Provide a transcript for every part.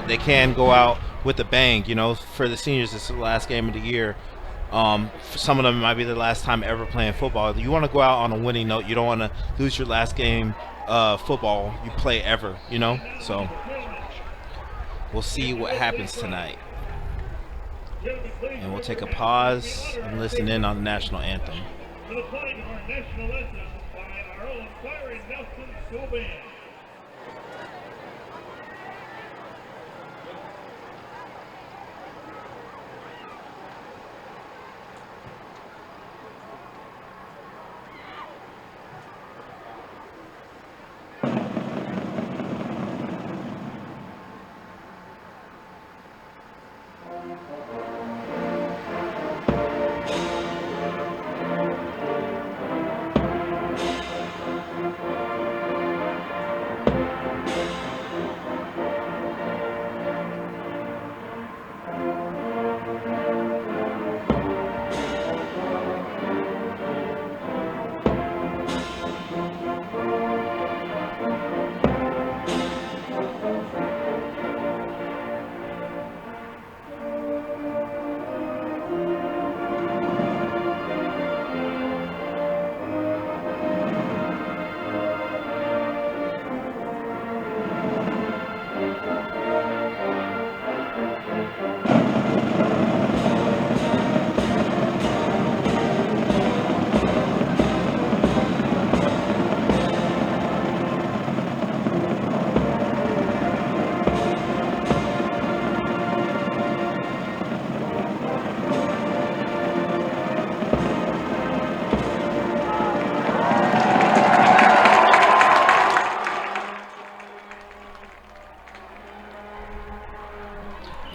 they can go out with a bang. You know, for the seniors, it's the last game of the year. For some of them, it might be the last time ever playing football. You want to go out on a winning note. You don't want to lose your last game football you play ever. You know, so we'll see what happens tonight. And we'll take a pause and listen in on the national anthem. The playing of our national anthem by our own Byron Nelson School Band.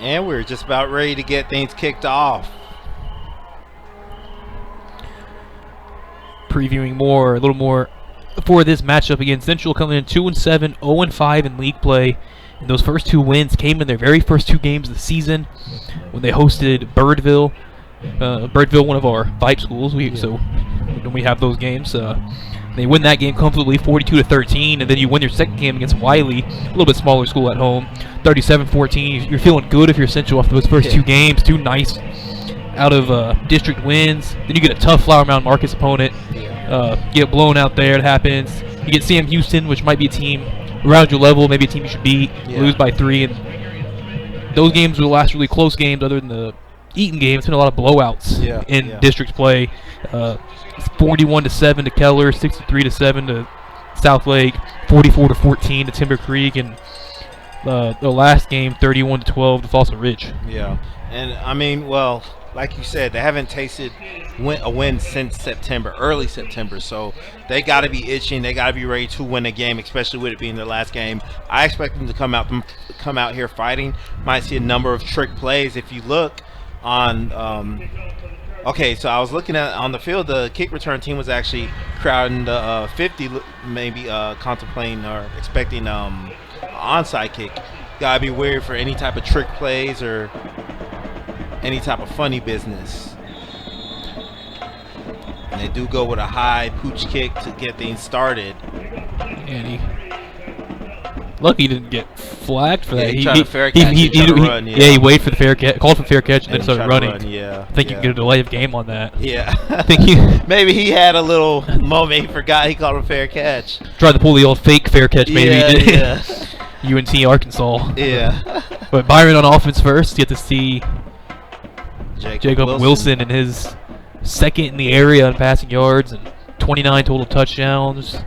And we're just about ready to get things kicked off. Previewing a little more for this matchup against Central, coming in 2-7, 0-5 in league play. And those first two wins came in their very first two games of the season when they hosted Birdville. Birdville, one of our Vype schools. So when we have those games, they win that game comfortably, 42-13, and then you win your second game against Wiley, a little bit smaller school at home, 37-14. You're feeling good if you're Central after those first two games, two nice out of district wins. Then you get a tough Flower Mound Marcus opponent, get blown out there. It happens. You get Sam Houston, which might be a team around your level, maybe a team you should beat, lose by 3, and those games were the last really close games other than the Eaton game. It's been a lot of blowouts in district play. 41-7 to Keller, 63-7 to South Lake, 44-14 to Timber Creek, and the last game 31-12 to Fossil Ridge. Yeah, and I mean, well, like you said, they haven't tasted a win since September, early September, so they got to be itching. They got to be ready to win a game, especially with it being their last game. I expect them to come out here fighting. Might see a number of trick plays. If you look on okay, so I was looking at on the field, the kick return team was actually crowding the 50, maybe contemplating or expecting onside kick. Gotta be wary for any type of trick plays or any type of funny business. And they do go with a high pooch kick to get things started. And lucky he didn't get flagged for that. He tried to fair catch and run. He waited for the fair catch, called for fair catch, and then started running. I think you can get a delay of game on that. Yeah. I think maybe he had a little moment. He forgot he called a fair catch. Tried to pull the old fake fair catch, maybe. Yeah. UNT Arkansas. Yeah. But Byron on offense first. You get to see Jacob Wilson in his second in the area in passing yards and 29 total touchdowns.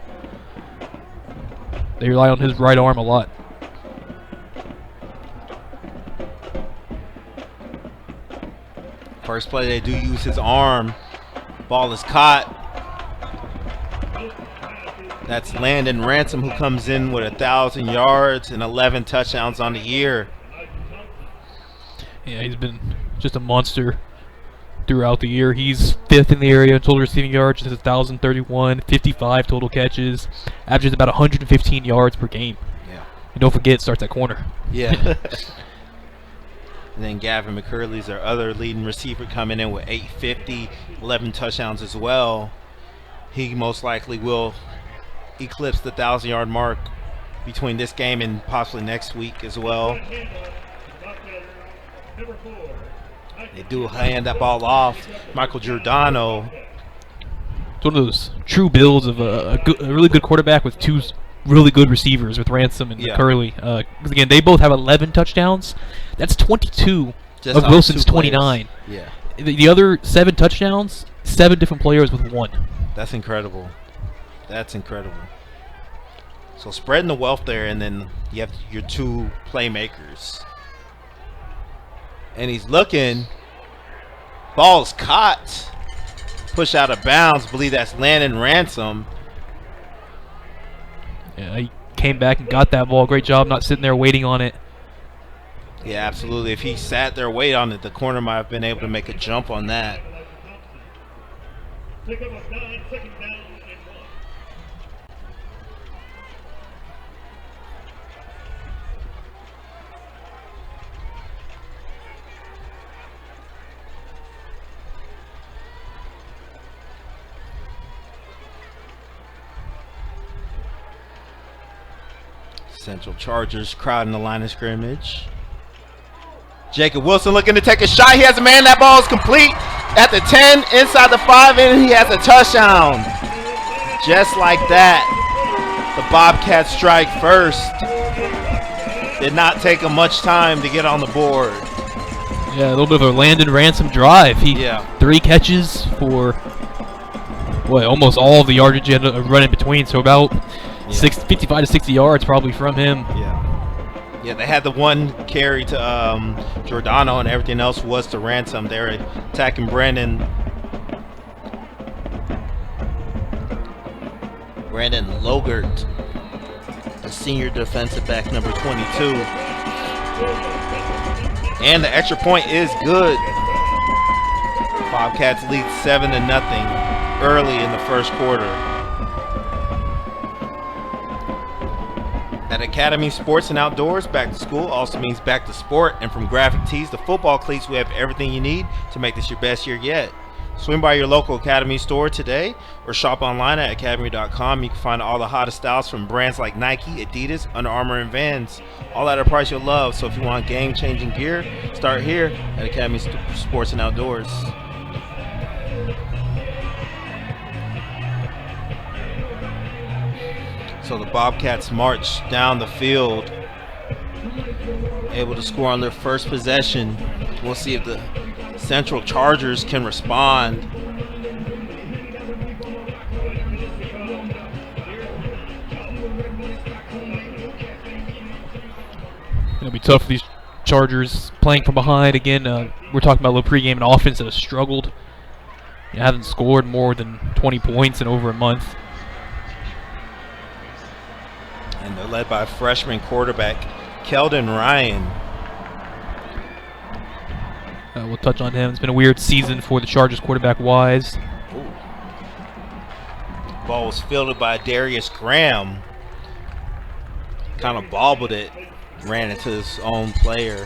They rely on his right arm a lot. First play, they do use his arm. Ball is caught. That's Landon Ransom, who comes in with 1,000 yards and 11 touchdowns on the year. Yeah, he's been just a monster throughout the year. He's fifth in the area in total receiving yards, just 1,031, 55 total catches, averages about 115 yards per game. Yeah. And don't forget, starts at corner. Yeah. And then Gavin McCurley's our other leading receiver, coming in with 850, 11 touchdowns as well. He most likely will eclipse the 1,000-yard mark between this game and possibly next week as well. Number 4. They do hand that ball off. Michael Giordano. It's one of those true builds of a really good quarterback with two really good receivers with Ransom and Curley. Because again, they both have 11 touchdowns. That's 22 Just of off Wilson's 2 players. 29. Yeah. The other 7 touchdowns, 7 different players with 1. That's incredible. That's incredible. So spreading the wealth there, and then you have your 2 playmakers. And he's looking. Ball's caught. Push out of bounds. Believe that's Landon Ransom. Yeah, he came back and got that ball. Great job not sitting there waiting on it. Yeah, absolutely. If he sat there waiting on it, the corner might have been able to make a jump on that. Pick up a 9, second down and 1. Central Chargers crowding the line of scrimmage. Jacob Wilson looking to take a shot. He has a man. That ball is complete at the 10, inside the 5, and he has a touchdown. Just like that. The Bobcats strike first. Did not take him much time to get on the board. Yeah, a little bit of a Landon Ransom drive. He 3 catches for almost all of the yardage he had to run in between. So about 55 to 60 yards probably from him. Yeah, they had the 1 carry to Giordano, and everything else was to Ransom. They were attacking Brandon Logert, the senior defensive back, number 22. And the extra point is good. Bobcats lead 7-0 early in the first quarter. At Academy Sports and Outdoors, back to school also means back to sport. And from graphic tees to football cleats, we have everything you need to make this your best year yet. Swing by your local Academy store today or shop online at academy.com. You can find all the hottest styles from brands like Nike, Adidas, Under Armour, and Vans, all at a price you'll love. So if you want game-changing gear, start here at Academy Sports and Outdoors. So the Bobcats march down the field, able to score on their first possession. We'll see if the Central Chargers can respond. It'll be tough for these Chargers playing from behind. Again, we're talking about a little pregame, an offense that has struggled. They haven't scored more than 20 points in over a month. And they're led by freshman quarterback Keldon Ryan. We'll touch on him. It's been a weird season for the Chargers quarterback-wise. Ball was fielded by Darius Graham. Kind of bobbled it. Ran into his own player.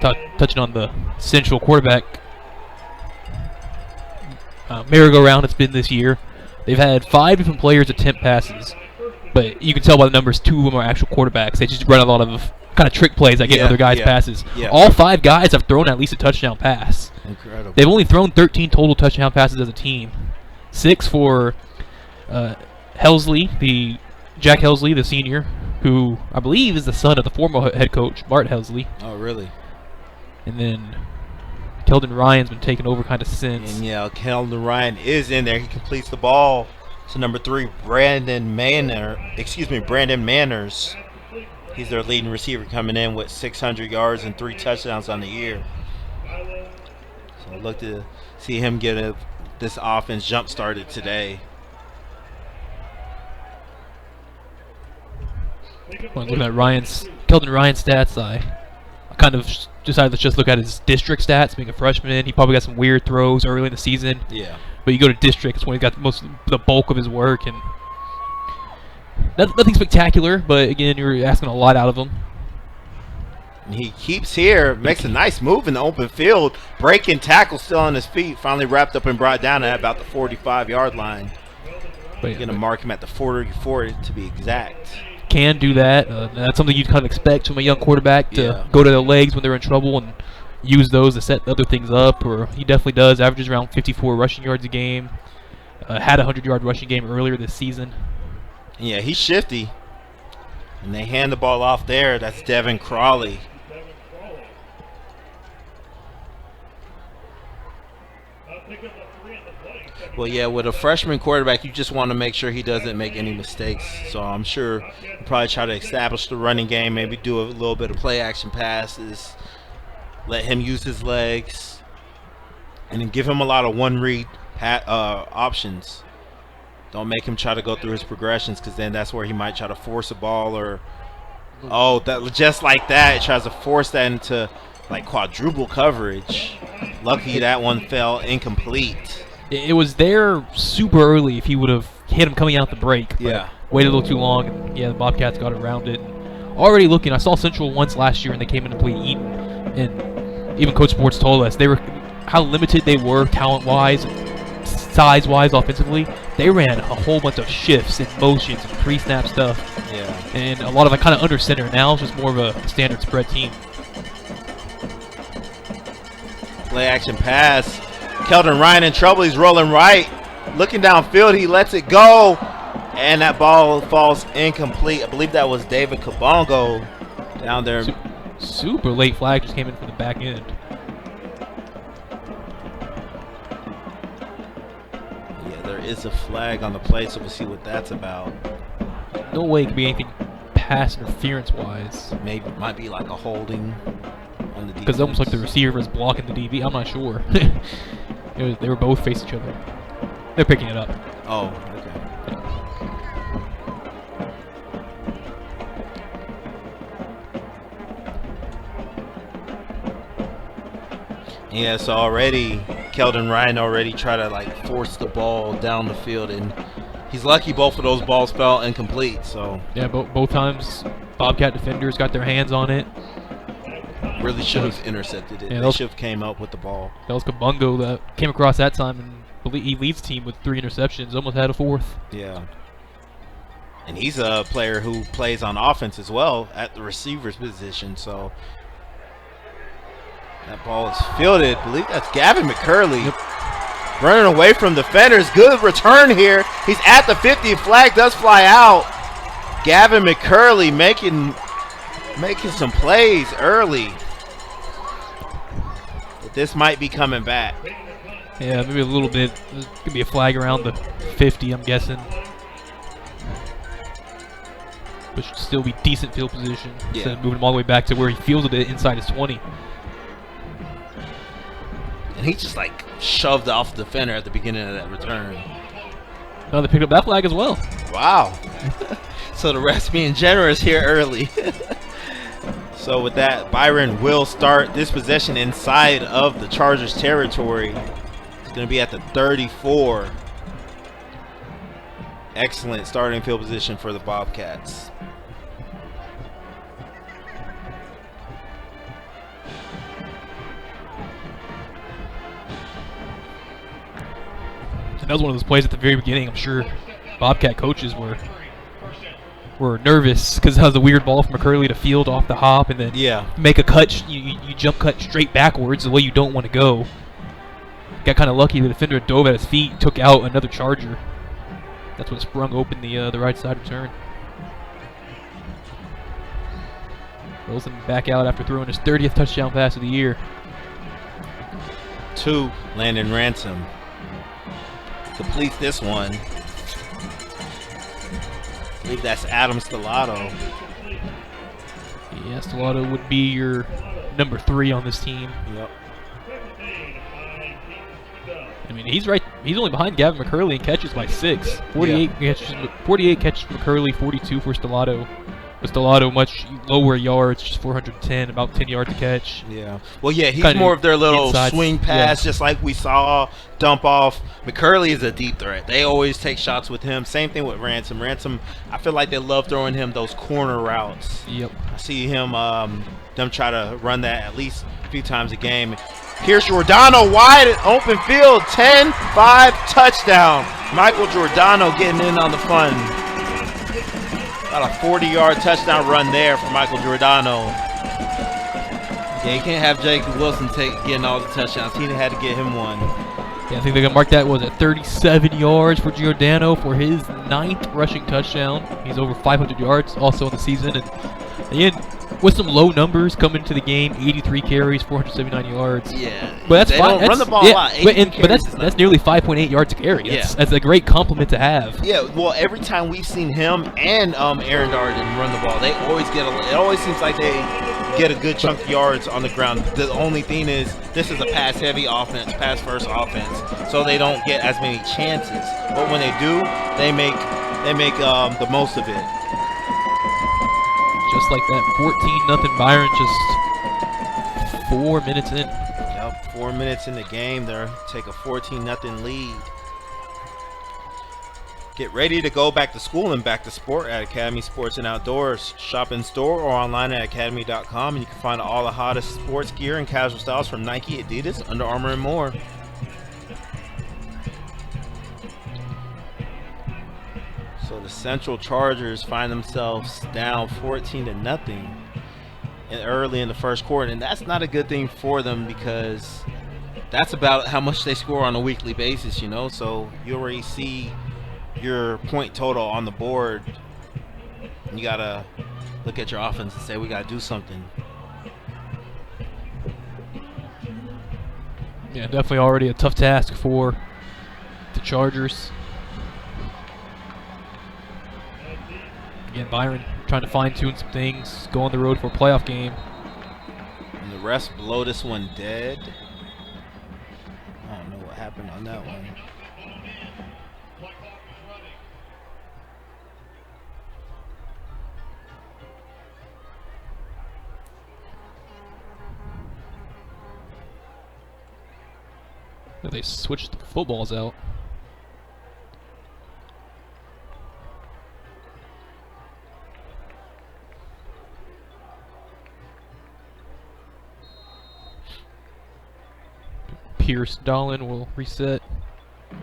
Touching on the Central quarterback merry-go-round it's been this year. They've had 5 different players attempt passes, but you can tell by the numbers 2 of them are actual quarterbacks. They just run a lot of kind of trick plays that get other guys' passes. Yeah. All 5 guys have thrown at least a touchdown pass. Incredible. They've only thrown 13 total touchdown passes as a team. 6 for Helsley, Jack Helsley, the senior, who I believe is the son of the former head coach, Bart Helsley. Oh, really? And then Keldon Ryan's been taking over kind of since. And yeah, Keldon Ryan is in there. He completes the ball to number 3, Brandon Manners. He's their leading receiver, coming in with 600 yards and 3 touchdowns on the year. So look to see him get this offense jump started today. When looking at Keldon Ryan's stats, I kind of decided to just look at his district stats. Being a freshman, he probably got some weird throws early in the season. Yeah. But you go to district, it's when he got the bulk of his work, and nothing spectacular. But again, you're asking a lot out of him. And he keeps here, makes a nice move in the open field, breaking tackle, still on his feet. Finally wrapped up and brought down at about the 45-yard line. But going to mark him at the 44 to be exact. can do that. That's something you'd kind of expect from a young quarterback to Yeah. go to their legs when they're in trouble and use those to set other things up. Or he definitely does. Averages around 54 rushing yards a game. Had a 100-yard rushing game earlier this season. Yeah, he's shifty. And they hand the ball off there. That's Devin Crawley. Well, yeah, with a freshman quarterback, you just want to make sure he doesn't make any mistakes. So I'm sure he'll probably try to establish the running game, maybe do a little bit of play action passes, let him use his legs, and then give him a lot of one-read options. Don't make him try to go through his progressions, because then that's where he might try to force a ball or, just like that, it tries to force that into like quadruple coverage. Lucky that one fell incomplete. It was there super early if he would have hit him coming out the break. But Yeah. waited a little too long. And yeah, the Bobcats got around it. Already looking, I saw Central once last year and they came in to play Eaton. And even Coach Sports told us how limited they were talent-wise, size-wise, offensively. They ran a whole bunch of shifts and motions and pre-snap stuff. Yeah. And a lot of it kind of under center. Now it's just more of a standard spread team. Play action pass. Keldon Ryan in trouble. He's rolling right. Looking downfield, he lets it go. And that ball falls incomplete. I believe that was David Kabongo down there. Super late flag just came in from the back end. Yeah, there is a flag on the play, so we'll see what that's about. No way it could be anything pass interference-wise. Maybe it might be like a holding on the defense. Because almost like the receiver is blocking the DB. I'm not sure. They were both facing each other. They're picking it up. Oh, okay. Yeah, so already Keldon Ryan already tried to like force the ball down the field, and he's lucky both of those balls fell incomplete. So yeah, both times Bobcat defenders got their hands on it. really should have intercepted it. Yeah, they should have came up with the ball. That was Kabungo that came across that time, and he leads the team with 3 interceptions. Almost had a 4th. Yeah. And he's a player who plays on offense as well at the receiver's position. So that ball is fielded. I believe that's Gavin McCurley. Yep. Running away from defenders. Good return here. He's at the 50. Flag does fly out. Gavin McCurley making some plays early. But this might be coming back. Yeah, maybe a little bit. There's going to be a flag around the 50, I'm guessing. But should still be decent field position. Yeah. Instead of moving him all the way back to where he fielded it inside his 20. And he just like shoved off the defender at the beginning of that return. No, they picked up that flag as well. Wow. So the refs being generous here early. So with that, Byron will start this possession inside of the Chargers territory. It's going to be at the 34. Excellent starting field position for the Bobcats. And that was one of those plays at the very beginning. I'm sure Bobcat coaches were nervous because it has a weird ball from McCurley to field off the hop and then make a cut. You jump cut straight backwards the way you don't want to go. Got kind of lucky. The defender dove at his feet, took out another Charger. That's what sprung open the right side return. Rolls him back out after throwing his 30th touchdown pass of the year. To Landon Ransom. Completes this one. I believe that's Adam Stellato. Yeah, Stellato would be your number 3 on this team. Yep. I mean, he's only behind Gavin McCurley in catches by 6. 48 catches for McCurley, 42 for Stellato. With Stellato much lower yards, just 410, about 10 yards to catch. Yeah. Well, yeah, he's Kinda more of their little inside, swing pass, just like we saw, dump off. McCurley is a deep threat. They always take shots with him. Same thing with Ransom. Ransom, I feel like they love throwing him those corner routes. Yep. I see him, them try to run that at least a few times a game. Here's Giordano wide open field, 10-5 touchdown. Michael Giordano getting in on the fun. About a 40-yard touchdown run there for Michael Giordano. Yeah, you can't have Jacob Wilson getting all the touchdowns. He had to get him one. Yeah, I think they're going to mark that, was at 37 yards for Giordano for his 9th rushing touchdown. He's over 500 yards also in the season. And again, with some low numbers coming into the game, 83 carries, 479 yards. Yeah, but that's they fine. don't run the ball a lot. But that's nearly 5.8 yards a carry. That's a great compliment to have. Yeah, well, every time we've seen him and Aaron Darden run the ball, they always get it always seems like they get a good chunk of yards on the ground. The only thing is, this is a pass-heavy offense, pass-first offense, so they don't get as many chances. But when they do, they make the most of it. Just like that, 14-0 Byron, just 4 minutes in. Yep, 4 minutes in the game, they take a 14-0 lead. Get ready to go back to school and back to sport at Academy Sports and Outdoors. Shop in store or online at academy.com, and you can find all the hottest sports gear and casual styles from Nike, Adidas, Under Armour, and more. So the Central Chargers find themselves down 14-0 early in the first quarter, and that's not a good thing for them because that's about how much they score on a weekly basis, you know. So you already see your point total on the board. You gotta look at your offense and say, we gotta do something. Yeah, definitely already a tough task for the Chargers. Again, Byron trying to fine-tune some things, go on the road for a playoff game. And the refs blow this one dead. I don't know what happened on that one. They switched the footballs out. Pierce Dolan will reset. So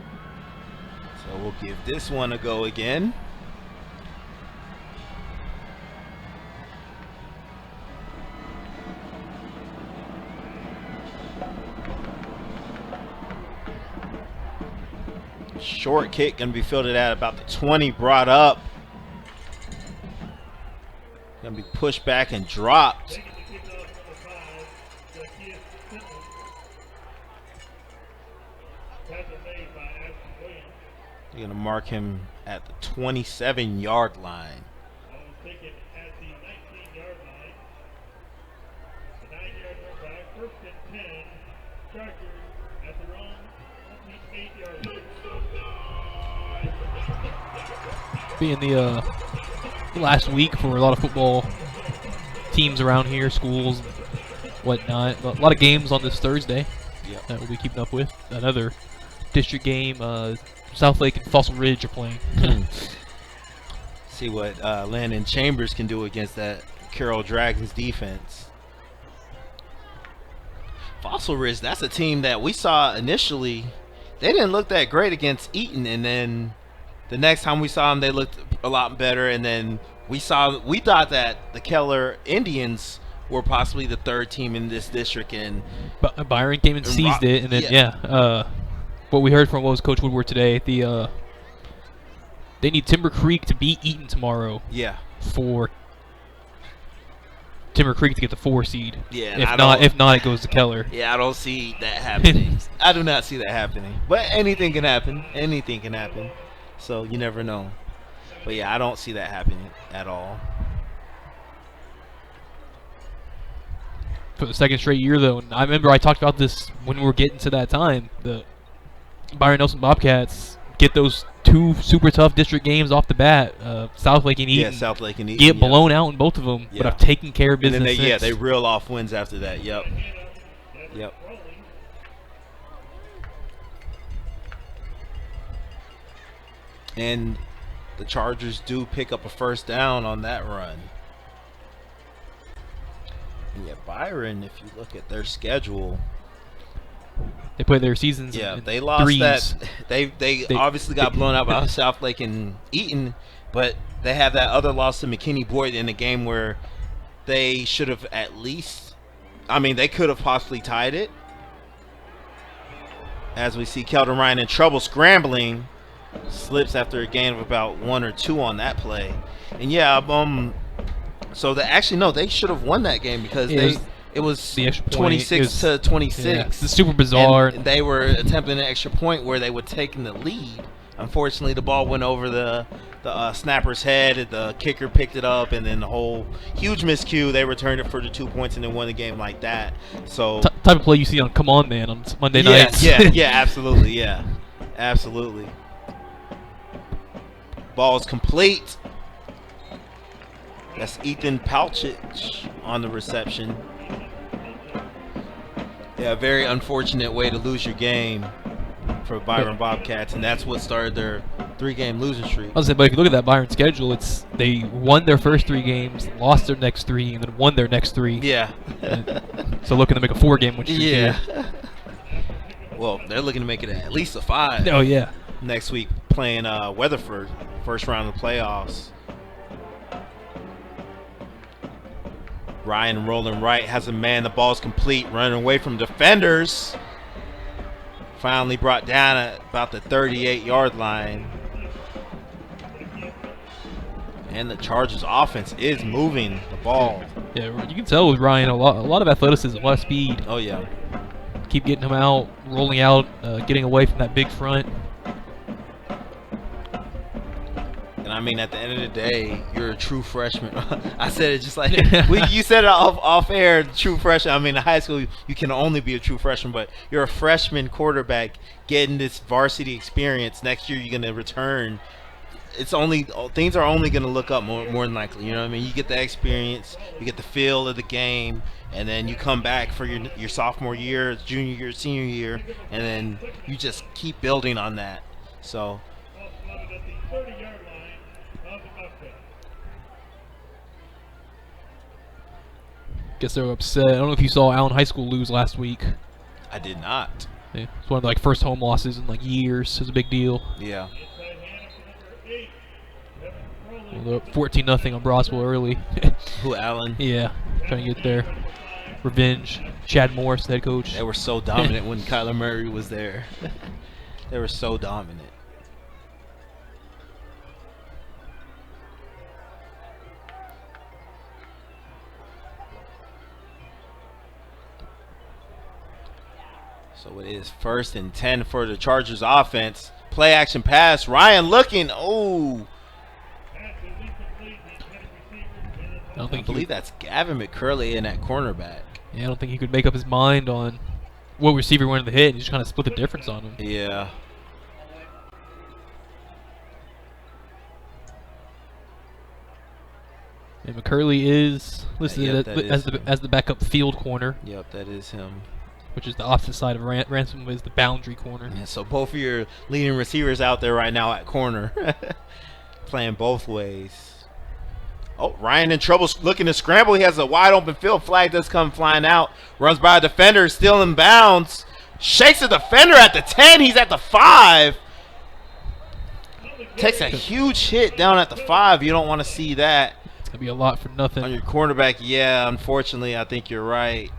we'll give this one a go again. Short kick going to be fielded at about the 20, brought up. Going to be pushed back and dropped. You're going to mark him at the 27-yard line. At the 19-yard line. The 9-yard run back, first and 10. Chargers at their own 8-yard line. Being the last week for a lot of football teams around here, schools, whatnot. A lot of games on this Thursday that we'll be keeping up with. Another district game. South Lake and Fossil Ridge are playing. See what Landon Chambers can do against that Carroll Dragons defense. Fossil Ridge, that's a team that we saw initially. They didn't look that great against Eaton, and then the next time we saw them, they looked a lot better. And then we thought that the Keller Indians were possibly the third team in this district, and Byron came and seized it, and then what we heard from Coach Woodward today, they need Timber Creek to beat Eaton tomorrow. Yeah. For Timber Creek to get the 4 seed. Yeah. If not, it goes to Keller. Yeah, I don't see that happening. I do not see that happening. But anything can happen. Anything can happen. So you never know. But yeah, I don't see that happening at all. For the second straight year, though, and I remember I talked about this when we were getting to that time. The Byron Nelson Bobcats get those 2 super tough district games off the bat. South Lake and Eaton. Yeah, South Lake and Eaton. Get blown out in both of them, but have taken care of business. And then they reel off wins after that. Yep. And the Chargers do pick up a first down on that run. And yeah, Byron, if you look at their schedule, they play their seasons. Yeah, in they lost threes. that. They obviously got blown out by South Lake and Eaton, But they have that other loss to McKinney Boyd in a game where they should have at least, I mean, they could have possibly tied it. As we see Keldon Ryan in trouble scrambling, slips after a gain of about 1 or 2 on that play. And yeah, so they should have won that game because it was the extra point. 26 to 26. Yeah, it's super bizarre. And they were attempting an extra point where they would take in the lead. Unfortunately, the ball went over the snapper's head. The kicker picked it up, and then the whole huge miscue. They returned it for the 2 points and then won the game like that. So type of play you see on Come On Man on Monday nights. Yeah, absolutely, yeah, absolutely. Ball's complete. That's Ethan Palchich on the reception. Yeah, very unfortunate way to lose your game for Byron Bobcats, and that's what started their 3-game losing streak. I was saying, but if you look at that Byron schedule, they won their first 3 games, lost their next 3, and then won their next 3. Yeah. So looking to make a 4-game win streak. Yeah. Here. Well, they're looking to make it at least a 5. Oh yeah. Next week playing Weatherford, first round of the playoffs. Ryan rolling right, has a man, the ball's complete, running away from defenders. Finally brought down at about the 38-yard line. And the Chargers offense is moving the ball. Yeah, you can tell with Ryan a lot of athleticism, a lot of speed. Oh yeah. Keep getting him out, rolling out, getting away from that big front. And I mean, at the end of the day, you're a true freshman. I said it just like you said it off air. True freshman. I mean, in high school, you can only be a true freshman, but you're a freshman quarterback getting this varsity experience. Next year, you're going to return. Things are only going to look up more than likely. You know what I mean? You get the experience, you get the feel of the game, and then you come back for your sophomore year, junior year, senior year, and then you just keep building on that. So. Guess they were upset. I don't know if you saw Allen High School lose last week. I did not. Yeah, it's one of the first home losses in years. It's a big deal. Yeah. 14-0 on Broswell early. Who, Allen? Yeah, trying to get their revenge. Chad Morris, the head coach. They were so dominant when Kyler Murray was there. They were so dominant. So it is 1st and 10 for the Chargers offense. Play action pass. Ryan looking. Oh. I believe that's Gavin McCurley in at cornerback. Yeah, I don't think he could make up his mind on what receiver wanted to hit. He just kind of split the difference on him. Yeah. And McCurley is listed as the backup field corner. Yep, that is him. Which is the opposite side of Ransom, is the boundary corner. Yeah, so both of your leading receivers out there right now at corner. Playing both ways. Oh, Ryan in trouble looking to scramble. He has a wide open field. Flag does come flying out. Runs by a defender, still in bounds. Shakes a defender at the 10. He's at the 5. Takes a huge hit down at the 5. You don't want to see that. It's going to be a lot for nothing. On your cornerback, yeah, unfortunately, I think you're right.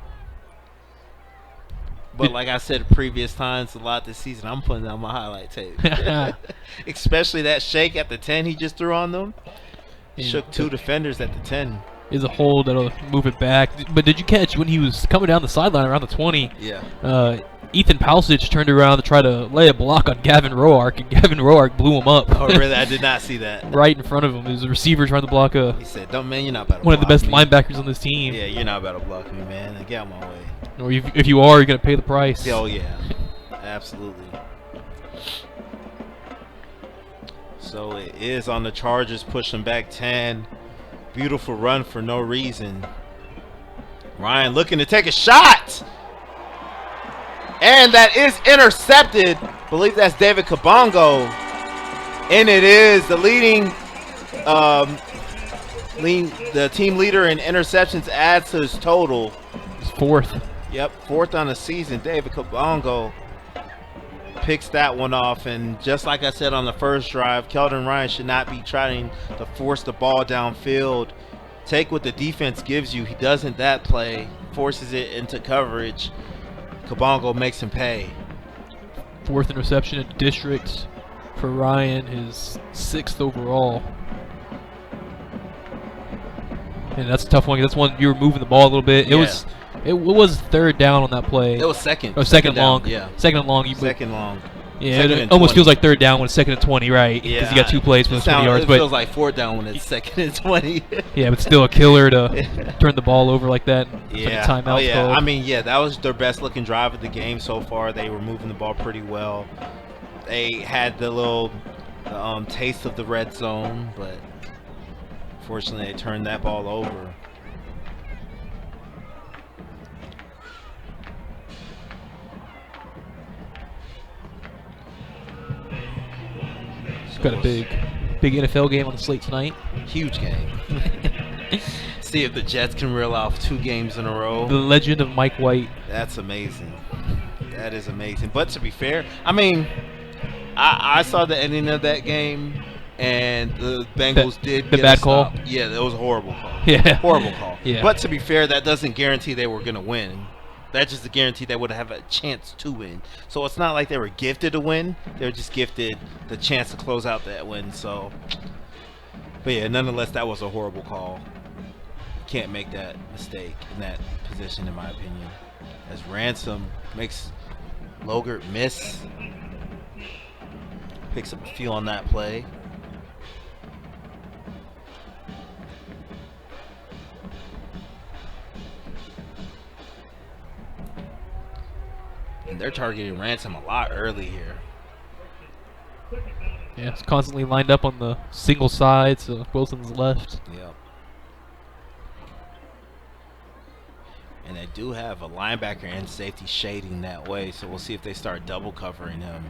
But like I said previous times, a lot this season, I'm putting down my highlight tape. Especially that shake at the 10 he just threw on them. Yeah. Shook 2 defenders at the 10. Is a hold that'll move it back. But did you catch when he was coming down the sideline around the 20? Yeah. Ethan Palsich turned around to try to lay a block on Gavin Roark, and Gavin Roark blew him up. Oh, really? I did not see that. Right in front of him. It was a receiver trying to block He said, "Don't, man, you're not about to one of the best me. linebackers on this team." Yeah, you're not about to block me, man. Get out of my way. Or if you are, you're going to pay the price. Oh, yeah. Absolutely. So it is on the Chargers, pushing back 10. Beautiful run for no reason. Ryan looking to take a shot. And that is intercepted. I believe that's David Kabongo. And it is the the team leader in interceptions, adds to his total. It's 4th. Yep, 4th on the season. David Kabongo picks that one off, and just like I said on the first drive, Keldon Ryan should not be trying to force the ball downfield. Take what the defense gives you. He doesn't that play, forces it into coverage. Kabongo makes him pay. 4th interception in district for Ryan, his 6th overall. And that's a tough one. That's one you were moving the ball a little bit. It was 3rd down on that play. It was second. Oh, second long. Down, yeah. Second and long. Second long. Yeah, second it almost feels like 3rd down when it's 2nd and 20, right? Yeah. Because you got 2 plays for those 20 yards. It But feels like 4th down when it's 2nd and 20. yeah, but still a killer to turn the ball over like that. Yeah. Timeout. Oh, yeah. I mean, yeah, that was their best looking drive of the game so far. They were moving the ball pretty well. They had the little taste of the red zone, but fortunately they turned that ball over. Got a big NFL game on the slate tonight. Huge game. See if the Jets can reel off 2 games in a row. The legend of Mike White. That's amazing. That is amazing. But to be fair, I mean, I saw the ending of that game, and the Bengals did the get bad a call. stop. Yeah, that was a horrible call. Yeah. Horrible call. Yeah. But to be fair, that doesn't guarantee they were going to win. That's just a guarantee they would have a chance to win. So it's not like they were gifted a win. They were just gifted the chance to close out that win. So, but yeah, nonetheless, that was a horrible call. Can't make that mistake in that position, in my opinion. As Ransom makes Logert miss. Picks up a few on that play. And they're targeting Ransom a lot early here. Yeah, it's constantly lined up on the single side, so Wilson's left. Yep. And they do have a linebacker and safety shading that way, so we'll see if they start double covering him.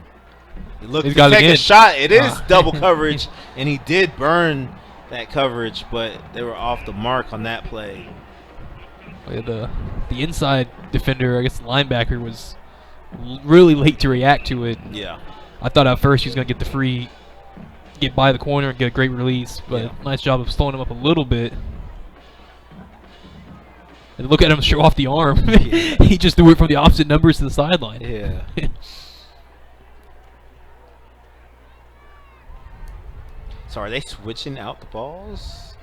He looked to take a shot. It is double coverage, and he did burn that coverage, but they were off the mark on that play. The inside defender, I guess the linebacker, was really late to react to it. Yeah. I thought at first he was going to get the free, get by the corner and get a great release, but Yeah. nice job of slowing him up a little bit. And look at him show off the arm. Yeah. He just threw it from the opposite numbers to the sideline. Yeah. So are they switching out the balls?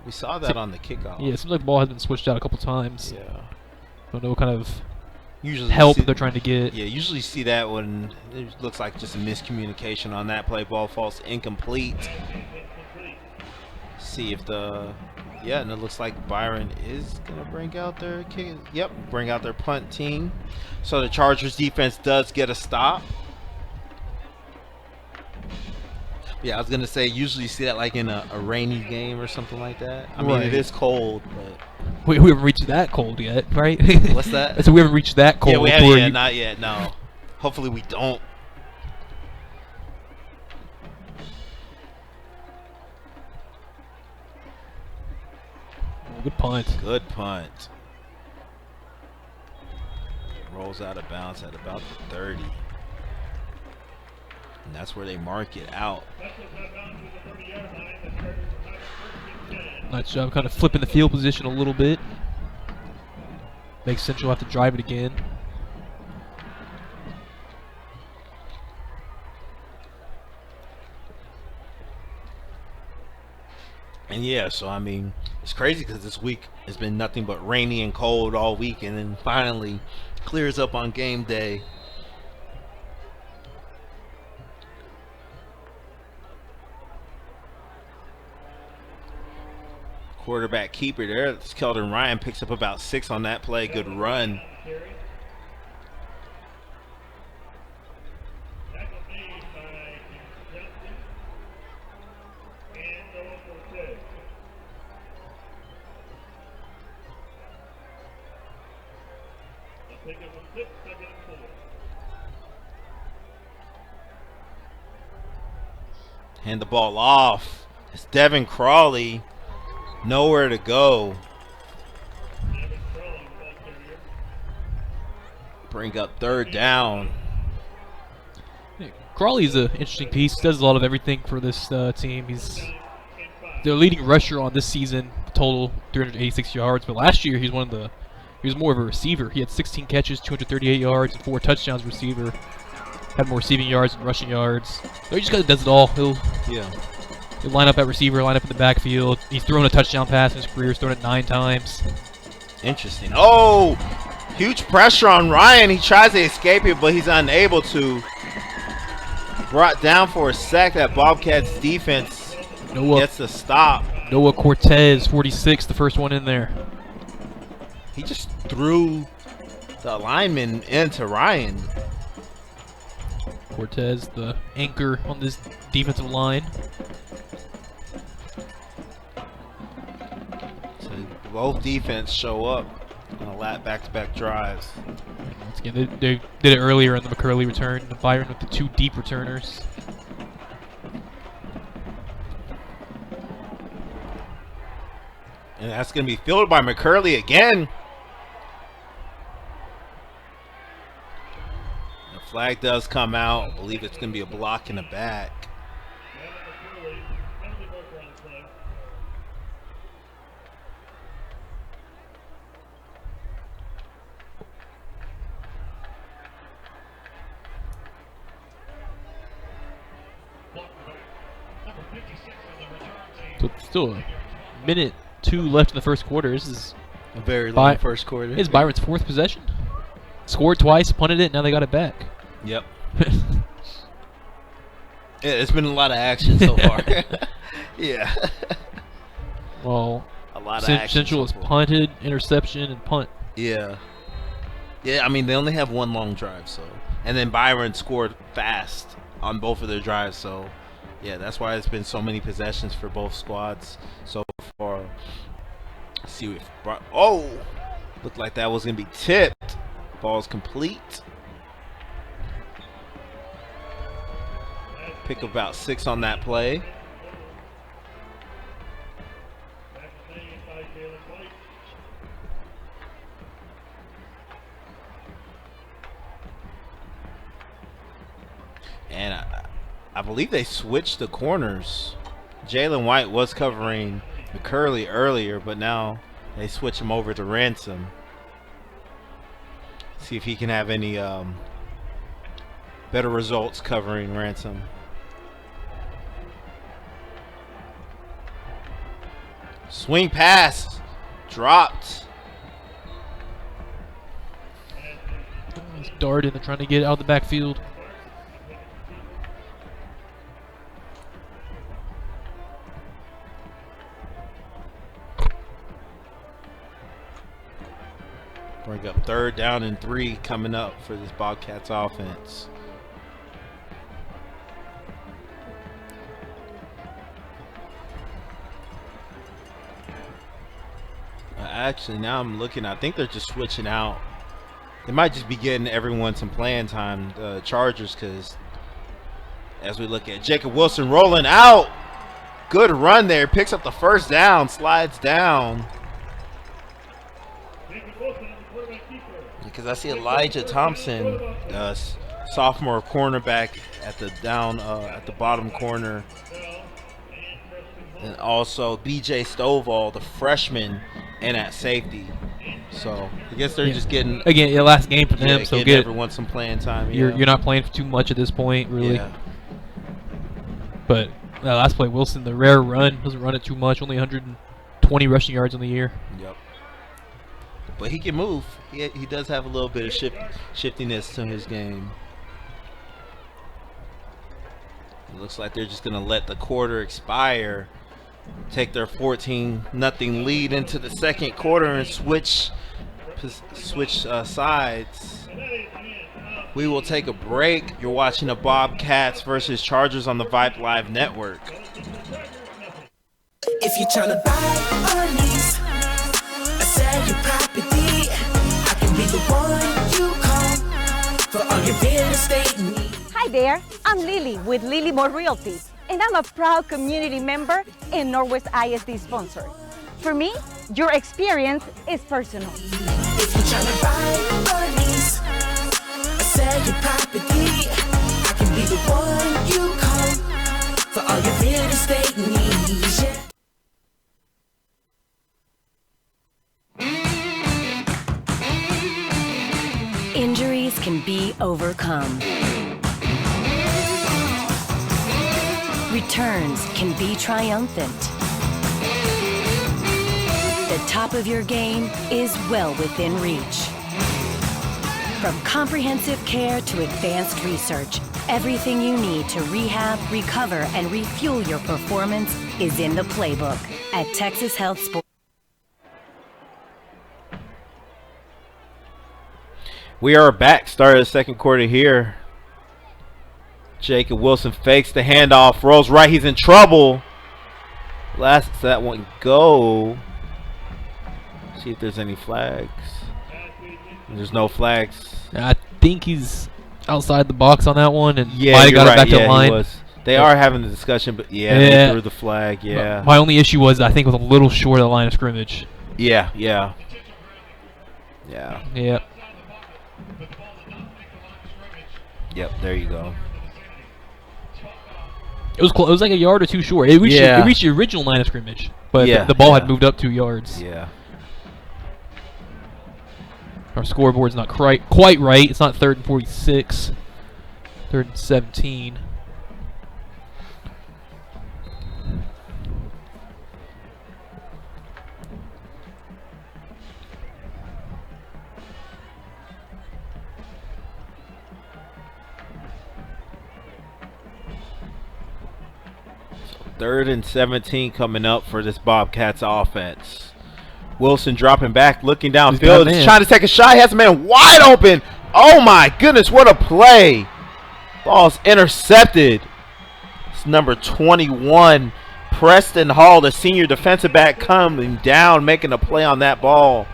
We saw that on the kickoff. Yeah, it seems like the ball has been switched out a couple times. Yeah. Don't know what kind of Usually help they're trying to get. Yeah, usually see that when it looks like just a miscommunication on that play. Ball falls incomplete. See if the and it looks like Byron is gonna bring out their kick. Yep, bring out their punt team. So the Chargers defense does get a stop. Yeah, I was gonna say usually you see that like in a rainy game or something like that. I mean, it is cold, but We haven't reached that cold yet, right? What's that? So we haven't reached that cold. Yeah, we haven't. Not yet. No. Hopefully we don't. Good punt. Good punt. Rolls out of bounds at about the 30. And that's where they mark it out. Nice job kind of flipping the field position a little bit. Makes Central have to drive it again. And yeah, so I mean, it's crazy because this week has been nothing but rainy and cold all week, and then finally clears up on game day. Quarterback keeper there. Keldon Ryan picks up about 6 on that play. Good run. Hand the ball off. It's Devin Crawley. Nowhere to go. Bring up 3rd down. Crawley's an interesting piece. Does a lot of everything for this team. He's their leading rusher on this season, total 386 yards. But last year he was more of a receiver. He had 16 catches, 238 yards, and 4 touchdowns receiver. Had more receiving yards and rushing yards. So he just kind of does it all. He'll line up at receiver, line up in the backfield. He's thrown a touchdown pass in his career. He's thrown it 9 times. Interesting. Oh, huge pressure on Ryan. He tries to escape it, but he's unable to. Brought down for a sack. That Bobcats defense gets the stop. Noah Cortez, 46, the first one in there. He just threw the lineman into Ryan. Cortez, the anchor on this defensive line. So both defense show up on a lot back-to-back drives. Once again, they did it earlier in the McCurley return. Byron with the 2 deep returners. And that's going to be fielded by McCurley again. The flag does come out. I believe it's going to be a block in the back. So it's still a minute 2 left in the first quarter. This is a very long first quarter. It's Byron's 4th possession. Scored twice, punted it, now they got it back. Yep. Yeah, it's been a lot of action so far. Yeah. Well, a lot of action. Central is punted, interception, and punt. Yeah. Yeah, I mean, they only have 1 long drive, so. And then Byron scored fast on both of their drives, so. Yeah, that's why it's been so many possessions for both squads so far. Let's see if looked like that was going to be tipped. Ball's complete. Pick about 6 on that play. And I believe they switched the corners. Jalen White was covering McCurley earlier, but now they switch him over to Ransom. See if he can have any better results covering Ransom. Swing pass. Dropped. He's darting and trying to get out of the backfield. Bring up 3rd down and 3 coming up for this Bobcats offense. Actually, now I'm looking. I think they're just switching out. They might just be getting everyone some playing time, Chargers, because as we look at Jacob Wilson rolling out. Good run there. Picks up the 1st down, slides down. Because I see Elijah Thompson, sophomore cornerback at the at the bottom corner. And also B.J. Stovall, the freshman, and at safety. So I guess they're just getting last game for them. So get everyone some playing time. You're not playing for too much at this point, really. Yeah. But last play, Wilson, the rare run, doesn't run it too much. Only 120 rushing yards on the year. Yep. But he can move. He does have a little bit of shiftiness to his game. It looks like they're just going to let the quarter expire, take their 14-0 lead into the second quarter, and switch sides. We will take a break. You're watching the Bobcats versus Chargers on the Vype Live Network. If you're trying to buy or lease, sell your property, I can be the one you call for all your real estate needs. Hi there, I'm Lily with Lily More Realty, and I'm a proud community member and Northwest ISD sponsor. For me, your experience is personal. If you're trying to buy or lease, sell your property, I can be the one you call for all your real estate needs. Yeah. Injuries can be overcome. Returns can be triumphant. The top of your game is well within reach. From comprehensive care to advanced research, everything you need to rehab, recover, and refuel your performance is in the playbook at Texas Health Sports. We are back. Start of the second quarter here. Jacob Wilson fakes the handoff, rolls right. He's in trouble. Last that one go. See if there's any flags. There's no flags. I think he's outside the box on that one, and Yeah, might have you're got it right. back to Yeah, the line. he was. They are having the discussion, but yeah, they threw the flag. Yeah. My only issue was I think it was a little short of the line of scrimmage. Yeah. Yeah. Yep. There you go. It was close. It was like a yard or two short. It reached, Yeah. it reached the original line of scrimmage, but Yeah, the ball yeah. had moved up 2 yards. Yeah. Our scoreboard's not quite right. It's not 3rd and 46. 3rd and 17. Third and 17 coming up for this Bobcats offense. Wilson dropping back, looking downfield. He's trying to take a shot. He has a man wide open. Oh my goodness, what a play. Ball's intercepted. It's number 21, Preston Hall, the senior defensive back, coming down, making a play on that ball.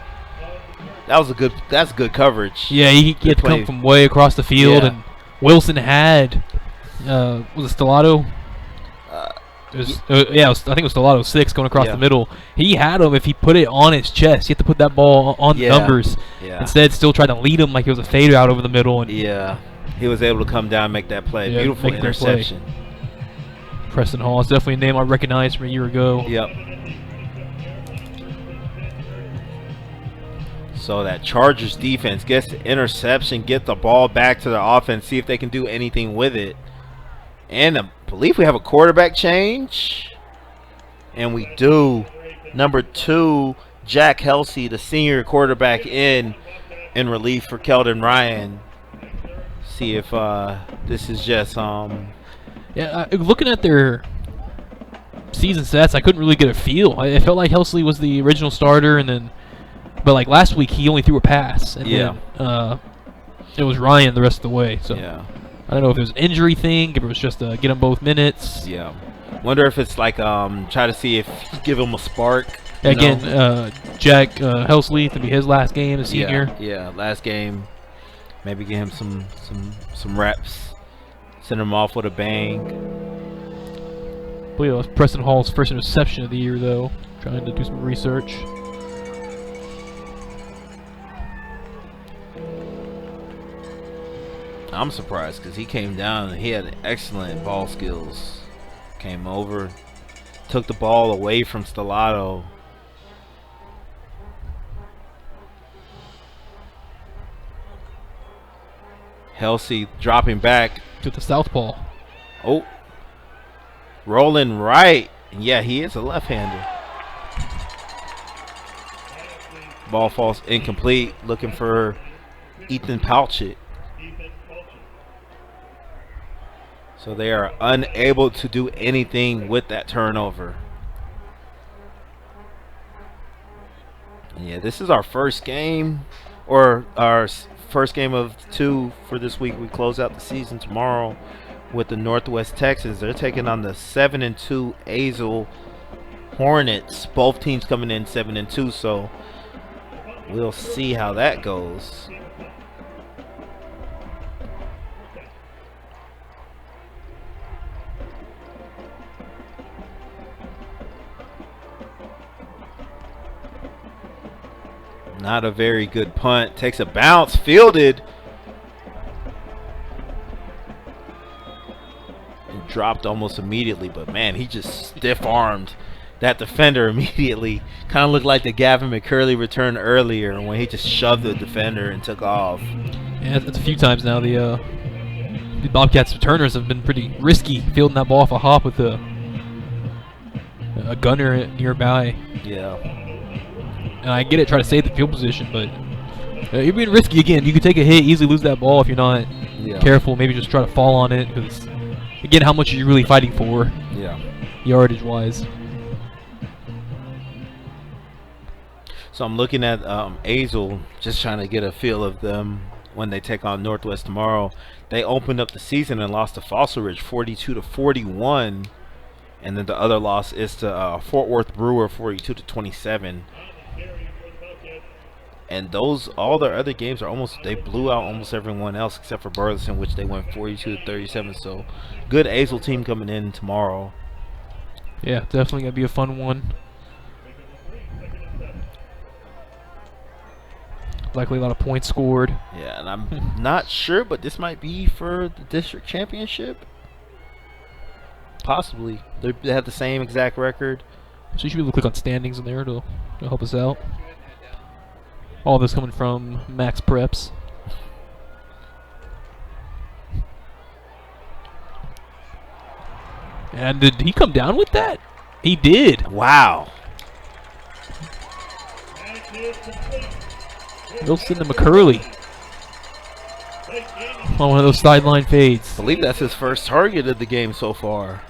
That's good coverage. Yeah, he had to come from way across the field, and Wilson had, was it Stellato? I think it was Stellato 6 going across the middle. He had him if he put it on his chest. He had to put that ball on the numbers. Yeah. Instead, still tried to lead him like it was a fade out over the middle. And yeah, he was able to come down and make that play. Beautiful interception. Preston Hall is definitely a name I recognized from a year ago. Yep. So that Chargers defense gets the interception, get the ball back to the offense, see if they can do anything with it. And I believe we have a quarterback change. And we do. Number 2, Jack Helsey, the senior quarterback, in relief for Keldon Ryan. See if this is just looking at their season stats, I couldn't really get a feel. I felt like Helsey was the original starter, but like last week he only threw a pass, and then it was Ryan the rest of the way. So I don't know if it was an injury thing, if it was just get them both minutes. Yeah. Wonder if it's like try to see if give him a spark. Again, Jack Helsley to be his last game as senior. Yeah, last game. Maybe give him some reps. Send him off with a bang. I believe it was Preston Hall's first interception of the year, though. Trying to do some research. I'm surprised because he came down and he had excellent ball skills. Came over, took the ball away from Stellato. Helsey dropping back to the southpaw. Oh, rolling right. Yeah, he is a left-hander. Ball falls incomplete. Looking for Ethan Palchik. So they are unable to do anything with that turnover. And yeah, this is our first game, or our first game of 2 for this week. We close out the season tomorrow with the Northwest Texans. They're taking on the 7-2 Azle Hornets. Both teams coming in 7-2, so we'll see how that goes. Not a very good punt. Takes a bounce. Fielded. dropped almost immediately, but man, he just stiff-armed that defender immediately. Kind of looked like the Gavin McCurley return earlier when he just shoved the defender and took off. Yeah, that's a few times now. The Bobcats returners have been pretty risky fielding that ball off a hop with a gunner nearby. Yeah. And I get it, try to save the field position, but you're being risky again. You could take a hit, easily lose that ball if you're not careful. Maybe just try to fall on it, because again, how much are you really fighting for? Yeah. Yardage-wise. So I'm looking at Azle, just trying to get a feel of them when they take on Northwest tomorrow. They opened up the season and lost to Fossil Ridge 42-41, and then the other loss is to Fort Worth Brewer 42-27. And all their other games are they blew out almost everyone else except for Burleson, which they went 42-37. So good Azle team coming in tomorrow. Yeah, definitely gonna be a fun one. Likely a lot of points scored. Yeah, and I'm not sure, but this might be for the district championship. Possibly. They have the same exact record. So you should be able to click on standings in there to help us out. All this coming from Max Preps. And did he come down with that? He did. Wow. Wilson to McCurley on one of those sideline fades. I believe that's his first target of the game so far.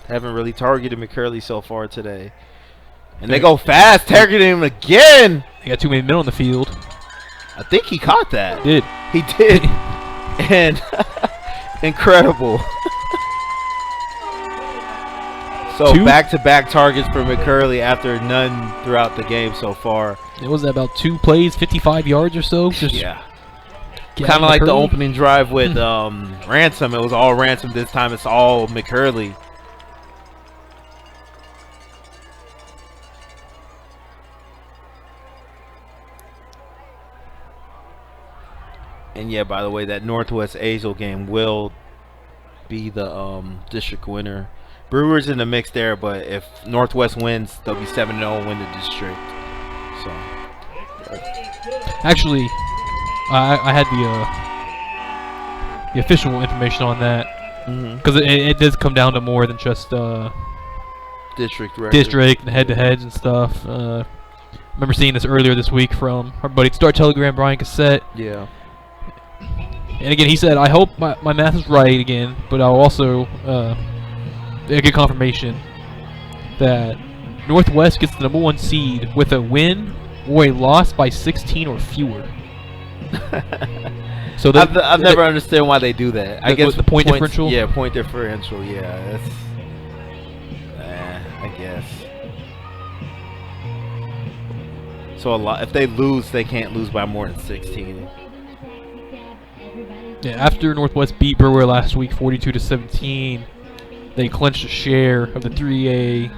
Haven't really targeted McCurley so far today. And they go fast, targeting him again. They got too many men on the field. I think he caught that. Did. He did. And incredible. So back-to-back targets for McCurley after none throughout the game so far. It was about 2 plays, 55 yards or so. Just yeah. Kind of like the opening drive with Ransom. It was all Ransom this time. It's all McCurley. And yeah, by the way, that Northwest Azle game will be the district winner. Brewers in the mix there, but if Northwest wins, they'll be 7-0 and win the district. So, actually, I had the official information on that, because it does come down to more than just district and head-to-heads and stuff. I remember seeing this earlier this week from our buddy Star Telegram Brian Cassette. Yeah. And again, he said, I hope my math is right again, but I'll also get confirmation that Northwest gets the #1 seed with a win or a loss by 16 or fewer. So I've never understood why they do that. I guess the point differential. Yeah, point differential. Yeah, that's. I guess. So if they lose, they can't lose by more than 16. Yeah, after Northwest beat Brewer last week 42-17, they clinched a share of the 3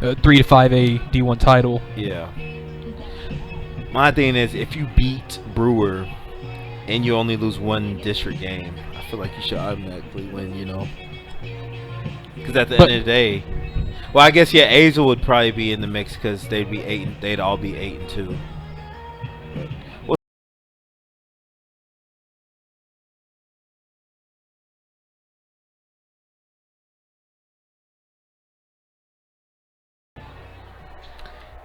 to 5A D1 title. Yeah. My thing is, if you beat Brewer and you only lose one district game, I feel like you should automatically win, you know? Because at the end of the day, well, I guess yeah, Azle would probably be in the mix because they'd all be 8-2.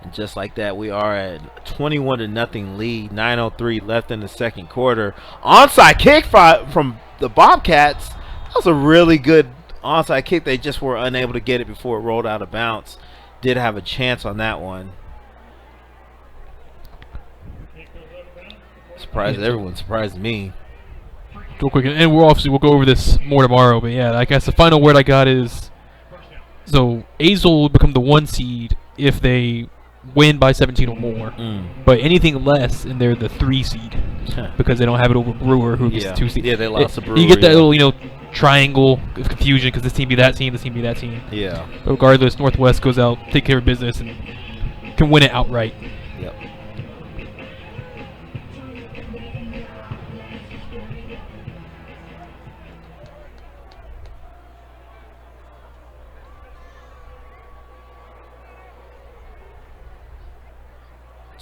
And just like that, we are at 21-0 lead. 9:03 left in the second quarter. Onside kick from the Bobcats. That was a really good onside kick. They just were unable to get it before it rolled out of bounds. Did have a chance on that one. Surprised everyone. Surprised me. Real quick, and we'll go over this more tomorrow. But yeah, I guess the final word I got is, so Azle will become the 1 seed if they win by 17 or more. But anything less, and they're the 3 seed because they don't have it over Brewer, who gets the 2 seed. Yeah, they lost to Brewer. You get that little triangle of confusion because this team be that team, this team be that team. Yeah. But regardless, Northwest goes out, take care of business, and can win it outright. Yep.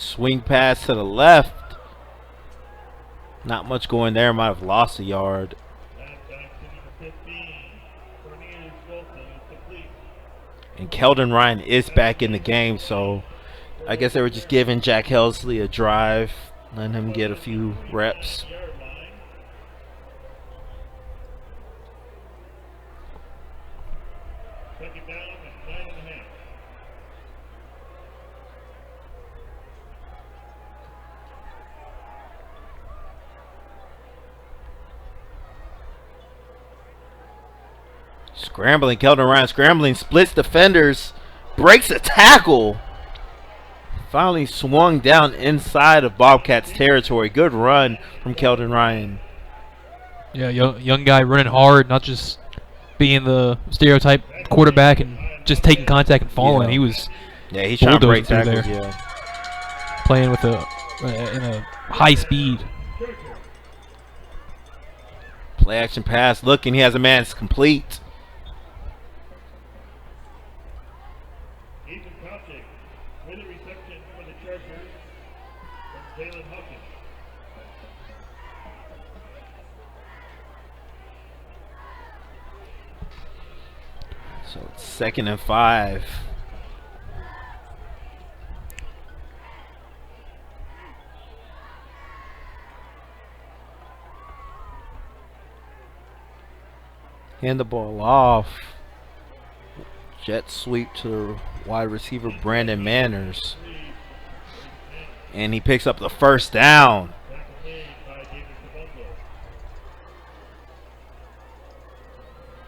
Swing pass to the left. Not much going there. Might have lost a yard. And Keldon Ryan is back in the game, so I guess they were just giving Jack Helsley a drive, letting him get a few reps. Second down and 9.5. Scrambling, Keldon Ryan scrambling, splits defenders, breaks a tackle. Finally swung down inside of Bobcats territory. Good run from Keldon Ryan. Yeah, young guy running hard, not just being the stereotype quarterback and just taking contact and falling. Yeah. He was He's trying to break bulldozing through tackles. there. Yeah. playing with in a high speed. Play action pass, looking, he has a man, it's complete. Ethan Kotick with a reception for the Chargers from Jalen Hawkins. So it's 2nd and 5. Hand the ball off. Jet sweep to wide receiver Brandon Manners. And he picks up the first down. Tackle made by David Kabongo.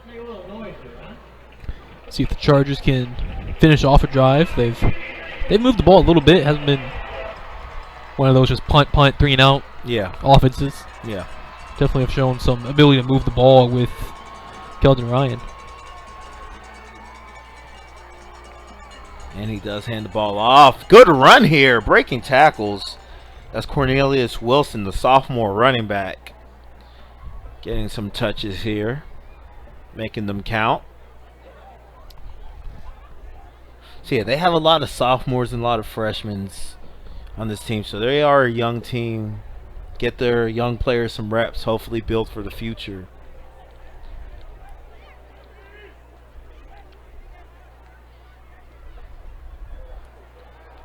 Make a little noise here, huh? See if the Chargers can finish off a drive. They've moved the ball a little bit. It hasn't been one of those just punt, 3 and out Yeah, offenses. yeah. Definitely have shown some ability to move the ball with Keldon Ryan. And he does hand the ball off. Good run here, breaking tackles. That's Cornelius Wilson, the sophomore running back. Getting some touches here, making them count. So yeah, they have a lot of sophomores and a lot of freshmen on this team. So they are a young team. Get their young players some reps, hopefully build for the future.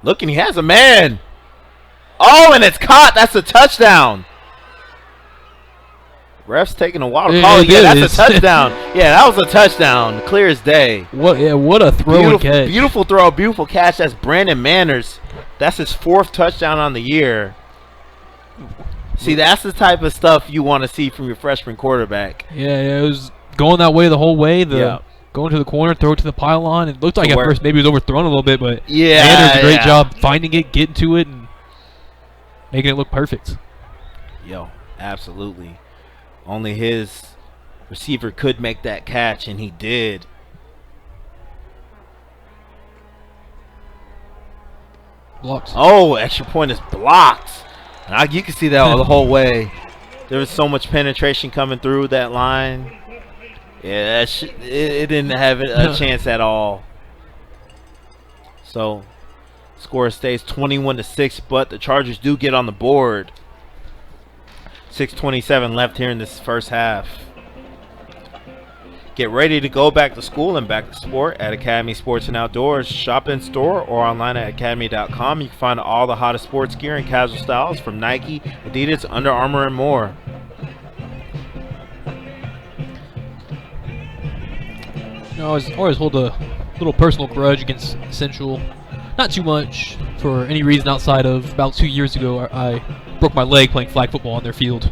Looking, he has a man. Oh, and it's caught. That's a touchdown. Ref's taking a while to call it. Yeah, that's a touchdown. Yeah, that was a touchdown. Clear as day. What a throw and catch. Beautiful throw, beautiful catch. That's Brandon Manners. That's his 4th touchdown on the year. See, that's the type of stuff you want to see from your freshman quarterback. Yeah, it was going that way the whole way. Going to the corner, throw it to the pylon. It looked like at first maybe it was overthrown a little bit, but yeah, Manners did a great job finding it, getting to it, and making it look perfect. Yo, absolutely. Only his receiver could make that catch, and he did. Blocked. Oh, extra point is blocked. And you can see that the whole way. There was so much penetration coming through that line. Yeah, it didn't have a chance at all. So, score stays 21-6, but the Chargers do get on the board. 6:27 left here in this first half. Get ready to go back to school and back to sport at Academy Sports and Outdoors. Shop in store or online at academy.com. You can find all the hottest sports gear and casual styles from Nike, Adidas, Under Armour, and more. I always hold a little personal grudge against Central. Not too much for any reason outside of about 2 years ago I broke my leg playing flag football on their field.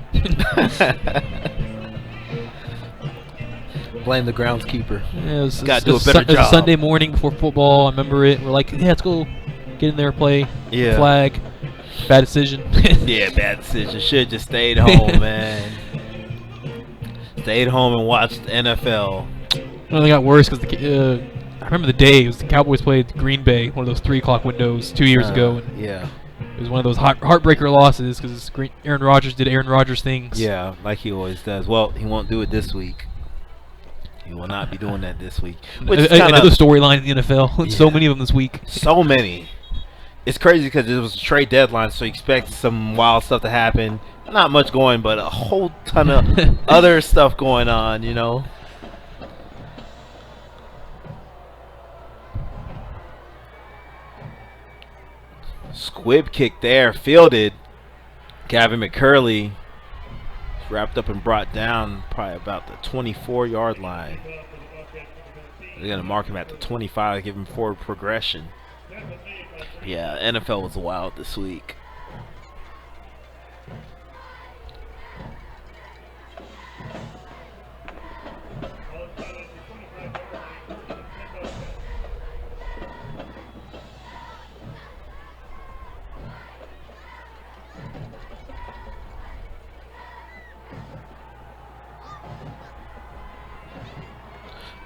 Blame the groundskeeper. Yeah, Got to do a better it was job. a Sunday morning before football. I remember it. We're like, yeah, let's go get in there, play flag. Bad decision. Yeah, bad decision. Should just stayed home, man. Stayed home and watched NFL. It only got worse because I remember the day it was the Cowboys played Green Bay, one of those 3 o'clock windows 2 years ago. And yeah. it was one of those heartbreaker losses because Aaron Rodgers did Aaron Rodgers things. Yeah, like he always does. Well, he won't do it this week. He will not be doing that this week. Which is Another storyline in the NFL. So many of them this week. So many. it's crazy because it was a trade deadline, so you expect some wild stuff to happen. Not much going, but a whole ton of other stuff going on, you know. Squib kick there, fielded. Gavin McCurley wrapped up and brought down probably about the 24-yard line. They're going to mark him at the 25, give him forward progression. Yeah, NFL was wild this week.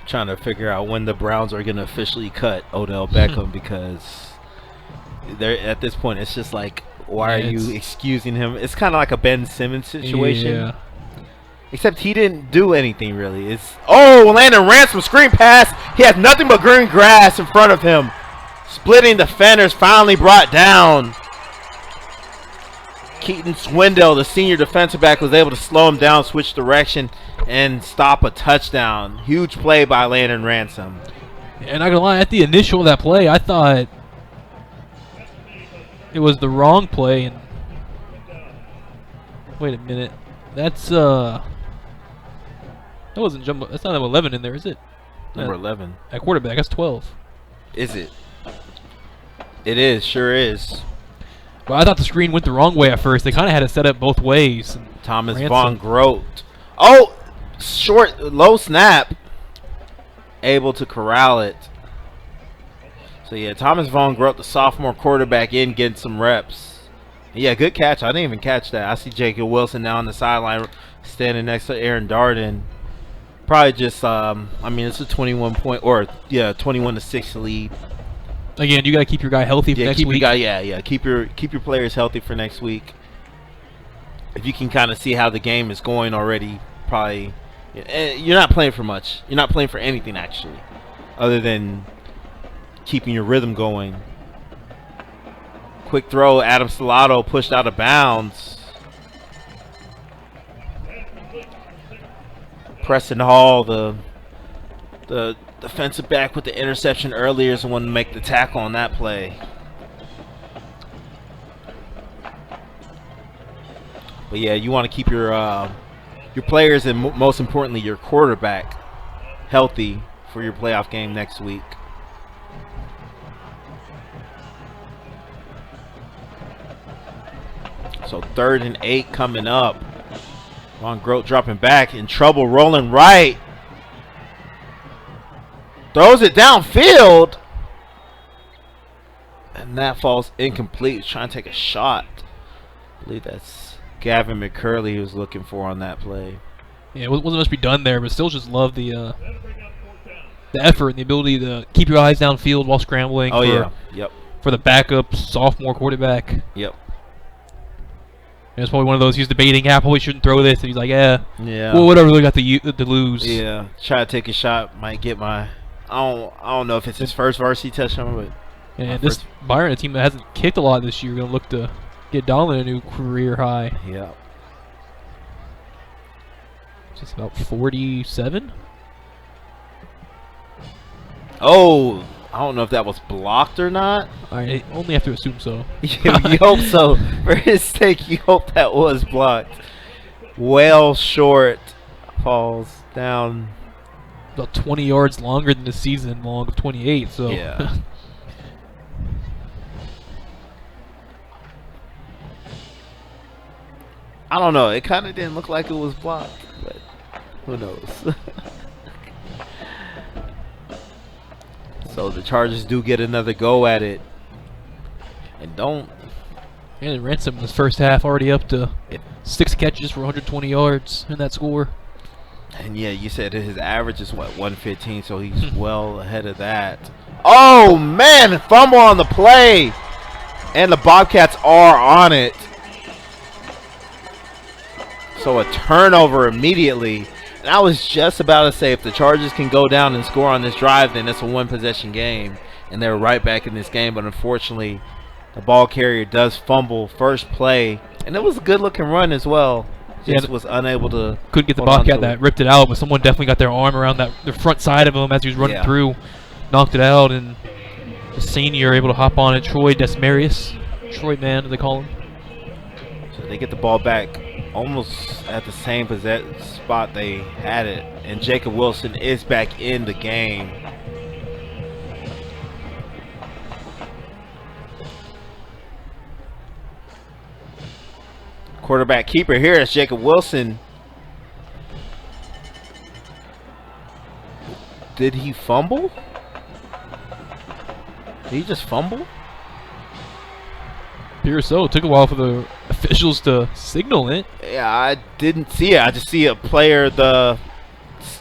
Trying to figure out when the Browns are going to officially cut Odell Beckham because they're at this point it's just like, why are you excusing him? It's kind of like a Ben Simmons situation. Yeah. Except he didn't do anything really. It's Landon Ransom screen pass. He has nothing but green grass in front of him. Splitting defenders finally brought down. Keaton Swindell, the senior defensive back, was able to slow him down, switch direction, and stop a touchdown. Huge play by Landon Ransom. And not gonna lie, at the initial of that play, I thought it was the wrong play. And wait a minute, that's that wasn't jumbo. That's not number 11 in there, is it? Number 11 at quarterback. That's 12. Is it? It is. Sure is. Well, I thought the screen went the wrong way at first. They kind of had it set up both ways. Thomas Von Grote. Oh, short, low snap. Able to corral it. So, yeah, Thomas Von Grote, the sophomore quarterback, in getting some reps. Yeah, good catch. I didn't even catch that. I see Jacob Wilson now on the sideline standing next to Aaron Darden. Probably just, I mean, it's a 21-6 lead. Again, you got to keep your guy healthy for next week. Keep your players healthy for next week. If you can kind of see how the game is going already, probably you're not playing for much. You're not playing for anything actually, other than keeping your rhythm going. Quick throw, Adam Stellato pushed out of bounds. Preston Hall, the defensive back with the interception earlier, is the one to make the tackle on that play. But yeah, you want to keep your players and most importantly your quarterback healthy for your playoff game next week. So 3rd and 8 coming up. Von Grote dropping back, in trouble, rolling right. Throws it downfield. And that falls incomplete. He's trying to take a shot. I believe that's Gavin McCurley he was looking for on that play. Yeah, it wasn't much be done there, but still just love the effort and the ability to keep your eyes downfield while scrambling. For the backup sophomore quarterback. Yep. And it's probably one of those, he's debating, probably shouldn't throw this, and he's like, yeah. Well, whatever, we got to lose. Yeah, try to take a shot, might get my. I don't know if it's his first varsity touchdown, but. And this Byron, a team that hasn't kicked a lot this year, going to look to get Donald a new career high. Yeah. Just about 47. Oh, I don't know if that was blocked or not. I only have to assume so. You hope so. For his sake, you hope that was blocked. Well short. Falls down. About 20 yards longer than the season long of 28. So yeah. I don't know. It kind of didn't look like it was blocked, but who knows? So the Chargers do get another go at it. And don't. And Ransom in this first half already up to 6 catches for 120 yards in that score. And yeah, you said his average is what, 115, so he's well ahead of that. Oh man, fumble on the play. And the Bobcats are on it. So a turnover immediately. And I was just about to say, if the Chargers can go down and score on this drive, then it's a one-possession game. And they're right back in this game. But unfortunately, The ball carrier does fumble first play, and it was a good-looking run as well. Just was unable to. Couldn't get the hold on Bobcat to that it. ripped it out, but someone definitely got their arm around the front side of him as he was running through, knocked it out, and the senior able to hop on it. Troy Desmarius, Troy Man, as they call him. So they get the ball back almost at the same spot they had it, and Jacob Wilson is back in the game. Quarterback keeper here is Jacob Wilson. Did he fumble? Did he just fumble? Appears so. It took a while for the officials to signal it. Yeah, I didn't see it. I just see a player, the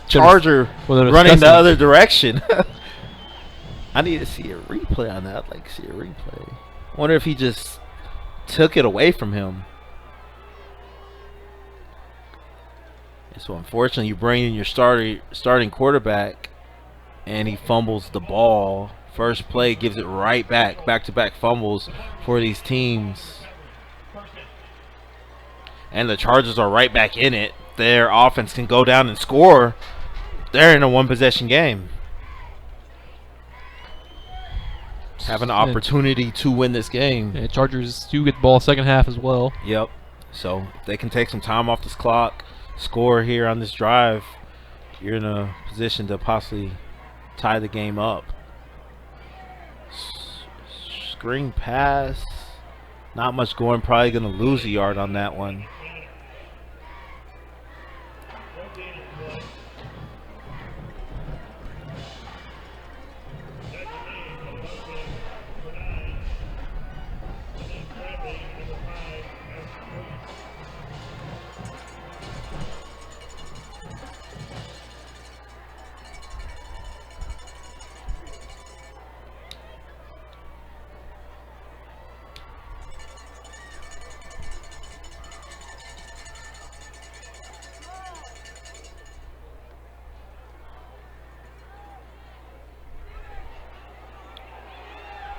Charger, they're running the discussing. other direction. I need to see a replay on that. I'd like to see a replay. I wonder if he just took it away from him. So unfortunately, you bring in your starting quarterback, and he fumbles the ball. First play gives it right back-to-back fumbles for these teams. And the Chargers are right back in it. Their offense can go down and score. They're in a one-possession game. Have an opportunity to win this game. Yeah, Chargers do get the ball second half as well. Yep. So if they can take some time off this clock, score here on this drive, you're in a position to possibly tie the game up. Screen pass, not much going, probably going to lose a yard on that one.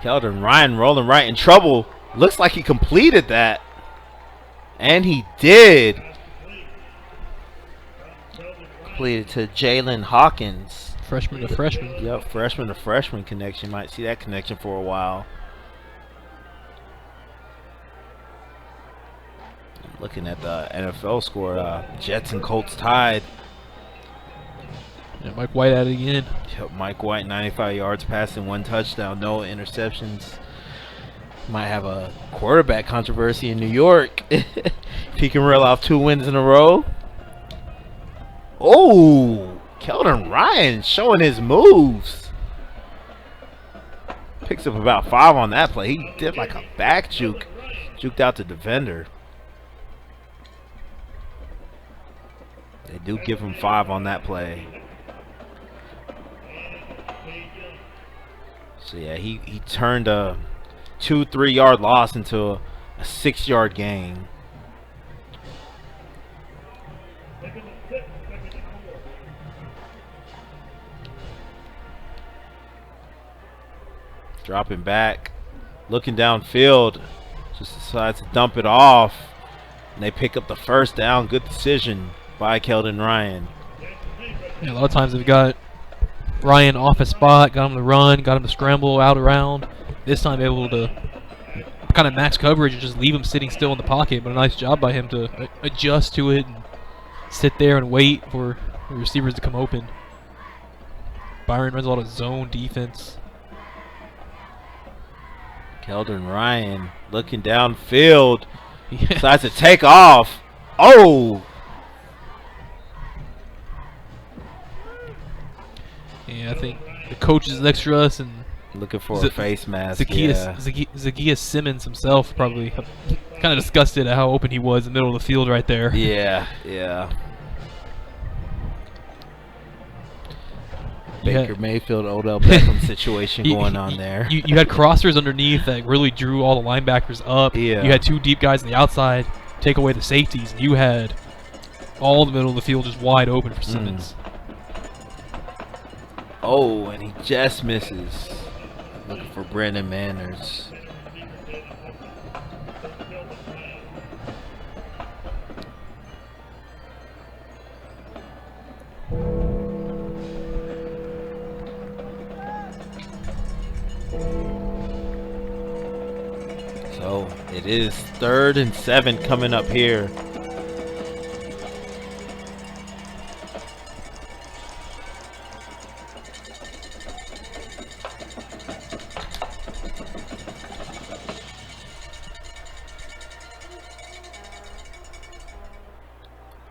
Keller Ryan rolling right in trouble. Looks like he completed that. And he did. Completed to Jalen Hawkins. Freshman to freshman. Yep, freshman to freshman connection. Might see that connection for a while. Looking at the NFL score, Jets and Colts tied. Yeah, Mike White at it again. Yep, Mike White, 95 yards passing, 1 touchdown, no interceptions. Might have a quarterback controversy in New York. If he can reel off 2 wins in a row. Oh, Keldon Ryan showing his moves. Picks up about 5 on that play. He did like a back juke. Juked out the defender. They do give him 5 on that play. So yeah, he turned a 2-3 yard loss into a 6-yard gain. Dropping back, looking downfield, just decides to dump it off, and they pick up the first down. Good decision by Keldon Ryan. Yeah, a lot of times they've got Ryan off a spot, got him to run, got him to scramble out around. This time able to kind of max coverage and just leave him sitting still in the pocket, but a nice job by him to adjust to it and sit there and wait for the receivers to come open. Byron runs a lot of zone defense. Keldon Ryan looking downfield, decides to take off. Oh! Yeah, I think the coach is next to us, and looking for a face mask. Zacchaeus Simmons himself probably kind of disgusted at how open he was in the middle of the field right there. Yeah. Baker Mayfield, Odell Beckham situation going on there. You had crossers underneath that really drew all the linebackers up. Yeah. You had 2 deep guys on the outside take away the safeties. And you had all the middle of the field just wide open for Simmons. Oh, and he just misses. Looking for Brandon Manners. So it is 3rd and 7 coming up here.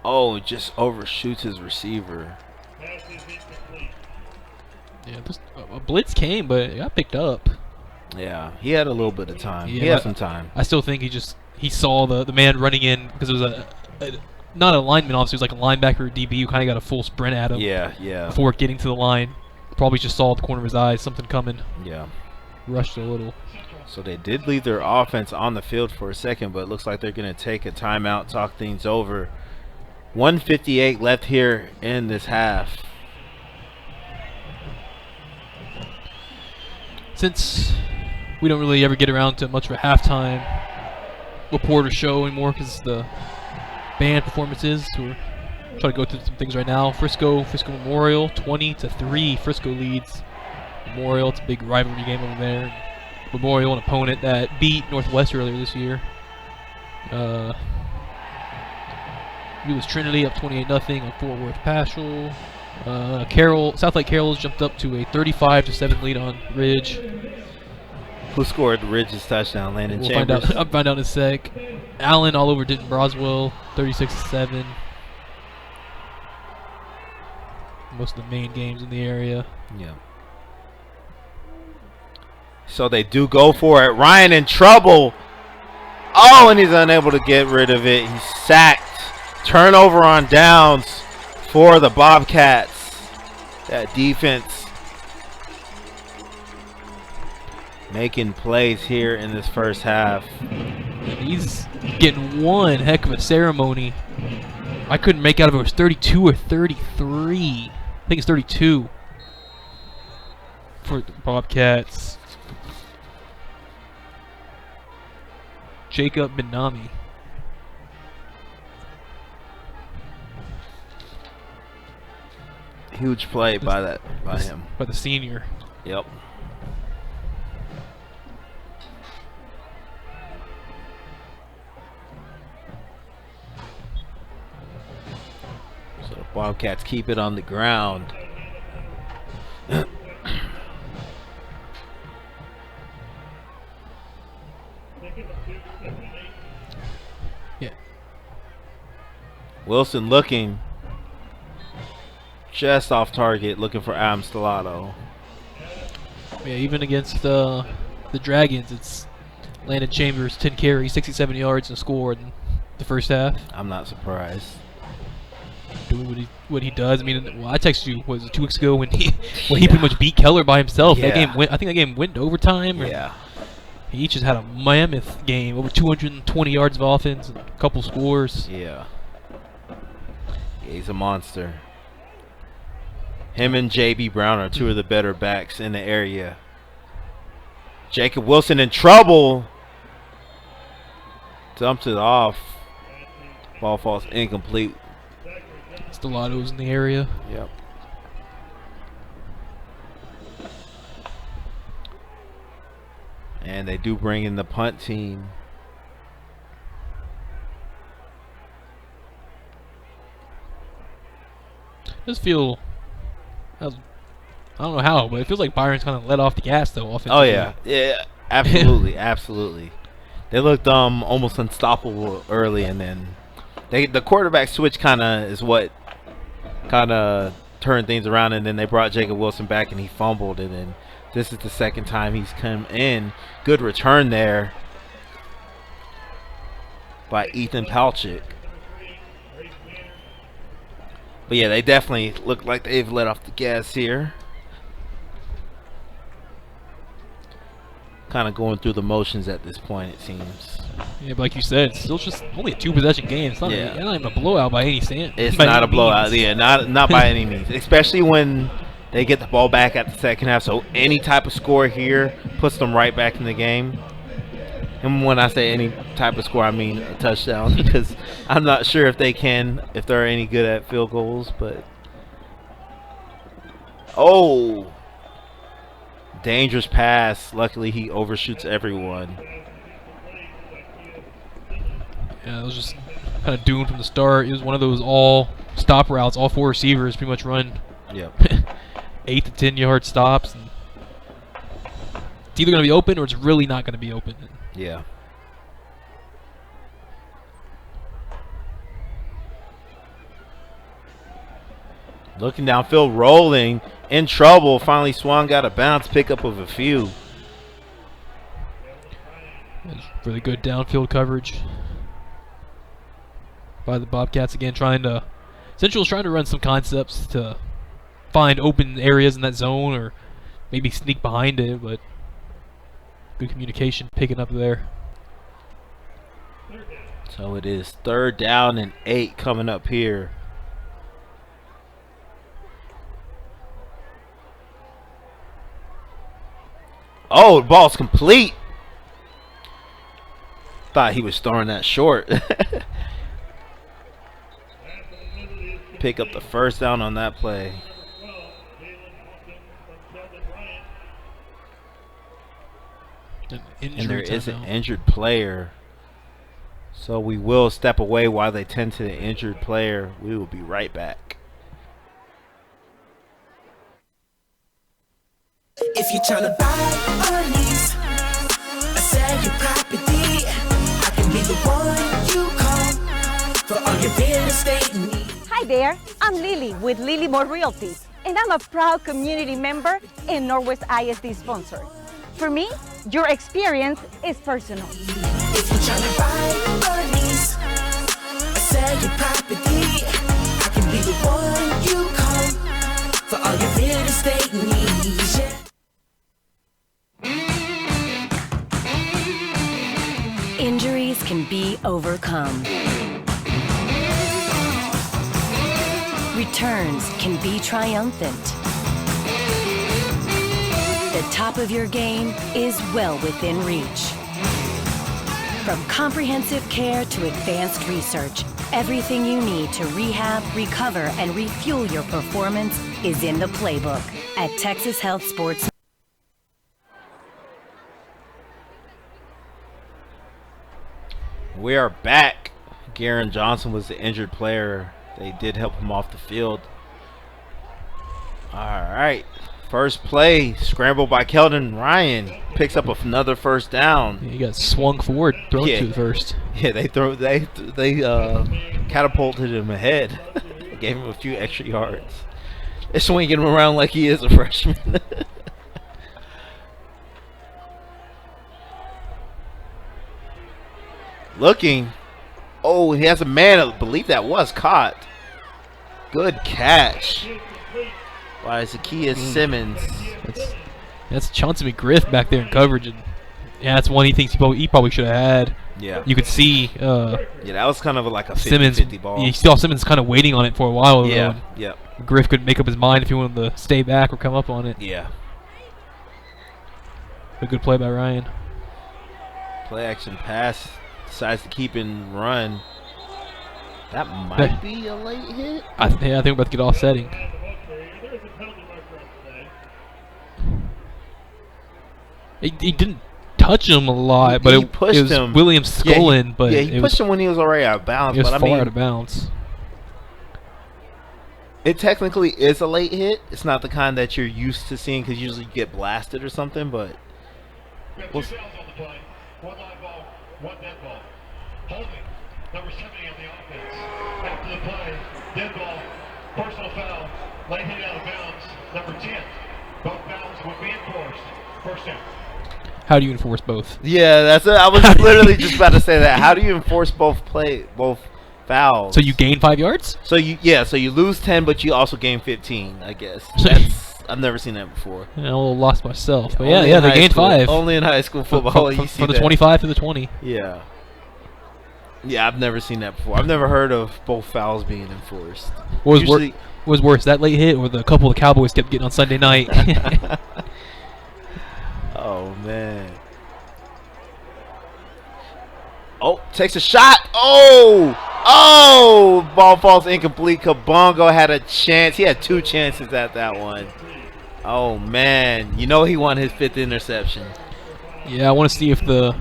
Oh, just overshoots his receiver. Pass is incomplete. Yeah, a blitz came, but it got picked up. Yeah, he had a little bit of time. Yeah, he had some time. I still think he saw the man running in because it was not a lineman, obviously. It was like a linebacker or DB who kind of got a full sprint at him. Yeah. Before getting to the line. Probably just saw at the corner of his eye something coming. Yeah. Rushed a little. So they did leave their offense on the field for a second, but it looks like they're going to take a timeout, talk things over. 1:58 left here in this half. Since we don't really ever get around to much of a halftime report or show anymore because the band performances, we're trying to go through some things right now. Frisco Memorial 20-3. Frisco leads Memorial. It's a big rivalry game over there. Memorial, an opponent that beat Northwest earlier this year. It was Trinity up 28-0 on Fort Worth Paschal. South Lake Carroll's jumped up to a 35-7 lead on Ridge. Who scored Ridge's touchdown? Landon We'll Chambers. I'll find out in a sec. Allen all over Denton Broswell, 36-7. Most of the main games in the area. Yeah. So they do go for it. Ryan in trouble. Oh, and he's unable to get rid of it. He's sacked. Turnover on downs for the Bobcats. That defense making plays here in this first half. And he's getting one heck of a ceremony. I couldn't make out if it was 32 or 33. I think it's 32 for the Bobcats. Jacob Benami. Huge play by him. By the senior. Yep. So the Bobcats keep it on the ground. Yeah. Wilson looking just off target, looking for Adam Stellato. Yeah, even against the Dragons, it's Landon Chambers, 10 carries, 67 yards, and scored in the first half. I'm not surprised. Doing what he does. I mean, I texted you, was it 2 weeks ago when he pretty much beat Keller by himself. Yeah. That game went. I think that game went to overtime. Yeah. He just had a mammoth game, over 220 yards of offense, and a couple scores. Yeah. He's a monster. Him and J.B. Brown are two of the better backs in the area. Jacob Wilson in trouble. Dumps it off. Ball falls incomplete. Stellato's in the area. Yep. And they do bring in the punt team. Does feel, I don't know how, but it feels like Byron's kind of let off the gas though. Oh yeah, yeah, absolutely, absolutely. They looked almost unstoppable early, and then the quarterback switch kind of is what kind of turned things around, and then they brought Jacob Wilson back, and he fumbled, and then this is the second time he's come in. Good return there by Ethan Palchik. But yeah, they definitely look like they've let off the gas here. Kind of going through the motions at this point, it seems. Yeah, but like you said, it's still just only a 2-possession game. It's not, not even a blowout by any standard. It's not a blowout, yeah, not by any means. Especially when they get the ball back at the second half. So any type of score here puts them right back in the game. And when I say any type of score, I mean a touchdown, because I'm not sure if they're any good at field goals, but oh, dangerous pass. Luckily he overshoots everyone. Yeah, it was just kind of doomed from the start. It was one of those all stop routes. All 4 receivers pretty much run Yep. 8 to 10 yard stops. And it's either going to be open or it's really not going to be open. Yeah. Looking downfield, rolling, in trouble. Finally swung, got a bounce, pickup of a few. It was really good downfield coverage by the Bobcats again, Central's trying to run some concepts to find open areas in that zone or maybe sneak behind it, but good communication picking up there. So it is 3rd down and 8 coming up here. Oh, the ball's complete. Thought he was throwing that short. Pick up the 1st down on that play. And there is an injured player. So we will step away while they tend to the injured player. We will be right back. If you're tryna buy or lease, I sell your property, I can be the one you call for all your real estate needs. Hi there, I'm Lily with Lily More Realty, and I'm a proud community member and Northwest ISD sponsor. For me, your experience is personal. If you're tryna buy or lease, I sell your property, I can be the one you call for all your real estate needs. Yeah. Injuries can be overcome. Returns can be triumphant. The top of your game is well within reach. From comprehensive care to advanced research, everything you need to rehab, recover, and refuel your performance is in the playbook at Texas Health Sports. We are back. Garen Johnson was the injured player. They did help him off the field. All right. First play, scramble by Keldon Ryan. Picks up another 1st down. Yeah, he got swung forward, thrown to the first. Yeah, they catapulted him ahead. Gave him a few extra yards. They're swinging him around like he is a freshman. Looking. Oh, he has a man. I believe that was caught. Good catch by Zacchaeus Simmons. That's Chauncey McGriff back there in coverage. And yeah, that's one he thinks he probably should have had. Yeah. You could see. Yeah, that was kind of like a 50-50 Simmons ball. You saw Simmons kind of waiting on it for a while. Yeah. Yeah. McGriff couldn't make up his mind if he wanted to stay back or come up on it. Yeah. A good play by Ryan. Play action pass. Decides to keep and run. That might be a late hit. I think we're about to get off setting. He didn't touch him a lot, but it was him. Williams sculling. But he pushed him when he was already out of bounds. He was but far I mean, out of bounds. It technically is a late hit. It's not the kind that you're used to seeing because usually you get blasted or something. But One line ball, one dead ball. Holding, number 70 on the offense. After the play, dead ball, personal foul, late hit out of bounds, number 10. Both fouls would be enforced. 1st down. How do you enforce both? yeah, that's it. I was literally just about to say that. How do you enforce both fouls? So you gain 5 yards? So you lose 10, but you also gain 15. I guess I've never seen that before. Yeah, I'm a little lost myself, but Only yeah, in they high gained school. 5. Only in high school football. You see From the that. 25 to the 20. Yeah. Yeah, I've never seen that before. I've never heard of both fouls being enforced. What Usually, was worse, that late hit or the couple the Cowboys kept getting on Sunday night? oh man. Oh, takes a shot. Oh, ball falls incomplete. Kabongo had a chance. He had 2 chances at that one. Oh man, you know he won his 5th interception. Yeah, I want to see if the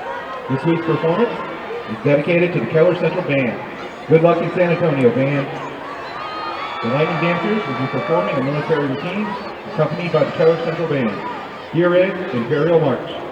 This week's performance is dedicated to the Keller Central Band. Good luck in San Antonio, band. The Lightning Dancers will be performing a military routine accompanied by the Keller Central Band. Here is Imperial March.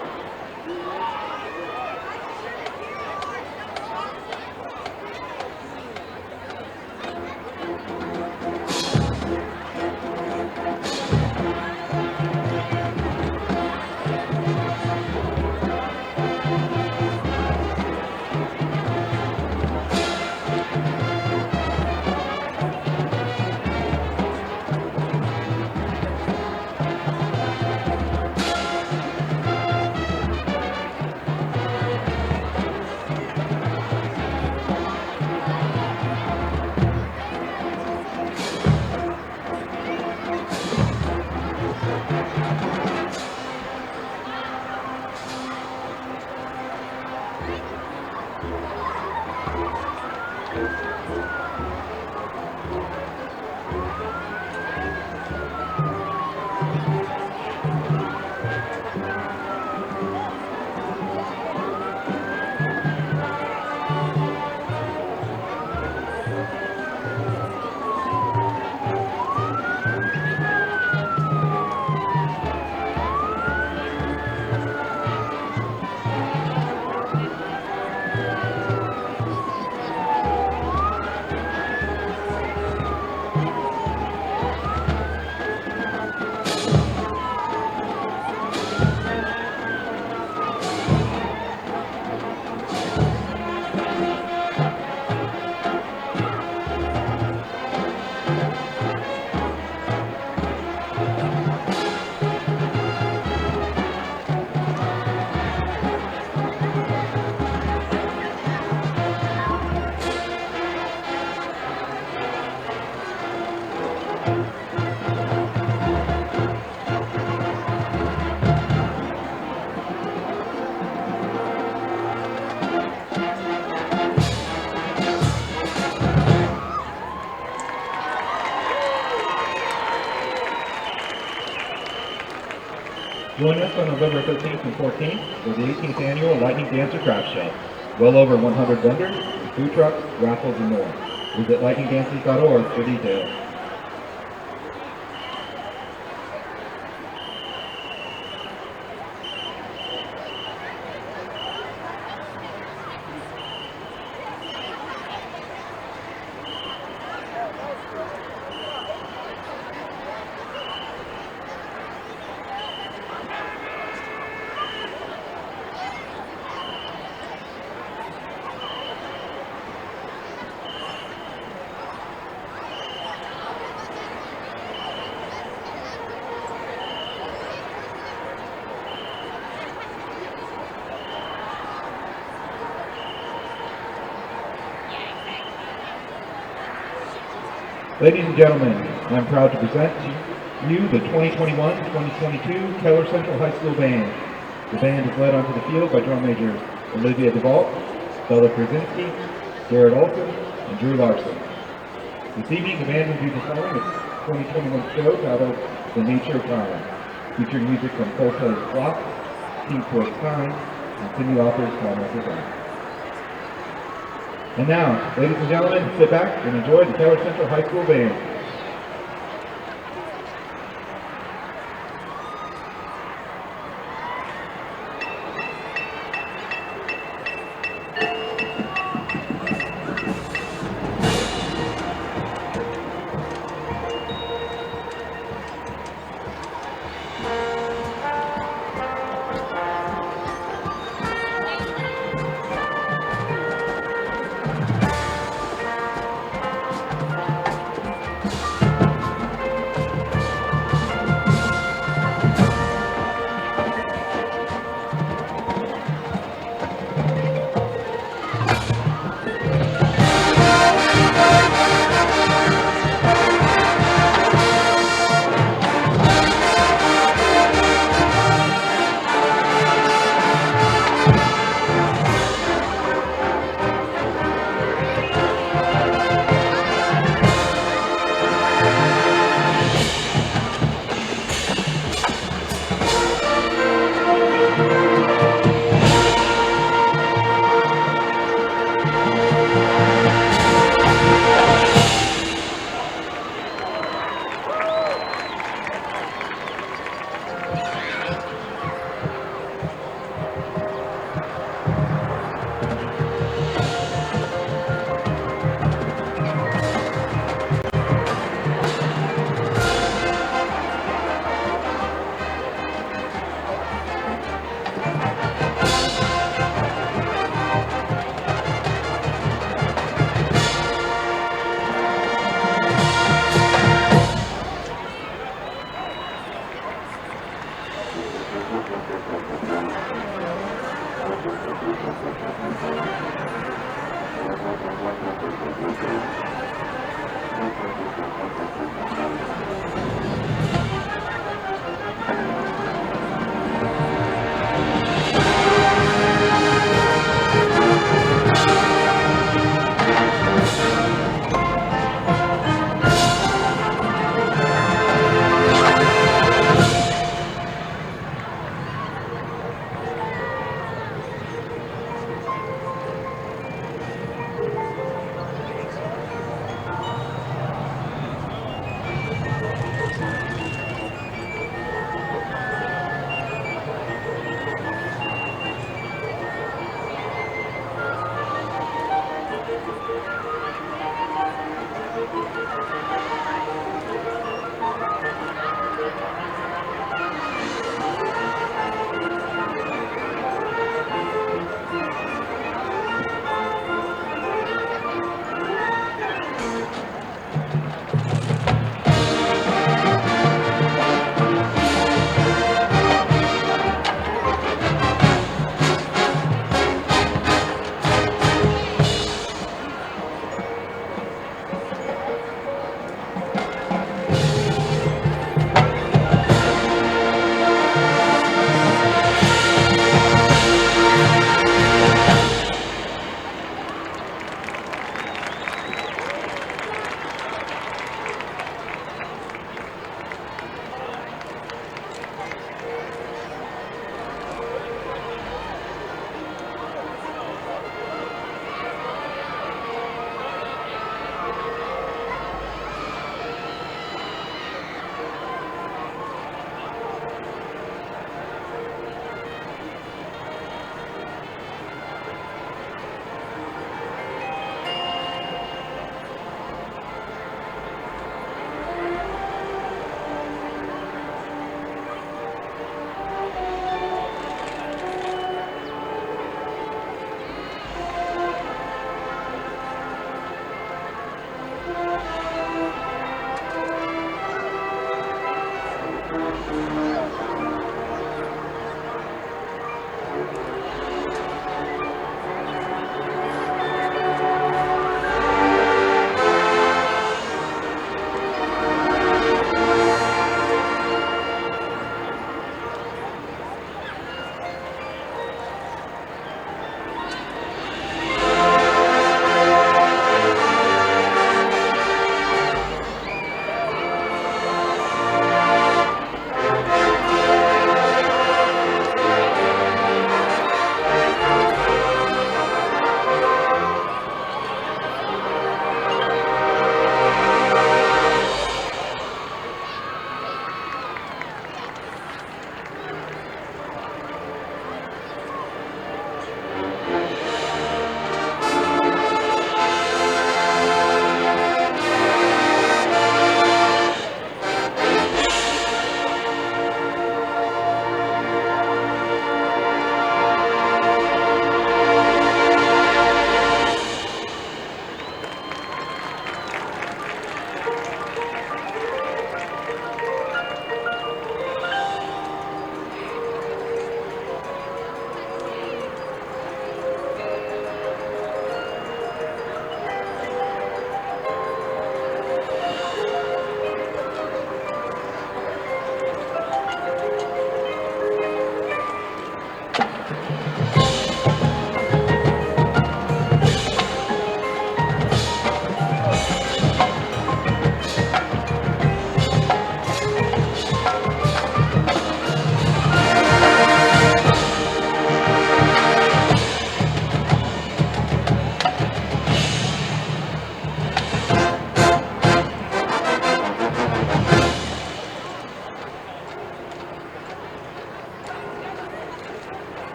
Join us on November 13th and 14th for the 18th Annual Lightning Dancer Craft Show. Well over 100 vendors, food trucks, raffles, and more. Visit lightningdances.org for details. Ladies and gentlemen, I'm proud to present to you the 2021-2022 Keller Central High School Band. The band is led onto the field by drum majors Olivia DeVault, Bella Krasinski, Garrett Olson, and Drew Larson. This evening, the band will be performing its 2021 show titled The Nature of Time, featuring music from Coldplay's Clock, Pink Floyd's Time, and Cindy Lauper's Call My Design. And now, ladies and gentlemen, sit back and enjoy the Keller Central High School Band.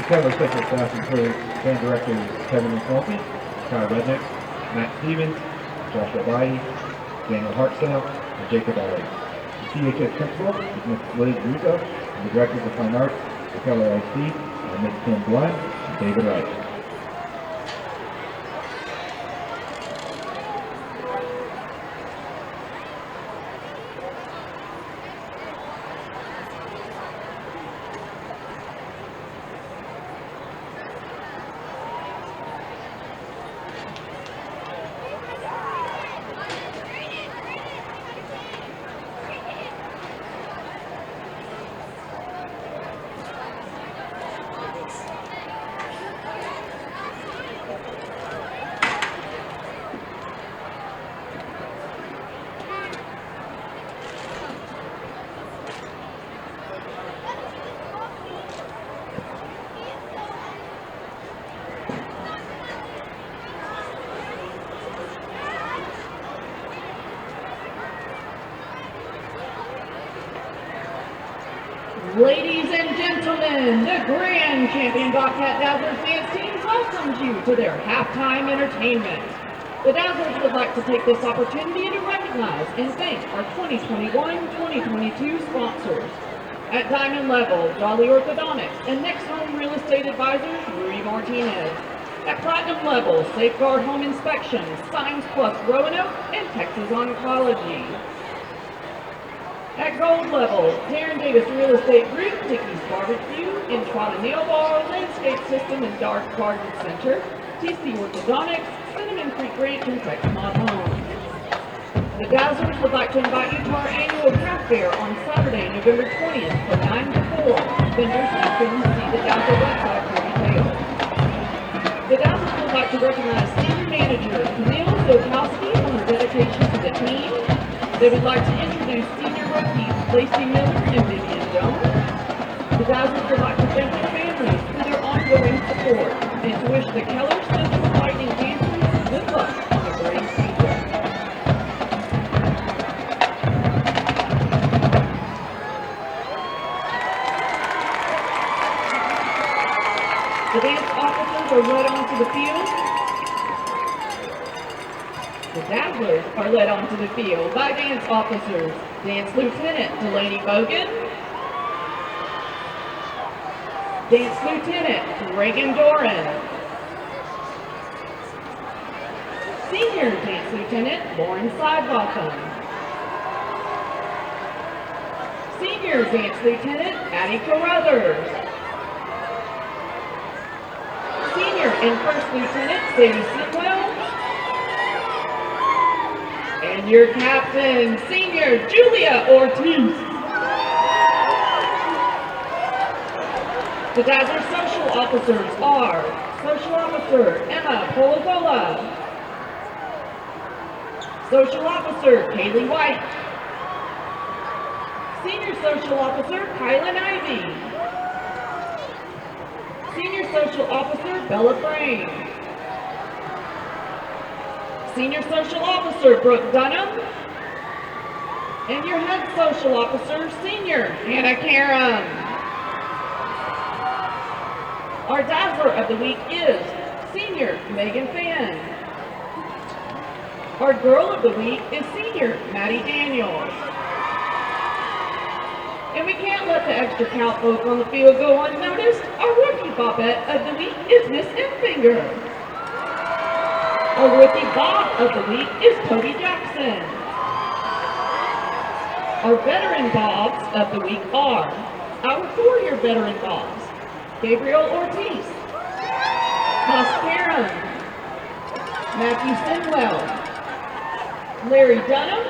Keller Central staff includes band directors Kevin McNulty, Kyle Rednick, Matt Stevens, Joshua Bailey, Daniel Hartzell, and Jacob Alley. The CHS principal is Ms. Liz Russo, and the directors of fine arts, the Keller IC, are Ms. Kim Blunt and David Wright. Ladies and gentlemen, the grand champion Bobcat Dazzlers dance team welcomes you to their halftime entertainment. The Dazzlers would like to take this opportunity to recognize and thank our 2021-2022 sponsors. At Diamond Level, Jolly Orthodontics and Next Home Real Estate Advisors, Rui Martinez. At Platinum Level, Safeguard Home Inspections, Signs Plus Roanoke, and Texas Oncology. At Gold Level, Darren Davis Real Estate Group, Dickey's Barbecue, Entrada Nail Bar, Landscape System and Dark Garden Center, TC Orthodontics, Cinnamon Creek Ranch, and Texmont Homes. The Dazzlers would like to invite you to our annual craft fair on Saturday, November 20th from 9 to 4. Vendors welcome to see the Dazzler website for details. The Dazzlers would like to recognize Senior Manager Camille Zokowski for her dedication to the team. They would like to introduce Senior Rookies Lacey Miller and Vivian Jones. The Dazzlers would like to thank their families for their ongoing support and to wish the Keller Central Lightning Dancers good luck on a great season. The dance officers are led onto the field. The Dazzlers are led onto the field by dance officers, Dance Lieutenant Delaney Bogan, Dance Lieutenant Reagan Doran, Senior Dance Lieutenant Lauren Sidebotham, Senior Dance Lieutenant Addie Carruthers, Senior and First Lieutenant Sadie Sitwell, and your captain, Senior Julia Ortiz. The Dazzler social officers are Social Officer Emma Pologola, Social Officer Kaylee White, Senior Social Officer Kylan Ivey, Senior Social Officer Bella Frame, Senior Social Officer Brooke Dunham, and your Head Social Officer, Senior Hannah Karam. Our Dazzler of the Week is Senior Megan Fan. Our Girl of the Week is Senior Maddie Daniels. And we can't let the extra cowpoke on the field go unnoticed. Our Rookie Bobette of the Week is Miss Enfinger. Our Rookie Bob of the Week is Toby Jackson. Our Veteran Bobs of the Week are our 4-year Veteran Bobs, Gabriel Ortiz, Haas Karam, Matthew Sinwell, Larry Dunham,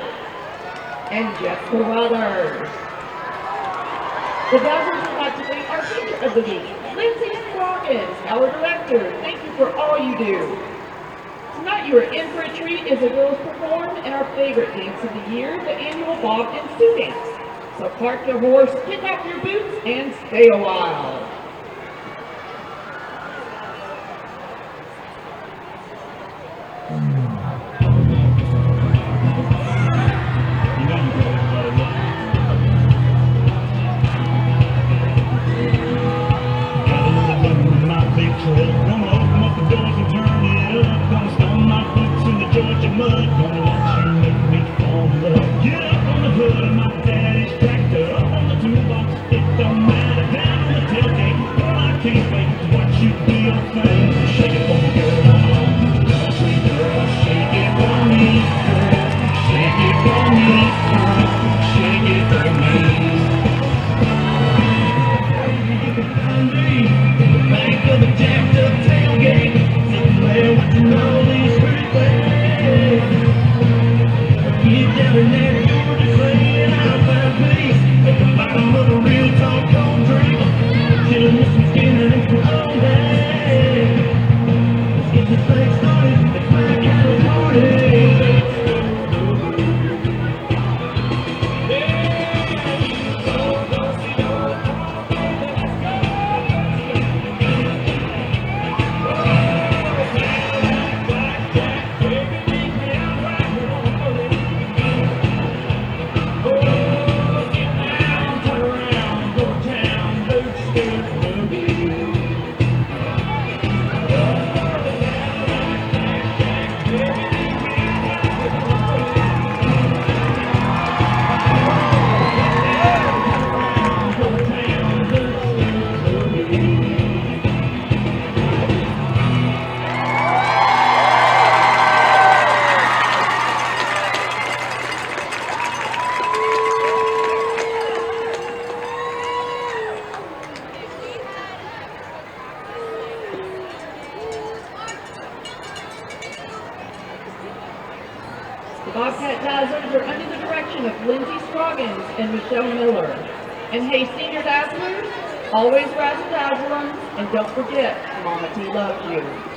and Jeff Carruthers. The Dazzlers would like to thank our Teacher of the Week, Lindsay Scroggins, our Director. Thank you for all you do. Tonight you are in for a treat as the girls perform in our favorite dance of the year, the annual Bob and Sue Dance. So park your horse, kick off your boots, and stay a while. The Bobcat Dazzlers are under the direction of Lindsay Scroggins and Michelle Miller. And hey, senior Dazzlers, always razzle-dazzle them, and don't forget, Mama T loves you.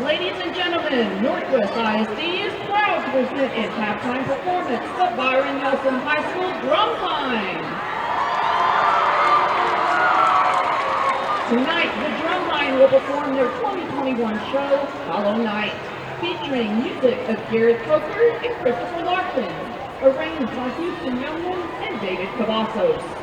Ladies and gentlemen, Northwest ISD is proud to present its halftime performance, the Byron Nelson High School Drum Line. Tonight, the Drum Line will perform their 2021 show, Hollow Night, featuring music of Garrett Coker and Christopher Larson, arranged by Houston Youngman and David Cavazos.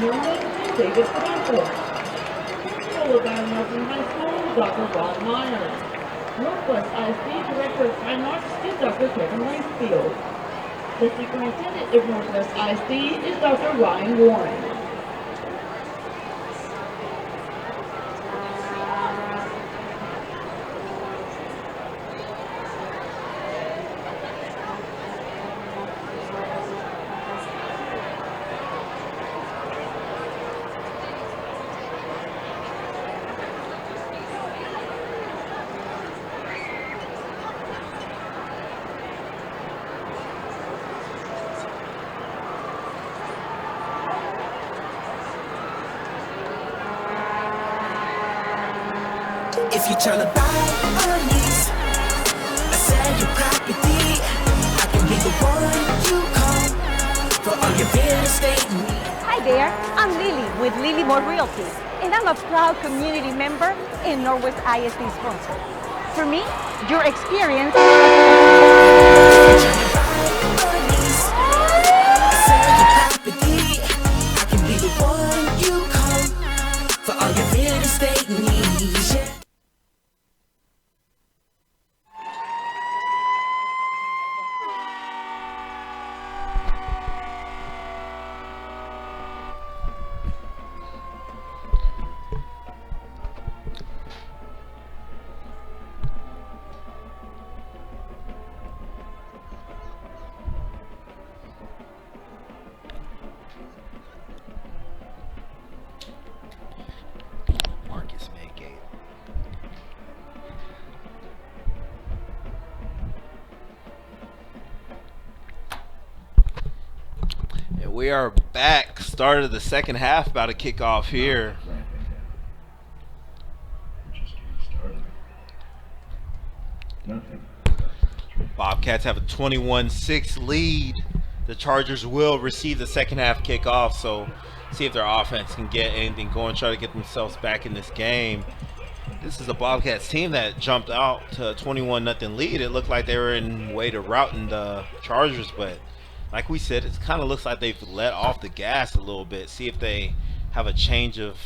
Newman and David Francis. Followed by Nelson High School, Dr. Ron Myers. Northwest ISD Director of Fine Arts is Dr. Kevin Langsfield. The Superintendent of Northwest ISD is Dr. Ryan Warren. If you're tryna buy or lease, I sell your property. I can be the one you call for all your real estate needs. Hi there, I'm Lily with Lily More Realty, and I'm a proud community member and Northwest ISD sponsor. For me, your experience Tryna buy or lease, I sell your property. I can be the one you call for all your real estate needs. Yeah. Marcus Maygate. And we are back. Start of the second half, about to kick off here. Just getting started. Nothing. Bobcats have a 21-6 lead. The Chargers will receive the second half kickoff, so see if their offense can get anything going, try to get themselves back in this game. This is a Bobcats team that jumped out to a 21-0 lead. It looked like they were in way to routing the Chargers, but like we said, it kind of looks like they've let off the gas a little bit. See if they have a change of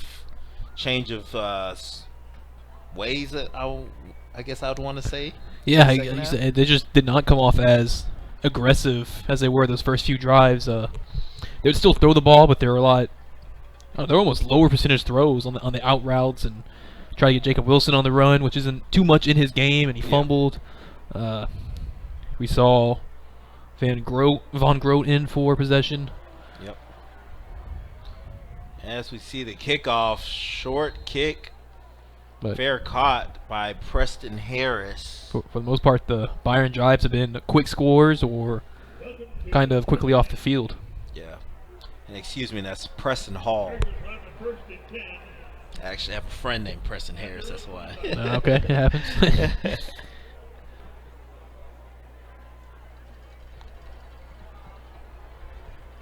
ways, that I guess I would want to say. Yeah, Second half? they just did not come off as aggressive as they were those first few drives. They would still throw the ball, but they were a lot. They're almost lower percentage throws on the out routes and try to get Jacob Wilson on the run, which isn't too much in his game, and he fumbled. We saw Von Grote in for possession. Yep. As we see the kickoff, short kick, But fair caught by Preston Harris. for the most part, the Byron drives have been quick scores or kind of quickly off the field. Yeah. And excuse me, that's Preston Hall. I actually have a friend named Preston Harris, that's why. Okay, it happens.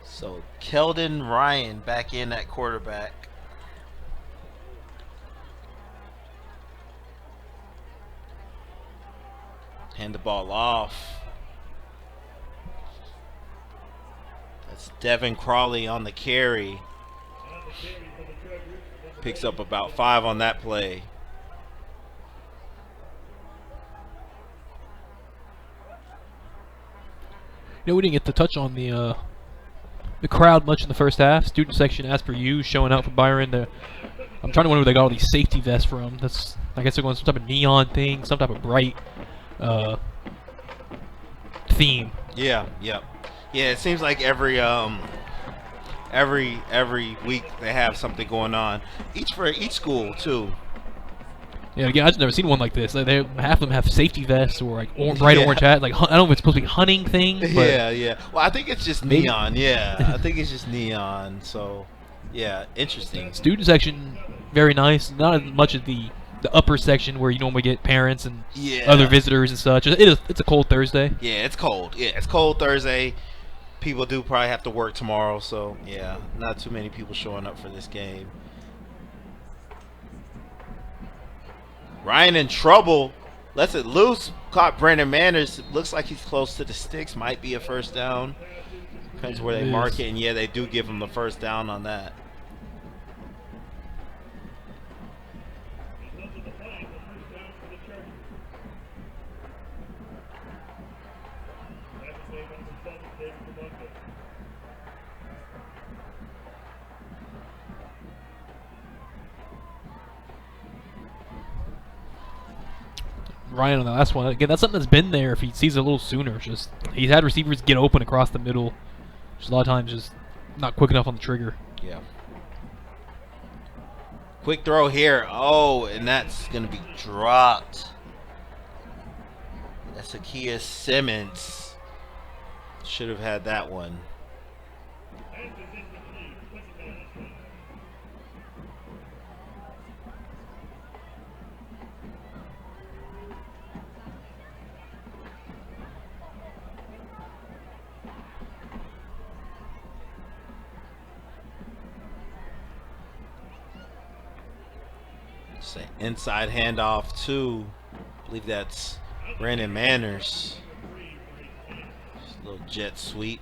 So Keldon Ryan back in at quarterback. Hand the ball off. That's Devin Crawley on the carry. Picks up about 5 on that play. We didn't get to touch on the crowd much in the first half. Student section, as per you, showing out for Byron. I'm trying to wonder where they got all these safety vests from. I guess they're going some type of neon thing, some type of bright theme. Yeah. It seems like every week they have something going on. For each school too. Yeah, again, I've just never seen one like this. Like half of them have safety vests or like bright orange hat. Like I don't know if it's supposed to be hunting things. But Yeah. Well, I think it's just neon. Yeah, I think it's just neon. So, yeah, interesting. Student section, very nice. Not as much as the upper section where you normally get parents and other visitors and such. It's a cold Thursday. Yeah, it's cold. Yeah, it's cold Thursday. People do probably have to work tomorrow, so yeah, not too many people showing up for this game. Ryan in trouble. Lets it loose. Caught Brandon Manners. Looks like he's close to the sticks. Might be a first down. Depends where they mark it. And yeah, they do give him the first down on that. Ryan on the last one. Again, that's something that's been there if he sees it a little sooner. Just he's had receivers get open across the middle. Just a lot of times just not quick enough on the trigger. Yeah. Quick throw here. Oh, and that's going to be dropped. That's Akia Simmons. Should have had that one. It's an inside handoff to, I believe that's Brandon Manners. Just a little jet sweep.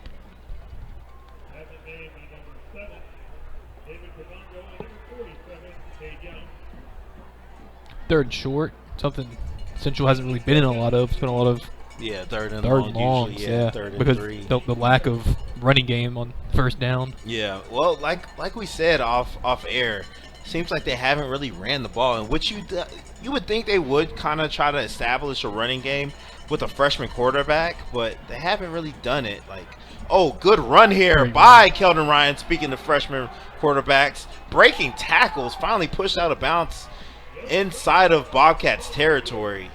Third and short, something Central hasn't really been in a lot of. It's been a lot of third and longs, usually, yeah, third and because three. The lack of running game on first down. Yeah, well, like we said off air, seems like they haven't really ran the ball, and which you would think they would kind of try to establish a running game with a freshman quarterback, but they haven't really done it. Like, oh, good run here by Keldon Ryan. Speaking of freshman quarterbacks, breaking tackles, finally pushed out of bounds inside of Bobcats territory.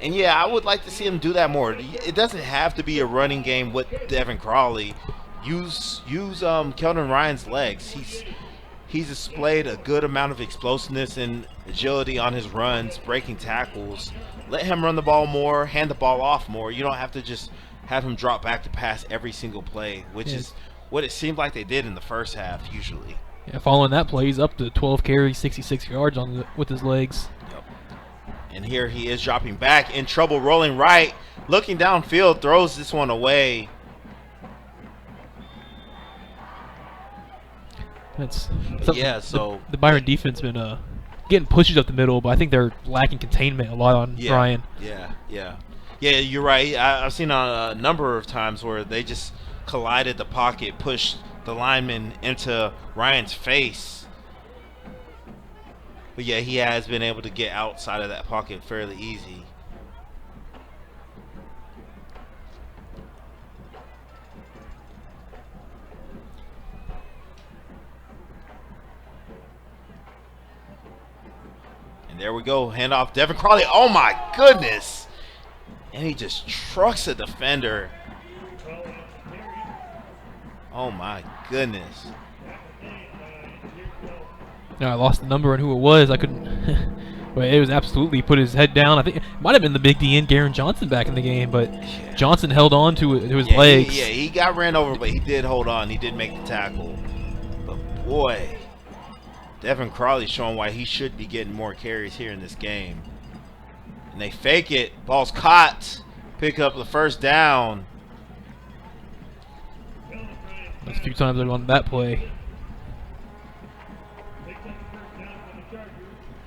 And yeah, I would like to see him do that more. It doesn't have to be a running game with Devin Crawley. Use Keldon Ryan's legs. He's displayed a good amount of explosiveness and agility on his runs, breaking tackles. Let him run the ball more, hand the ball off more. You don't have to just have him drop back to pass every single play, which is what it seemed like they did in the first half usually. Yeah, following that play, he's up to 12 carries, 66 yards with his legs. Yep. And here he is dropping back, in trouble, rolling right, looking downfield, throws this one away. Yeah, so the Byron defense been getting pushes up the middle, but I think they're lacking containment a lot on Ryan. Yeah, you're right. I've seen a number of times where they just collided the pocket, pushed the lineman into Ryan's face. But yeah, he has been able to get outside of that pocket fairly easy. And there we go, handoff, Devin Crawley. Oh my goodness! And he just trucks a defender. Oh my goodness. No, I lost the number on who it was. I couldn't. But it was absolutely put his head down. I think it might have been the big D end, Garen Johnson, back in the game, but Johnson held on to his legs. He got ran over, but he did hold on. He did make the tackle. But boy, Devin Crawley showing why he should be getting more carries here in this game. And they fake it. Ball's caught. Pick up the first down. A few times they've on that play.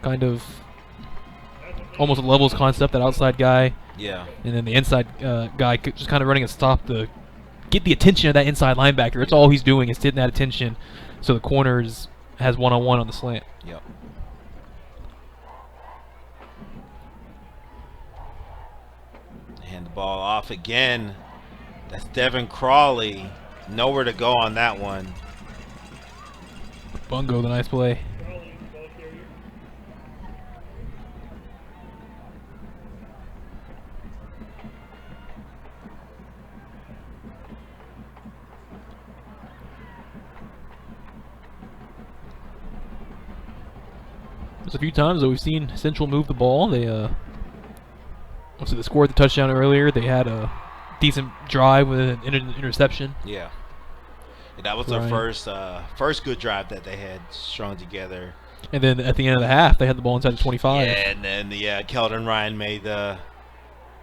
Kind of almost a levels concept, that outside guy. Yeah. And then the inside guy just kind of running a stop to get the attention of that inside linebacker. That's all he's doing, is getting that attention. So the corner has one-on-one on the slant. Yep. Hand the ball off again. That's Devin Crawley. Nowhere to go on that one. Bungo, the nice play. There's a few times that we've seen Central move the ball. They obviously they scored the touchdown earlier. They had a decent drive with an interception. Yeah. That was their first good drive that they had strung together. And then at the end of the half, they had the ball inside the 25. Yeah, and then Keldon Ryan made the.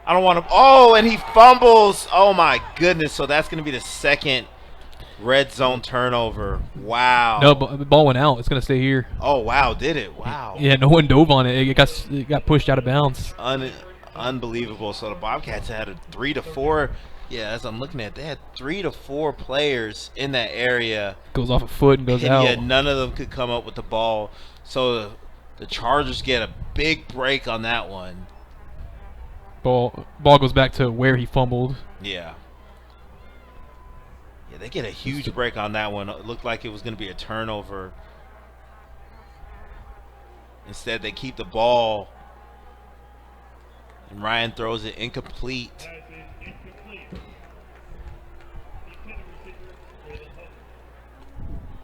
I don't want to. Oh, and he fumbles. Oh my goodness! So that's going to be the second red zone turnover. Wow. No, the ball went out. It's going to stay here. Oh wow! Did it? Wow. Yeah, no one dove on it. It got pushed out of bounds. Unbelievable. So the Bobcats had a 3 to 4. Yeah, as I'm looking at, they had 3 to 4 players in that area. Goes off a foot and goes out. Yeah, none of them could come up with the ball. So the Chargers get a big break on that one. Ball goes back to where he fumbled. Yeah. Yeah, they get a huge break on that one. It looked like it was going to be a turnover. Instead, they keep the ball. And Ryan throws it incomplete.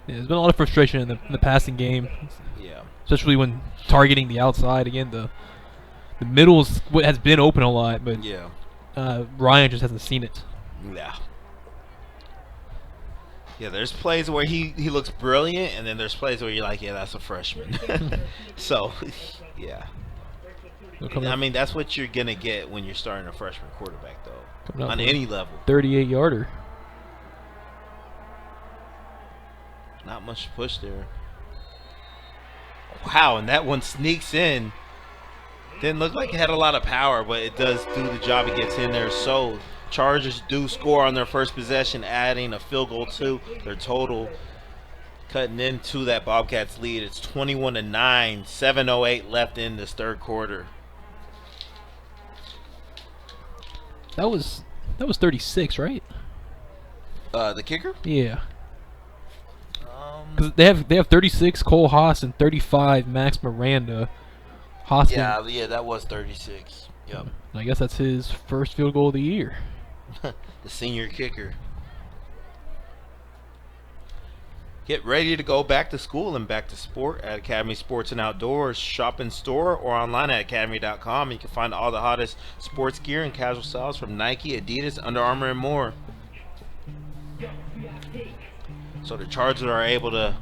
Yeah, there's been a lot of frustration in the passing game. Yeah. Especially when targeting the outside. Again, the middle is what has been open a lot, but Yeah. Ryan just hasn't seen it. Yeah. Yeah, there's plays where he looks brilliant, and then there's plays where you're like, yeah, that's a freshman. So, yeah. I mean, that's what you're going to get when you're starting a freshman quarterback, though, on any level. 38-yarder. Not much to push there. Wow, and that one sneaks in. Didn't look like it had a lot of power, but it does do the job. It gets in there. So Chargers do score on their first possession, adding a field goal to their total, cutting into that Bobcats lead. It's 21-9, 7:08 left in this third quarter. That was 36, right? The kicker? Yeah. Because they have 36 Cole Haas and 35 Max Miranda. Haas Yeah, that was 36. Yep. I guess that's his first field goal of the year. The senior kicker. Get ready to go back to school and back to sport at Academy Sports and Outdoors. Shop in store or online at academy.com. You can find all the hottest sports gear and casual styles from Nike, Adidas, Under Armour, and more. So the Chargers are able to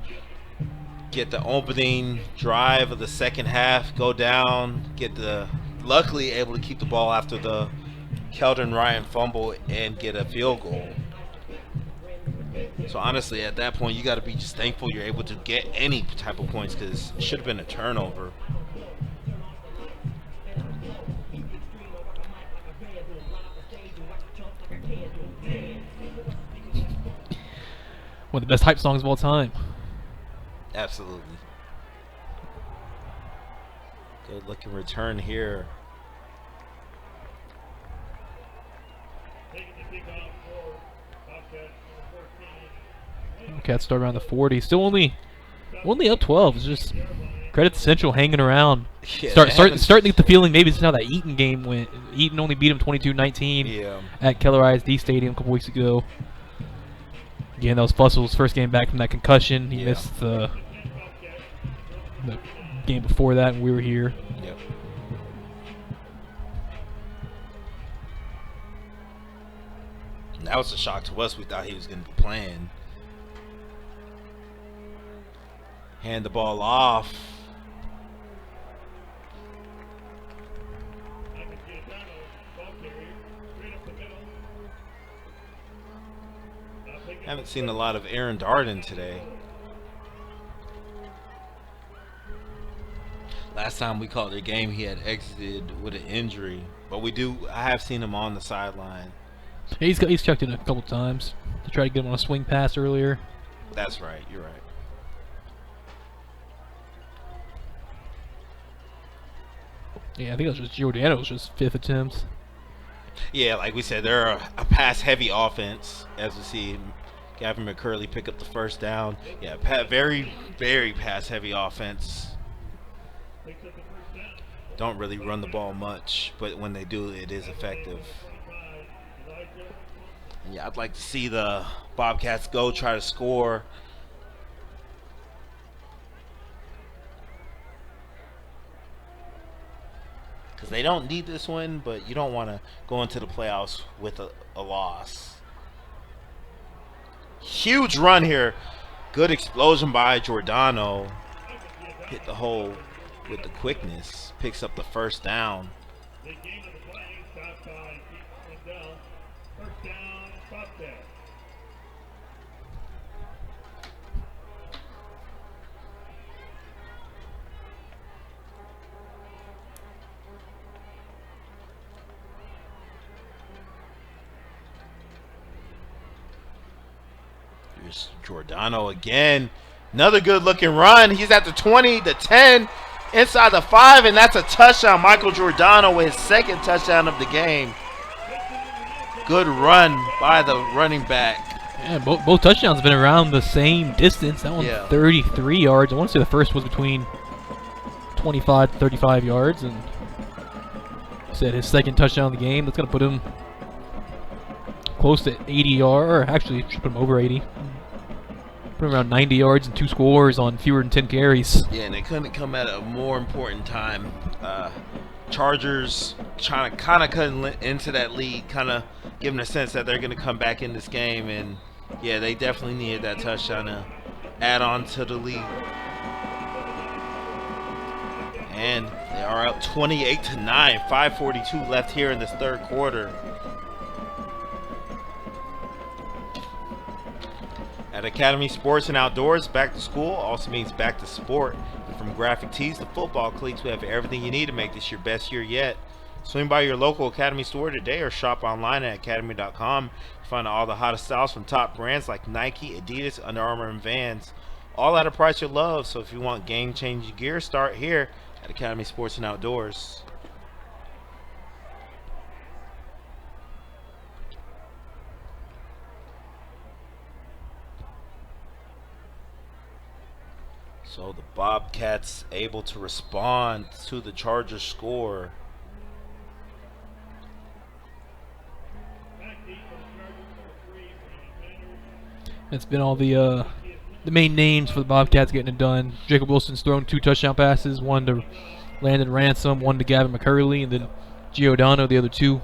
get the opening drive of the second half, go down, luckily able to keep the ball after the Keldon Ryan fumble and get a field goal. So honestly, at that point, you got to be just thankful you're able to get any type of points, because it should have been a turnover. One of the best hype songs of all time. Absolutely. Good looking return here. Cats start around the 40. Still only up 12. It's just credit to Central hanging around. Yeah, starting to get the feeling maybe this is how that Eaton game went. Eaton only beat him 22-19 at Keller ISD Stadium a couple weeks ago. Again, that was Fussel's first game back from that concussion. He missed the game before that when we were here. Yep. That was a shock to us. We thought he was going to be playing. Hand the ball off. Haven't seen a lot of Aaron Darden today. Last time we called the game, he had exited with an injury, but I have seen him on the sideline. He's checked in a couple times to try to get him on a swing pass earlier. That's right. You're right. Yeah, I think it was just Giordano's just fifth attempt. Yeah, like we said, they're a pass-heavy offense, as we see Gavin McCurley pick up the first down. Yeah, very, very pass-heavy offense. Don't really run the ball much, but when they do, it is effective. And yeah, I'd like to see the Bobcats go try to score. Because they don't need this win, but you don't want to go into the playoffs with a loss. Huge run here. Good explosion by Giordano. Hit the hole with the quickness. Picks up the first down. Here's Giordano again. Another good looking run. He's at the 20, the 10. inside the 5, and that's a touchdown. Michael Giordano with his second touchdown of the game. Good run by the running back. Yeah, both touchdowns have been around the same distance. That one 33 yards. I want to say the first was between 25 to 35 yards, and said his second touchdown of the game. That's going to put him close to 80 yards, or actually should put him over 80. Put him around 90 yards and 2 scores on fewer than 10 carries. Yeah, and they couldn't come at a more important time. Chargers trying to kind of cut into that lead, kind of giving a sense that they're going to come back in this game, and yeah, they definitely needed that touchdown to add on to the lead. And they are up 28-9, 5:42 left here in this third quarter. At Academy Sports and Outdoors, back to school also means back to sport. And from graphic tees to football cleats, we have everything you need to make this your best year yet. Swing by your local Academy store today or shop online at academy.com. Find all the hottest styles from top brands like Nike, Adidas, Under Armour, and Vans. All at a price you love, so if you want game-changing gear, start here at Academy Sports and Outdoors. So the Bobcats able to respond to the Chargers score. It's been all the main names for the Bobcats getting it done. Jacob Wilson's thrown 2 touchdown passes, one to Landon Ransom, one to Gavin McCurley, and then Giordano, the other 2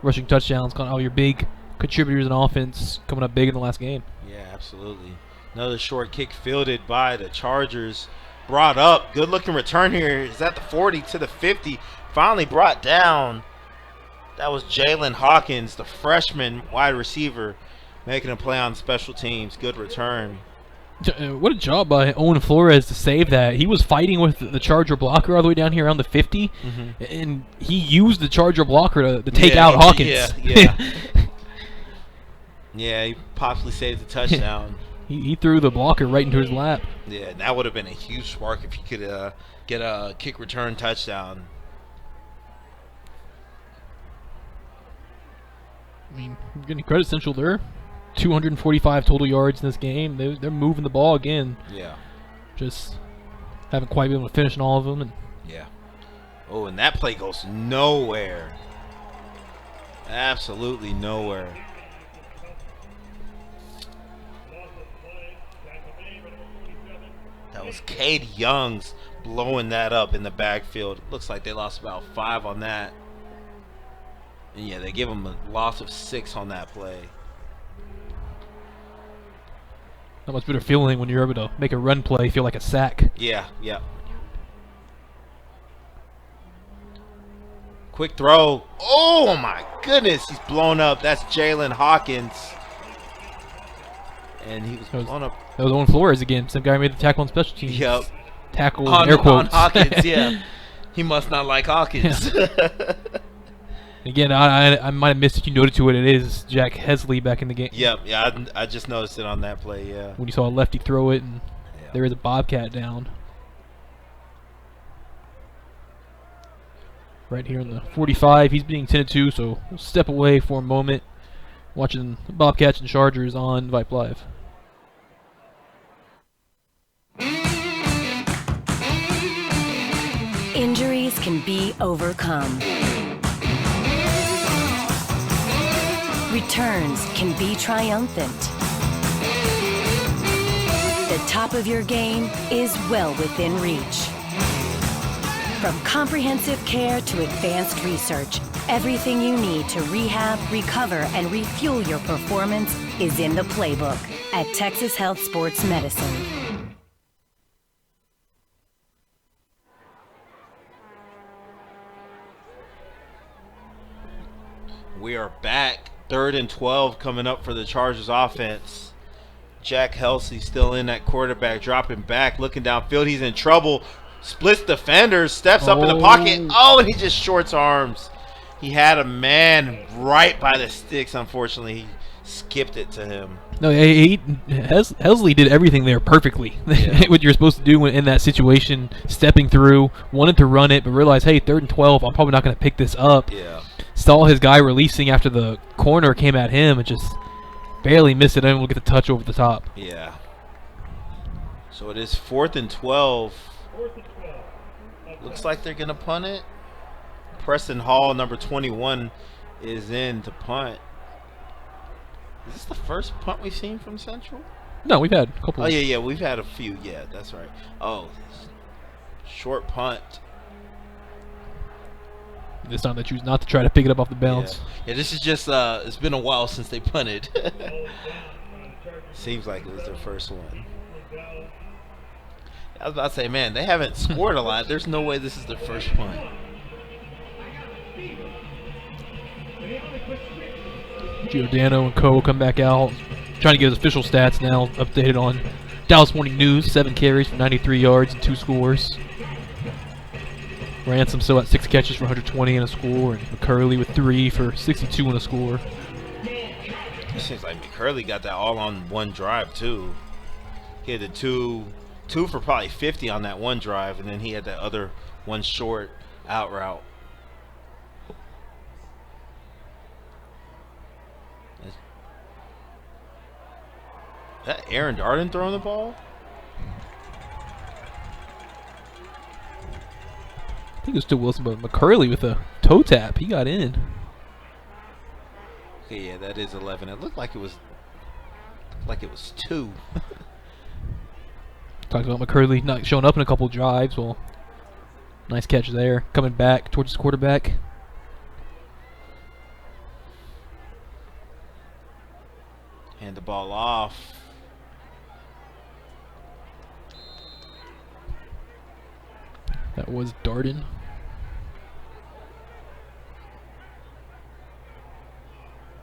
rushing touchdowns. Kind of all your big contributors in offense coming up big in the last game. Yeah, absolutely. Another short kick fielded by the Chargers. Brought up. Good looking return here. Is at the 40 to the 50. Finally brought down. That was Jalen Hawkins, the freshman wide receiver, making a play on special teams. Good return. What a job by Owen Flores to save that. He was fighting with the Charger blocker all the way down here around the 50, and he used the Charger blocker to take out Hawkins. Yeah. Yeah, he possibly saved the touchdown. He threw the blocker right into his lap. Yeah, that would have been a huge spark if he could get a kick return touchdown. I mean, getting credit Central there. 245 total yards in this game. They're moving the ball again. Yeah. Just haven't quite been able to finish in all of them. And yeah. Oh, and that play goes nowhere. Absolutely nowhere. That was Cade Young's blowing that up in the backfield. Looks like they lost about 5 on that. And yeah, they give them a loss of 6 on that play. not much better feeling when you're able to make a run play feel like a sack. Yeah, yeah. Quick throw. Oh my goodness, he's blown up. That's Jalen Hawkins. And he was blown up. That was Owen Flores again. Some guy made the tackle on special teams. Yep. Tackle in air quotes. On Hawkins, yeah. He must not like Hawkins. Yeah. Again, I might have missed it. You noted to it. It is Jack Hesley back in the game. Yep, yeah, I just noticed it on that play, yeah. When you saw a lefty throw it, and there is a Bobcat down. Right here in the 45. He's being tended to, so we'll step away for a moment. Watching Bobcats and Chargers on Vype Live. Injuries can be overcome. Returns can be triumphant. The top of your game is well within reach. From comprehensive care to advanced research, everything you need to rehab, recover, and refuel your performance is in the playbook at Texas Health Sports Medicine. We are back. 3rd and 12 coming up for the Chargers offense. Jack Helsey still in that quarterback, dropping back, looking downfield. He's in trouble. Splits defenders, steps up in the pocket. Oh, and he just shorts arms. He had a man right by the sticks. Unfortunately, he skipped it to him. No, Helsley did everything there perfectly. Yeah. What you're supposed to do in that situation, stepping through, wanted to run it, but realized, hey, 3rd and 12, I'm probably not going to pick this up. Yeah. Saw his guy releasing after the corner came at him and just barely missed it. And we'll get the touch over the top. Yeah. So it is 4th and 12. Looks like they're going to punt it. Preston Hall, number 21, is in to punt. Is this the first punt we've seen from Central? No, we've had a couple. Oh, yeah, we've had a few. Yeah, that's right. Oh, short punt. This time they choose not to try to pick it up off the bounce. Yeah, this is just, it's been a while since they punted. Seems like it was their first one. I was about to say, man, they haven't scored a lot. There's no way this is their first punt. Giordano and Co. will come back out. Trying to get his official stats now, updated on Dallas Morning News. 7 carries for 93 yards and 2 scores. Ransom still at 6 catches for 120 and a score, and McCurley with 3 for 62 and a score. It seems like McCurley got that all on one drive too. He had the two for probably 50 on that one drive, and then he had that other one short out route. Is that Aaron Darden throwing the ball? I think it was still Wilson, but McCurley with a toe tap. He got in. Okay, yeah, that is 11. It looked like it was 2. Talked about McCurley not showing up in a couple drives. Well, nice catch there. Coming back towards his quarterback. Hand the ball off. That was Darden.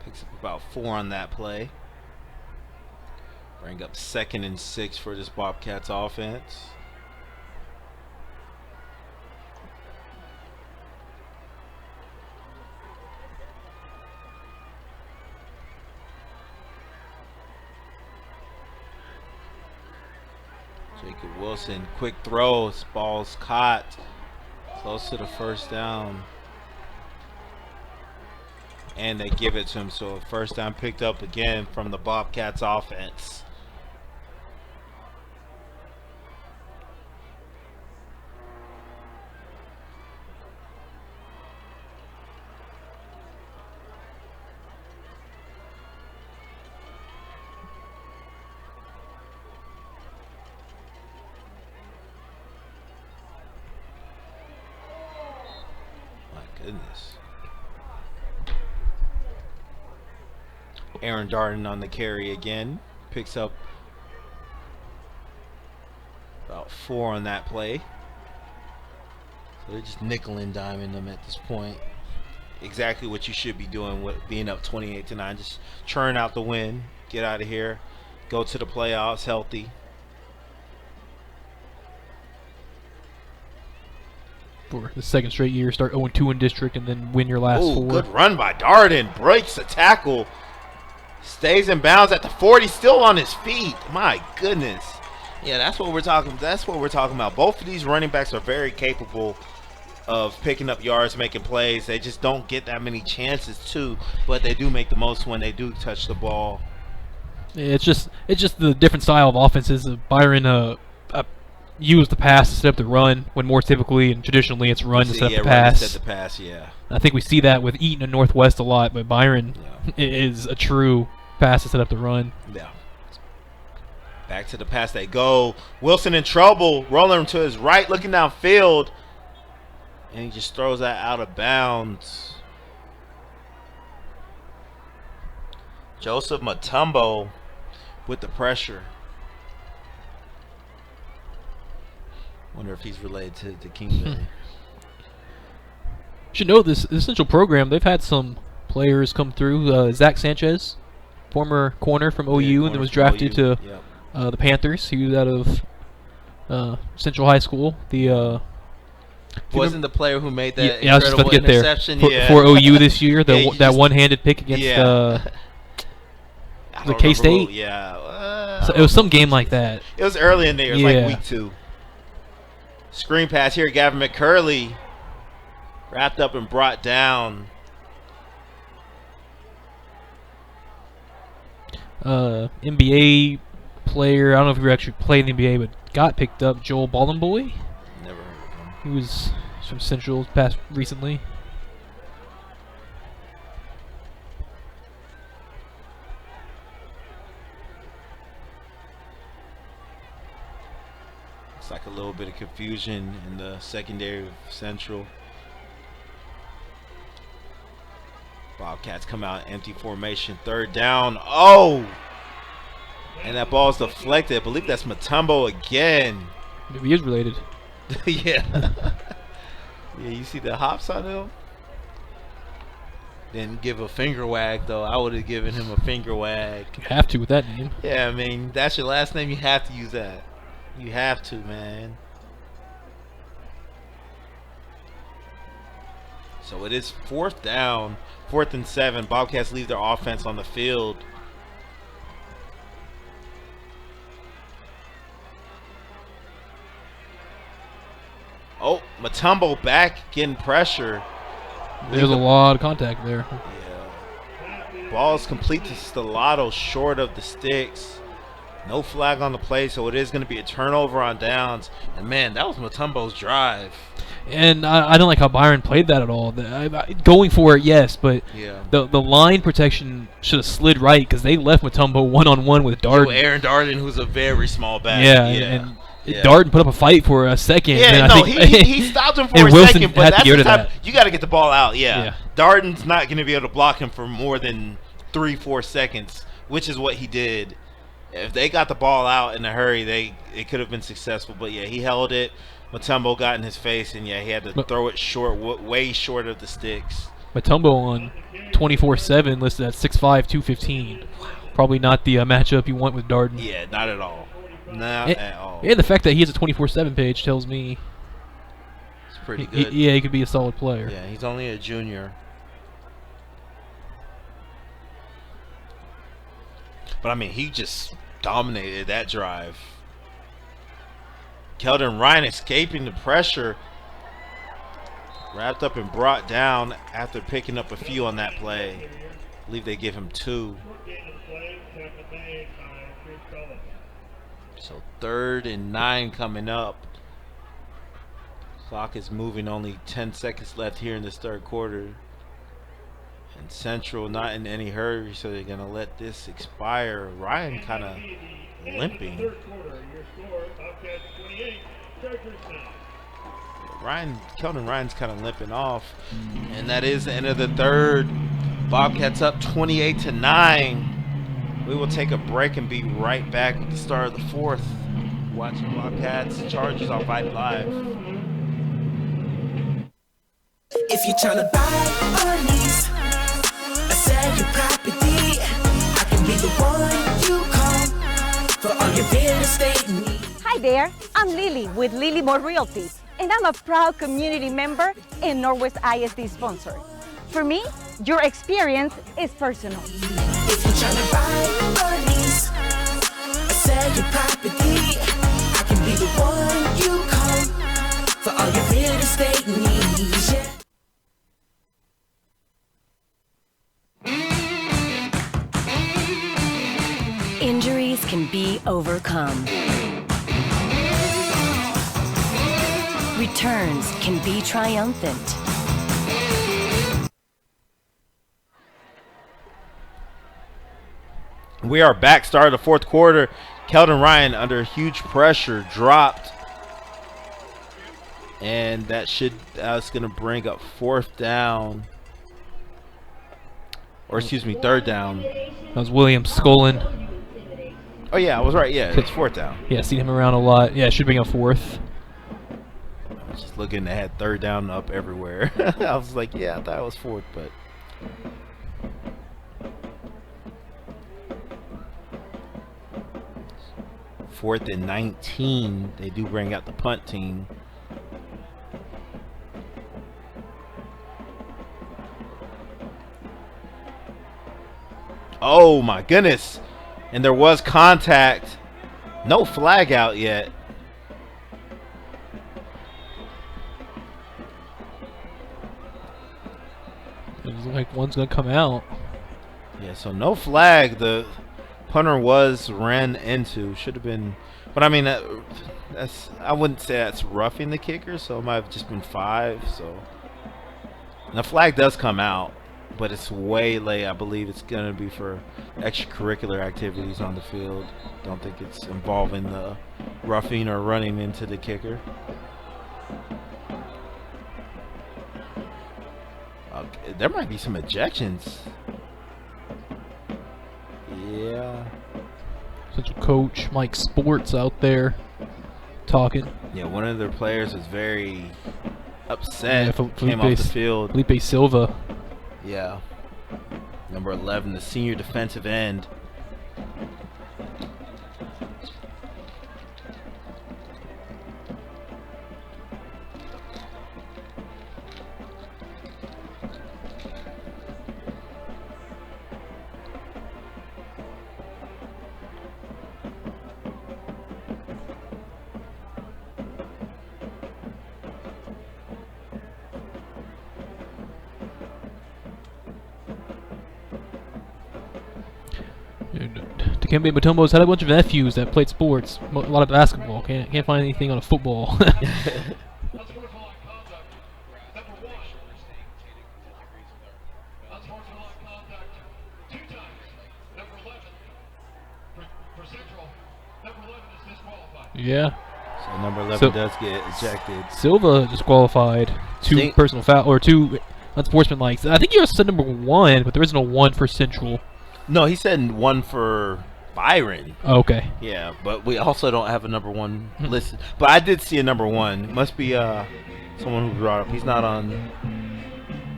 Picks up about 4 on that play. Bring up 2nd and 6 for this Bobcats offense. Jacob Wilson, quick throw. This ball's caught. Close to the first down. And they give it to him. So first down picked up again from the Bobcats offense. Goodness. Aaron Darden on the carry again. Picks up about 4 on that play. So they're just nickel and diming them at this point. Exactly what you should be doing with being up 28-9. Just churn out the win. Get out of here. Go to the playoffs healthy. For the 2nd straight year, start 0-2 in district and then win your last 4. Good run by Darden. Breaks the tackle. Stays in bounds at the 40. Still on his feet. My goodness. Yeah, that's what we're talking. That's what we're talking about. Both of these running backs are very capable of picking up yards, making plays. They just don't get that many chances too, but they do make the most when they do touch the ball. It's just the different style of offenses. Byron use the pass to set up the run, when more typically and traditionally it's run to set up the pass. Set the pass, yeah. I think we see that with Eaton and Northwest a lot, but Byron is a true pass to set up the run. Yeah. Back to the pass they go. Wilson in trouble, rolling him to his right, looking downfield, and he just throws that out of bounds. Joseph Mutombo with the pressure. Wonder if he's related to King Bay. Should know this Central program. They've had some players come through. Zach Sanchez, former corner from OU, and then was drafted to the Panthers. He was out of Central High School. Wasn't the player who made that I was just about to get there interception for OU this year? That one-handed pick against. Was it K-State? Yeah. So it was some game like that. It was early in there. It was Yeah. like week 2. Screen pass here. Gavin McCurley wrapped up and brought down. NBA player. I don't know if he actually played in the NBA, but got picked up. Joel Ballenboy. Never heard of him. He was from Central past recently. It's like a little bit of confusion in the secondary of Central. Bobcats come out empty formation. 3rd down. Oh! And that ball's deflected. I believe that's Mutombo again. Maybe he is related. Yeah. Yeah, you see the hops on him? Didn't give a finger wag, though. I would have given him a finger wag. You have to with that name. Yeah, I mean, that's your last name. You have to use that. You have to, man. So it is 4th down. 4th and 7. Bobcats leave their offense on the field. Oh, Mutombo back getting pressure. There's a lot of contact there. Yeah. Ball's complete to Stellato, short of the sticks. No flag on the play, so it is going to be a turnover on downs. And man, that was Mutombo's drive. And I don't like how Byron played that at all. Going for it, yes, but Yeah. the line protection should have slid right because they left Mutombo one-on-one with Darden. Aaron Darden, who's a very small back. Yeah, Yeah. and Darden put up a fight for a second. Yeah, and no, I think he stopped him for and a Wilson second, but had to that's get rid the of type that. you got to get the ball out. Yeah. Yeah. Darden's not going to be able to block him for more than 3-4 seconds, which is what he did. If they got the ball out in a hurry, it could have been successful. But yeah, he held it. Mutombo got in his face, and yeah, he had to throw it short, way short of the sticks. Mutombo on 24/7 listed at 6'5", 215. Probably not the matchup you want with Darden. Yeah, not at all. Not at all. And the fact that he has a 24/7 page tells me It's pretty good. he could be a solid player. Yeah, he's only a junior. But I mean, he just dominated that drive. Keldon Ryan escaping the pressure. Wrapped up and brought down after picking up a few on that play. I believe they give him 2. So 3rd and 9 coming up. Clock is moving, only 10 seconds left here in this 3rd quarter. And Central not in any hurry, so they're going to let this expire. Ryan kind of limping. Keldon Ryan's kind of limping off. And that is the end of the 3rd. Bobcats up 28-9. We will take a break and be right back with the start of the 4th. Watching Bobcats Chargers on Vype Live. If you're trying to buy or lease, sell your property, I can be the one you call for all your real estate needs. Hi there, I'm Lily with Lily More Realty, and I'm a proud community member and Northwest ISD sponsor. For me, your experience is personal. If you're trying to buy or lease, sell your property, I can be the one you call for all your real estate needs. Yeah. Injuries can be overcome. Returns can be triumphant. We are back, start of the 4th quarter. Keldon Ryan under huge pressure dropped. And that's going to bring up 4th down. Or excuse me, 3rd down. That was William Skolin. Oh yeah, I was right. Yeah, it's 4th down. Yeah, seen him around a lot. Yeah, should bring up 4th. I was just looking, they had 3rd down up everywhere. I was like, yeah, I thought it was 4th, but. Fourth and 19. They do bring out the punt team. Oh my goodness. And there was contact. No flag out yet. It's like one's gonna come out. Yeah, so no flag. The punter was ran into. Should have been, but I mean that's I wouldn't say that's roughing the kicker. So it might have just been 5. So and the flag does come out, but it's way late. I believe it's gonna be for extracurricular activities on the field. Don't think it's involving the roughing or running into the kicker. There might be some ejections. Yeah. Central coach Mike Sports out there talking. Yeah, one of their players was very upset. Yeah, came off the field. Felipe Silva. Yeah. Number 11, the senior defensive end. Dikembe Mutombo's had a bunch of nephews that played sports, a lot of basketball. Can't find anything on a football. Yeah. So number 11 does get ejected. Silva disqualified. 2 personal foul or 2 unsportsmanlike. I think you said number 1, but there isn't a 1 for Central. No, he said 1 for Byron. Oh, okay. Yeah, but we also don't have a number 1 listed. But I did see a number 1. It must be someone who brought up. He's not on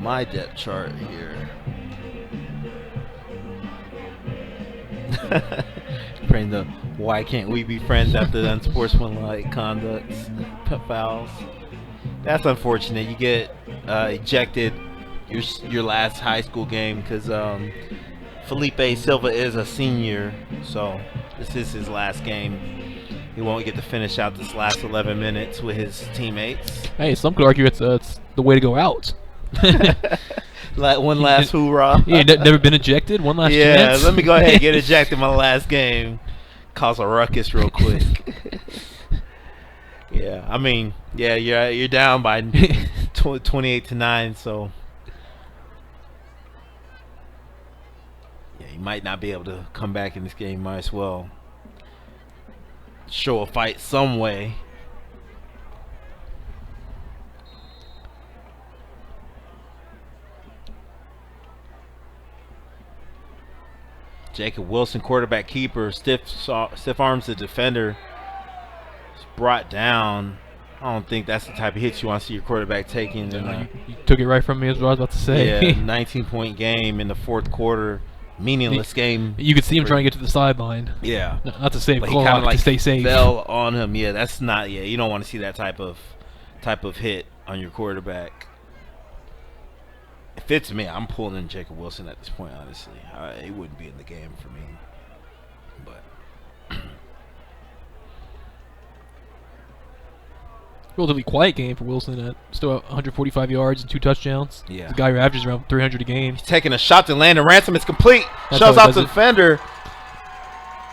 my depth chart here. Praying the why can't we be friends after the unsportsmanlike conducts, fouls. That's unfortunate. You get ejected your last high school game because Felipe Silva is a senior, so this is his last game. He won't get to finish out this last 11 minutes with his teammates. Hey, some could argue it's the way to go out. One last hoorah. Yeah, never been ejected. One last chance. Yeah, let me go ahead and get ejected my last game. Cause a ruckus real quick. Yeah, I mean, yeah, you're down by 28-9, so yeah, you might not be able to come back in this game. Might as well show a fight some way. Jacob Wilson, quarterback keeper, stiff arms the defender. It's brought down. I don't think that's the type of hits you want to see your quarterback taking. You took it right from me, as I was about to say. Yeah, 19-point game in the 4th quarter. Meaningless game. You could see him trying to get to the sideline. Yeah. Not to save but clock, he kind of like to stay safe. Fell on him. Yeah, that's not. Yeah, you don't want to see that type of hit on your quarterback. If it's me, I'm pulling in Jacob Wilson at this point, honestly. He wouldn't be in the game for me. But relatively quiet game for Wilson at still 145 yards and 2 touchdowns. Yeah. He's a guy who averages around 300 a game. He's taking a shot to land, and Ransom is complete. That's Shoves how he off the does it. defender.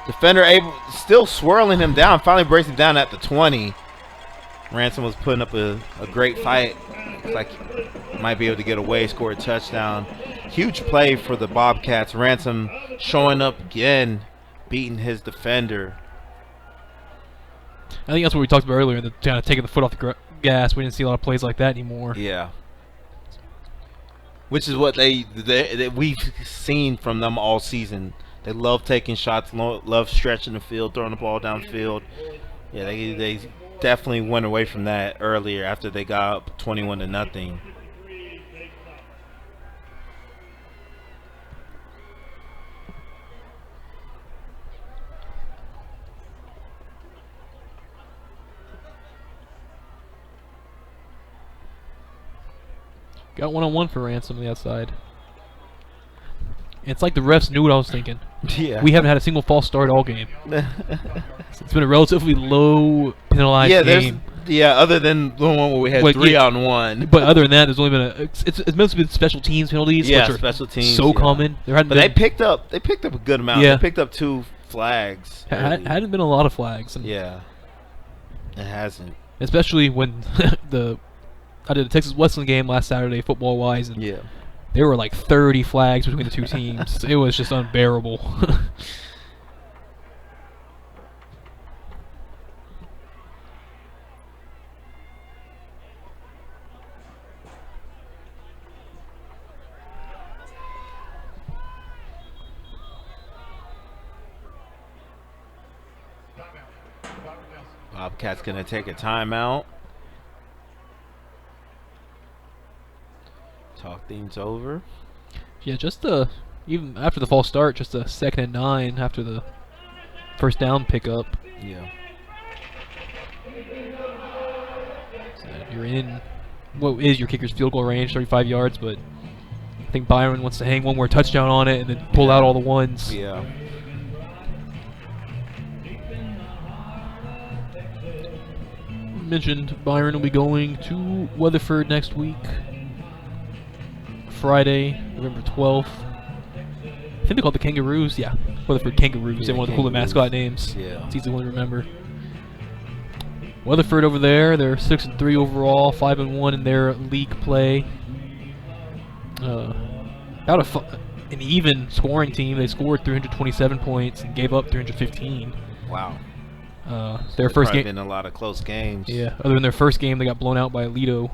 Defender still swirling him down. Finally breaks him down at the 20. Ransom was putting up a great fight. Looks like he might be able to get away, score a touchdown. Huge play for the Bobcats. Ransom showing up again, beating his defender. I think that's what we talked about earlier, the kind of taking the foot off the gas. We didn't see a lot of plays like that anymore. Yeah. Which is what we've seen from them all season. They love taking shots, love stretching the field, throwing the ball downfield. Yeah, they definitely went away from that earlier after they got up 21-0. Got one-on-one for Ransom on the outside. It's like the refs knew what I was thinking. Yeah. We haven't had a single false start all game. It's been a relatively low penalized game. Other than the one where we had 3-on-1. But other than that, there's only been it's mostly been special teams penalties, which are special teams, so common. But they picked up a good amount. Yeah. They picked up 2 flags. Hadn't been a lot of flags. Yeah. It hasn't. Especially when I did a Texas Wesleyan game last Saturday, football wise, and there were like 30 flags between the two teams. It was just unbearable. Bobcats gonna take a timeout. Talk things over. Yeah, just even after the false start, just a 2nd and 9 after the first down pickup. Yeah. So you're in what is your kicker's field goal range, 35 yards, but I think Byron wants to hang one more touchdown on it and then pull out all the ones. Yeah. Mentioned Byron will be going to Weatherford next week, Friday, November 12th. I think they call it the Kangaroos. Yeah, Weatherford Kangaroos. They one of the cooler mascot names. Yeah. It's easy to remember. Weatherford over there, they're 6-3 overall, 5-1 in their league play. An even scoring team. They scored 327 points and gave up 315. Wow. Their first game. Been a lot of close games. Yeah. Other than their first game, they got blown out by Alito.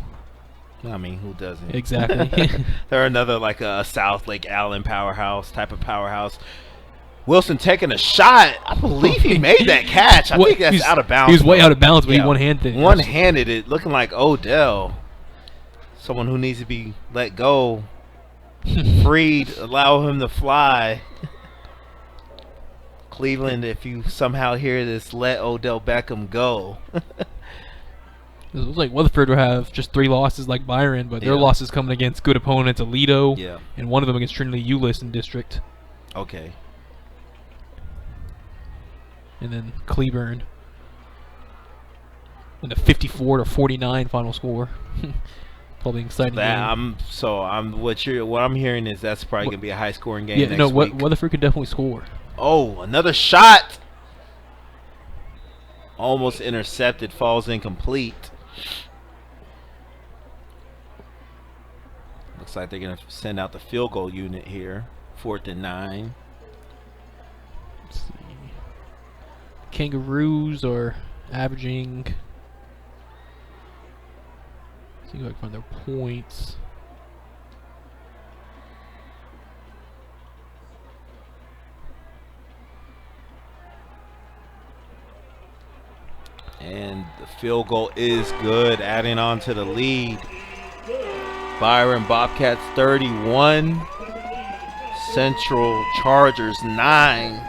I mean, who doesn't? Exactly. They're another like a South Lake Allen powerhouse type of powerhouse. Wilson taking a shot. I believe he made that catch. I think that's out of bounds. He was way out of bounds, but he one-handed it. One-handed it, looking like Odell. Someone who needs to be let go. Freed, allow him to fly. Cleveland, if you somehow hear this, let Odell Beckham go. It looks like Weatherford will have just 3 losses like Byron, but their losses coming against good opponents, Alito, and one of them against Trinity Euless in district. Okay. And then Cleburne. And a 54-49 final score. Probably exciting game. What I'm hearing is that's probably gonna be a high scoring game next week. Weatherford could definitely score. Oh, another shot. Almost intercepted, falls incomplete. Looks like they're gonna send out the field goal unit here. 4th and 9. Let's see. Kangaroos are averaging. See if I can find their points. And the field goal is good, adding on to the lead. Byron Bobcats 31, Central Chargers 9.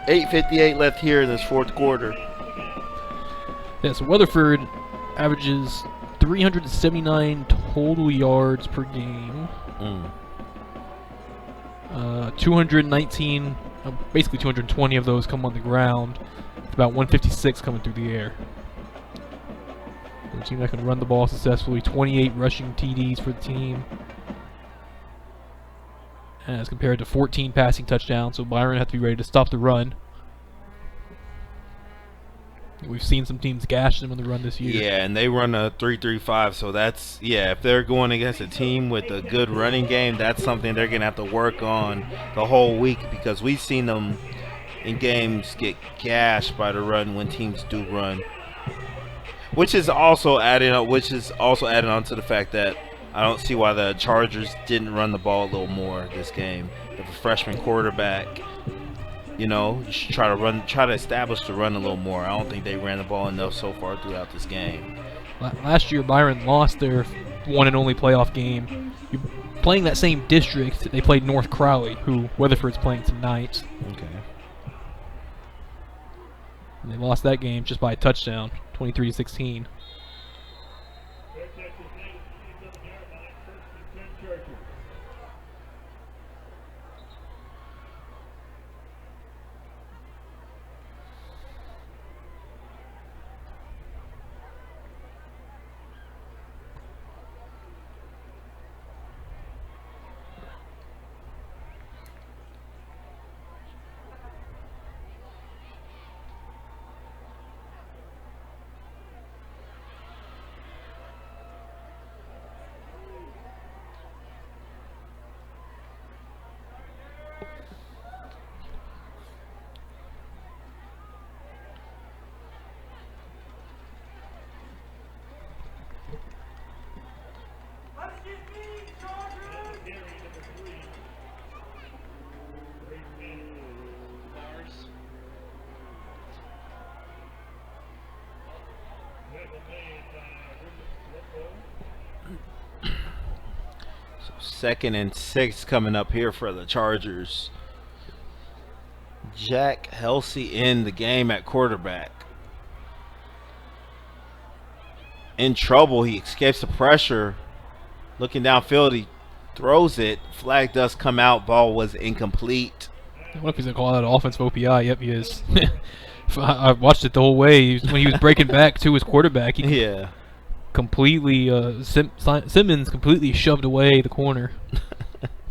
8:58 left here in this 4th quarter. Yeah, so Weatherford averages 379 total yards per game. 219, basically 220 of those come on the ground. About 156 coming through the air. The team that can run the ball successfully. 28 rushing TDs for the team. As compared to 14 passing touchdowns, so Byron has to be ready to stop the run. We've seen some teams gash them on the run this year. Yeah, and they run a 3-3-5, so that's, if they're going against a team with a good running game, that's something they're going to have to work on the whole week, because we've seen them in games get gashed by the run when teams do run. Which is also adding on to the fact that I don't see why the Chargers didn't run the ball a little more this game. If a freshman quarterback, you should try to establish the run a little more. I don't think they ran the ball enough so far throughout this game. Last year, Byron lost their one and only playoff game. Playing that same district, they played North Crowley, who Weatherford's playing tonight. Okay. And they lost that game just by a touchdown, 23-16. 2nd and 6 coming up here for the Chargers. Jack Helsey in the game at quarterback. In trouble. He escapes the pressure. Looking downfield, he throws it. Flag does come out. Ball was incomplete. I wonder if he's going to call that offensive OPI. Yep, he is. I watched it the whole way. When he was breaking back to his quarterback, he completely, Simmons completely shoved away the corner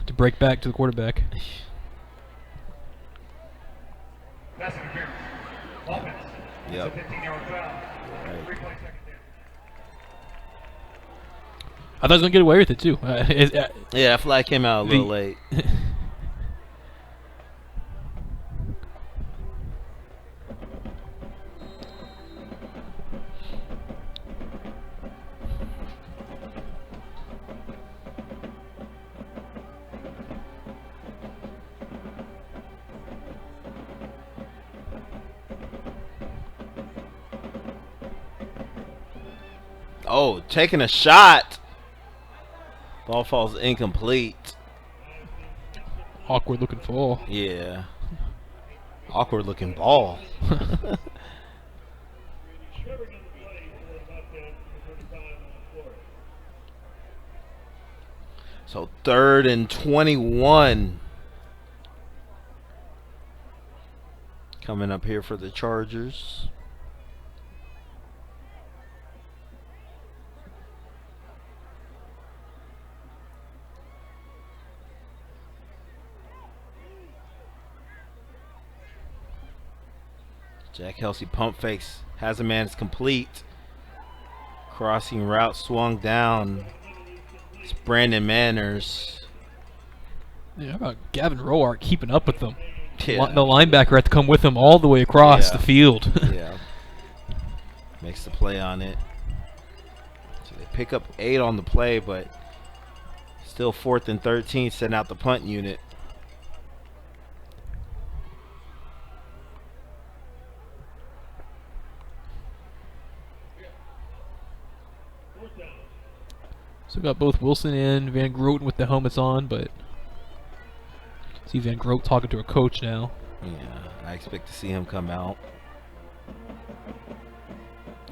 to break back to the quarterback. That's interference. Offense. Yep. It's a 15-yard foul. Right. 3 play second down. I thought he was going to get away with it, too. Yeah, flag came out a little late. Oh, taking a shot. Ball falls incomplete. Awkward looking fall. Yeah. Awkward looking ball. So 3rd and 21. Coming up here for the Chargers. Jack Helsey pump fakes. Has a man. It's complete. Crossing route swung down. It's Brandon Manners. Yeah, how about Gavin Roark keeping up with them? Yeah. The linebacker had to come with him all the way across the field. Yeah. Makes the play on it. So they pick up 8 on the play, but still 4th and 13, setting out the punt unit. So we got both Wilson and Van Groten with the helmets on, but see Van Groten talking to a coach now. Yeah, I expect to see him come out.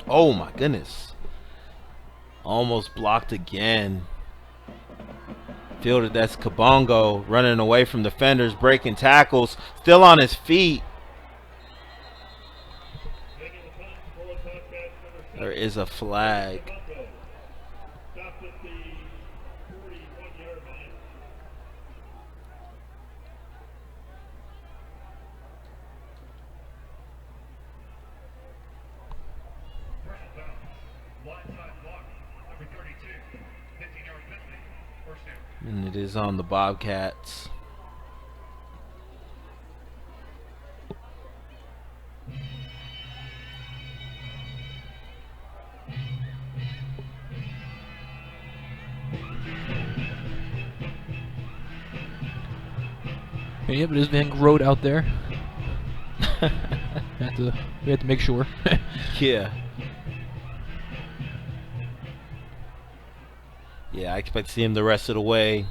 Oh my goodness. Almost blocked again. Fielded, that's Kabongo running away from defenders, breaking tackles, still on his feet. There is a flag. And it is on the Bobcats. Yeah, but is Van Groten out there? we have to make sure. Yeah. Yeah, I expect to see him the rest of the way.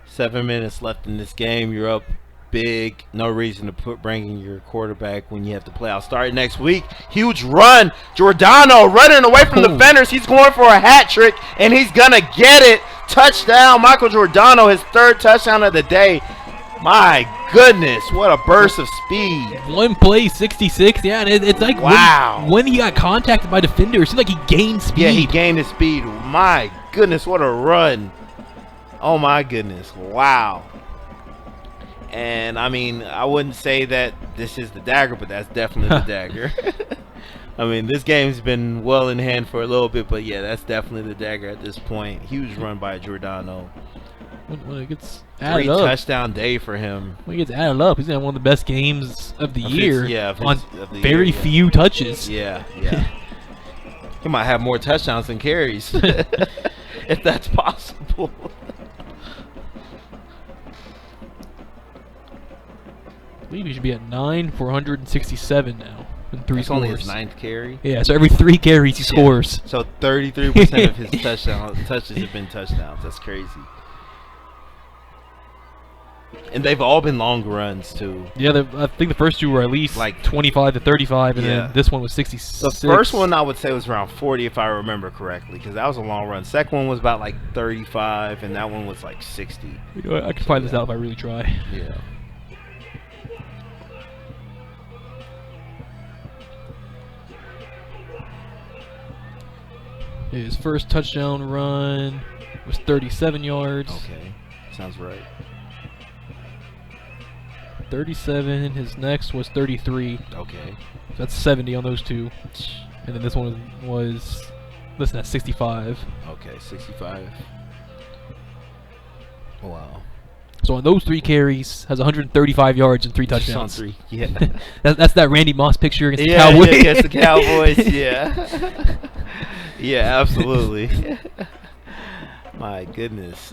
7 minutes left in this game. You're up big. No reason to bringing your quarterback when you have to play. I'll start next week. Huge run. Giordano running away from the defenders. He's going for a hat trick, and he's going to get it. Touchdown. Michael Giordano, his 3rd touchdown of the day. My goodness, what a burst of speed. One play, 66. Yeah, and it's like when he got contacted by defenders, it seemed like he gained speed. Yeah, he gained his speed. My goodness, what a run. Oh, my goodness. Wow. And, I mean, I wouldn't say that this is the dagger, but that's definitely the dagger. I mean, this game's been well in hand for a little bit, but, yeah, that's definitely the dagger at this point. Huge run by Giordano. When it gets added 3 up, touchdown day for him. when it gets added up, he's gonna have one of the best games of the year. On of the very year, yeah. few touches. Yeah, yeah. He might have more touchdowns than carries, if that's possible. I believe he should be at 9 for 167 now. And 3 That's scores. only his 9th carry. Yeah, so every 3 carries he scores. So 33% of his touches have been touchdowns. That's crazy. And they've all been long runs too. Yeah, I think the first two were at least Like 25 to 35, and Yeah. then this one was 66. The first one I would say was around 40 if I remember correctly, because that was a long run. Second one was about like 35, and that one was like 60. You know, I can find this out if I really try. Yeah. His first touchdown run was 37 yards. Okay. Sounds right. 37. His next was 33. Okay. So that's 70 on those two. And then this one was listen, that's 65. Okay, 65. Wow. So on those 3 carries, has 135 yards and 3 Just on touchdowns. 3. Yeah. That's that Randy Moss picture against the Yeah, Cowboys. yeah, against the Cowboys. Yeah. Yeah, absolutely. My goodness.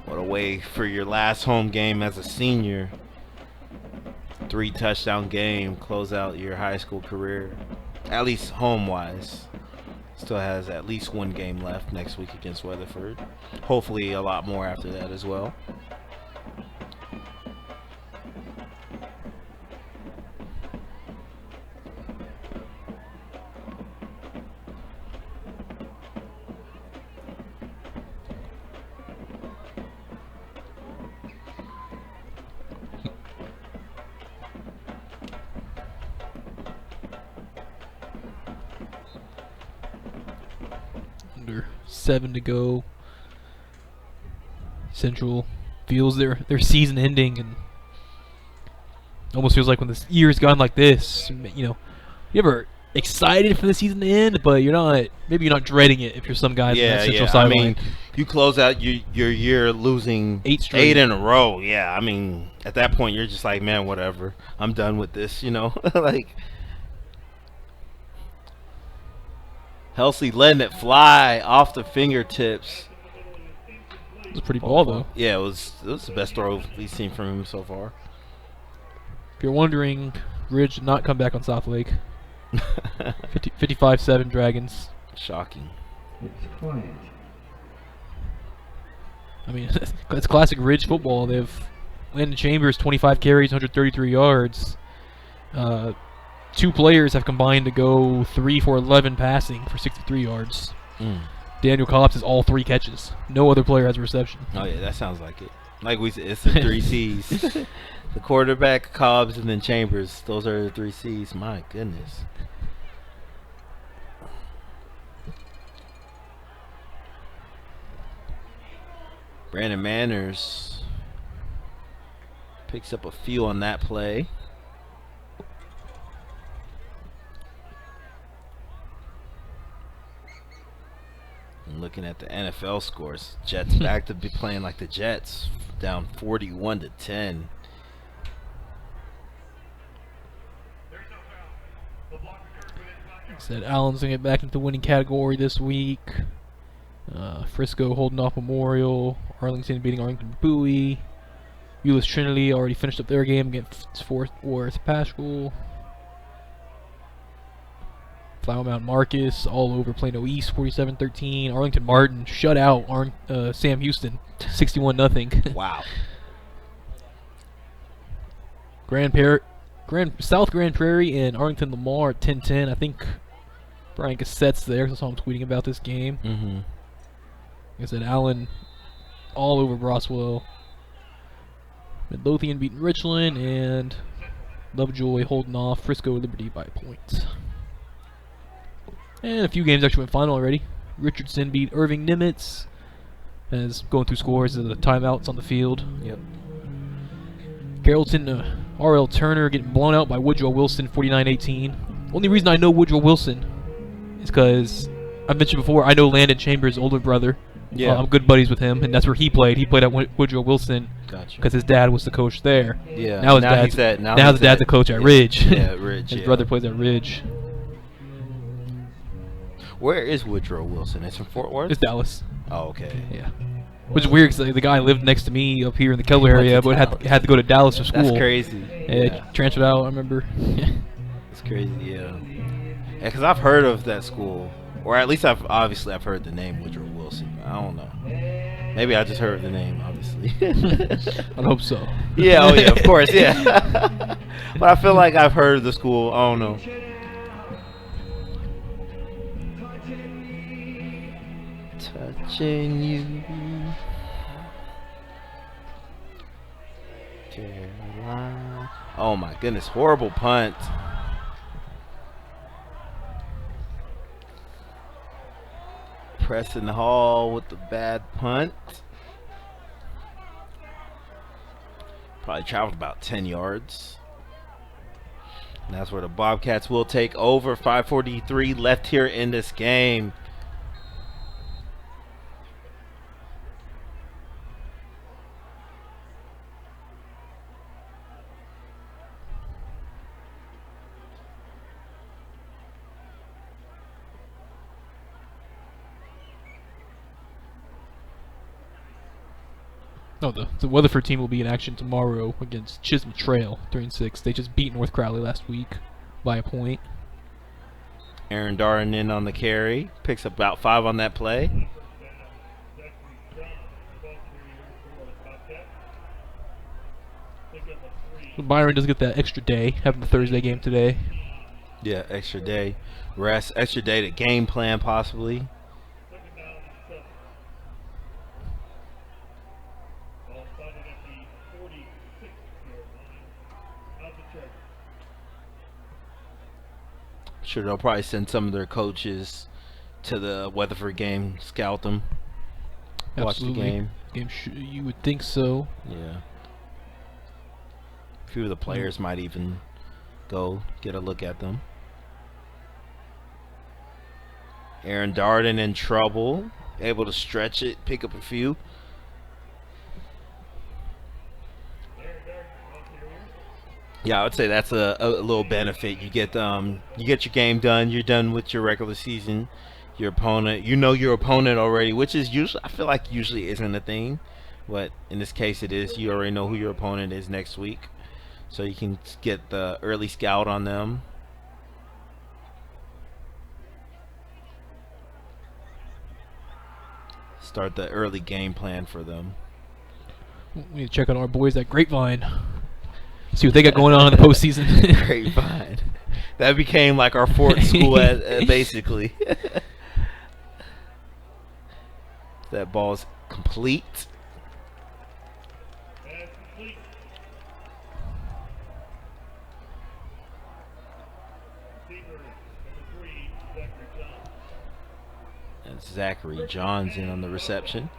What a way for your last home game as a senior. 3 touchdown game, close out your high school career. At least home-wise. Still has at least 1 game left next week against Weatherford. Hopefully a lot more after that as well. Under 7 to go. Central feels their season ending, and almost feels like when this year's gone like this, you know, you're ever excited for the season to end, but you're not. Maybe you're not dreading it if you're some guys in that Central I sideline. mean, you close out your year losing 8 straight. 8 in a row. Yeah, I mean, at that point, you're just like, man, whatever. I'm done with this, you know? Like, Halsey letting it fly off the fingertips. It was a pretty ball, though. Yeah, it was the best throw we've seen from him so far. If you're wondering, Ridge did not come back on South Lake. 55-7 Dragons. Shocking. It's quiet. I mean, it's classic Ridge football. They've Landon Chambers 25 carries, 133 yards. 2 players have combined to go 3 for 11 passing for 63 yards. Daniel Cobbs has all 3 catches. No other player has a reception. Oh yeah, that sounds like it. Like we said, it's the 3 C's. The quarterback, Cobbs, and then Chambers. Those are the 3 C's. My goodness. Brandon Manners picks up a few on that play. And looking at the NFL scores, Jets back to be playing like the Jets, down 41-10. Said Allen's gonna get back into the winning category this week. Frisco holding off Memorial. Arlington beating Arlington Bowie. Euless Trinity already finished up their game against Fort Worth Paschal. Flower Mound Marcus all over Plano East 47-13. Arlington Martin shut out Sam Houston 61-0. Wow. South Grand Prairie and Arlington Lamar at 10-10. I think Brian Cassette's there. That's how I'm tweeting about this game. Like I said, Allen all over Broswell. Midlothian beating Richland, and Lovejoy holding off Frisco Liberty by points. And a few games actually went final already. Richardson beat Irving Nimitz, as going through scores of the timeouts on the field. Yep. Carrollton, R.L. Turner getting blown out by Woodrow Wilson 49-18. Only reason I know Woodrow Wilson is because I've mentioned before, I know Landon Chambers' older brother. Yeah. I'm good buddies with him, and that's where he played. He played at Woodrow Wilson Gotcha. because his dad was the coach there. Yeah. Now his he's dad's at, now he's his dad's at- the coach at yeah. Ridge. Yeah, Ridge. His yeah. brother plays at Ridge. Where is Woodrow Wilson? It's from Fort Worth? It's Dallas. Oh, okay. Yeah. Which is weird because the guy lived next to me up here in the Keller He went area, to but Dallas. had to go to Dallas for school. That's crazy. Yeah, transferred out, I remember. It's crazy, yeah. Yeah, because I've heard of that school. Or at least I've heard the name Woodrow Wilson. I don't know. Maybe I just heard the name, obviously. I hope so. Yeah, oh yeah, of course, yeah. But I feel like I've heard of the school. I don't know. Touching you. Caroline. Oh my goodness, horrible punt. Preston Hall with the bad punt. Probably traveled about 10 yards. And that's where the Bobcats will take over. 5:43 left here in this game. No, the Weatherford team will be in action tomorrow against Chisholm Trail, 3-6. They just beat North Crowley last week by a point. Aaron Darden in on the carry. Picks up about 5 on that play. So Byron does get that extra day, having the Thursday game today. Yeah, extra day. Rest, extra day to game plan possibly. Sure, they'll probably send some of their coaches to the Weatherford game, scout them, watch the game. You would think so. Yeah. A few of the players might even go get a look at them. Aaron Darden in trouble, able to stretch it, pick up a few. Yeah, I would say that's a little benefit. You get your game done. You're done with your regular season. Your opponent, you know your opponent already, which is usually, I feel like usually isn't a thing, but in this case it is. You already know who your opponent is next week, so you can get the early scout on them. Start the early game plan for them. We need to check on our boys at Grapevine. See what they got going on in the postseason. Grapevine. That became like our fourth school, basically. That ball's complete. And Zachary Johns in on the reception.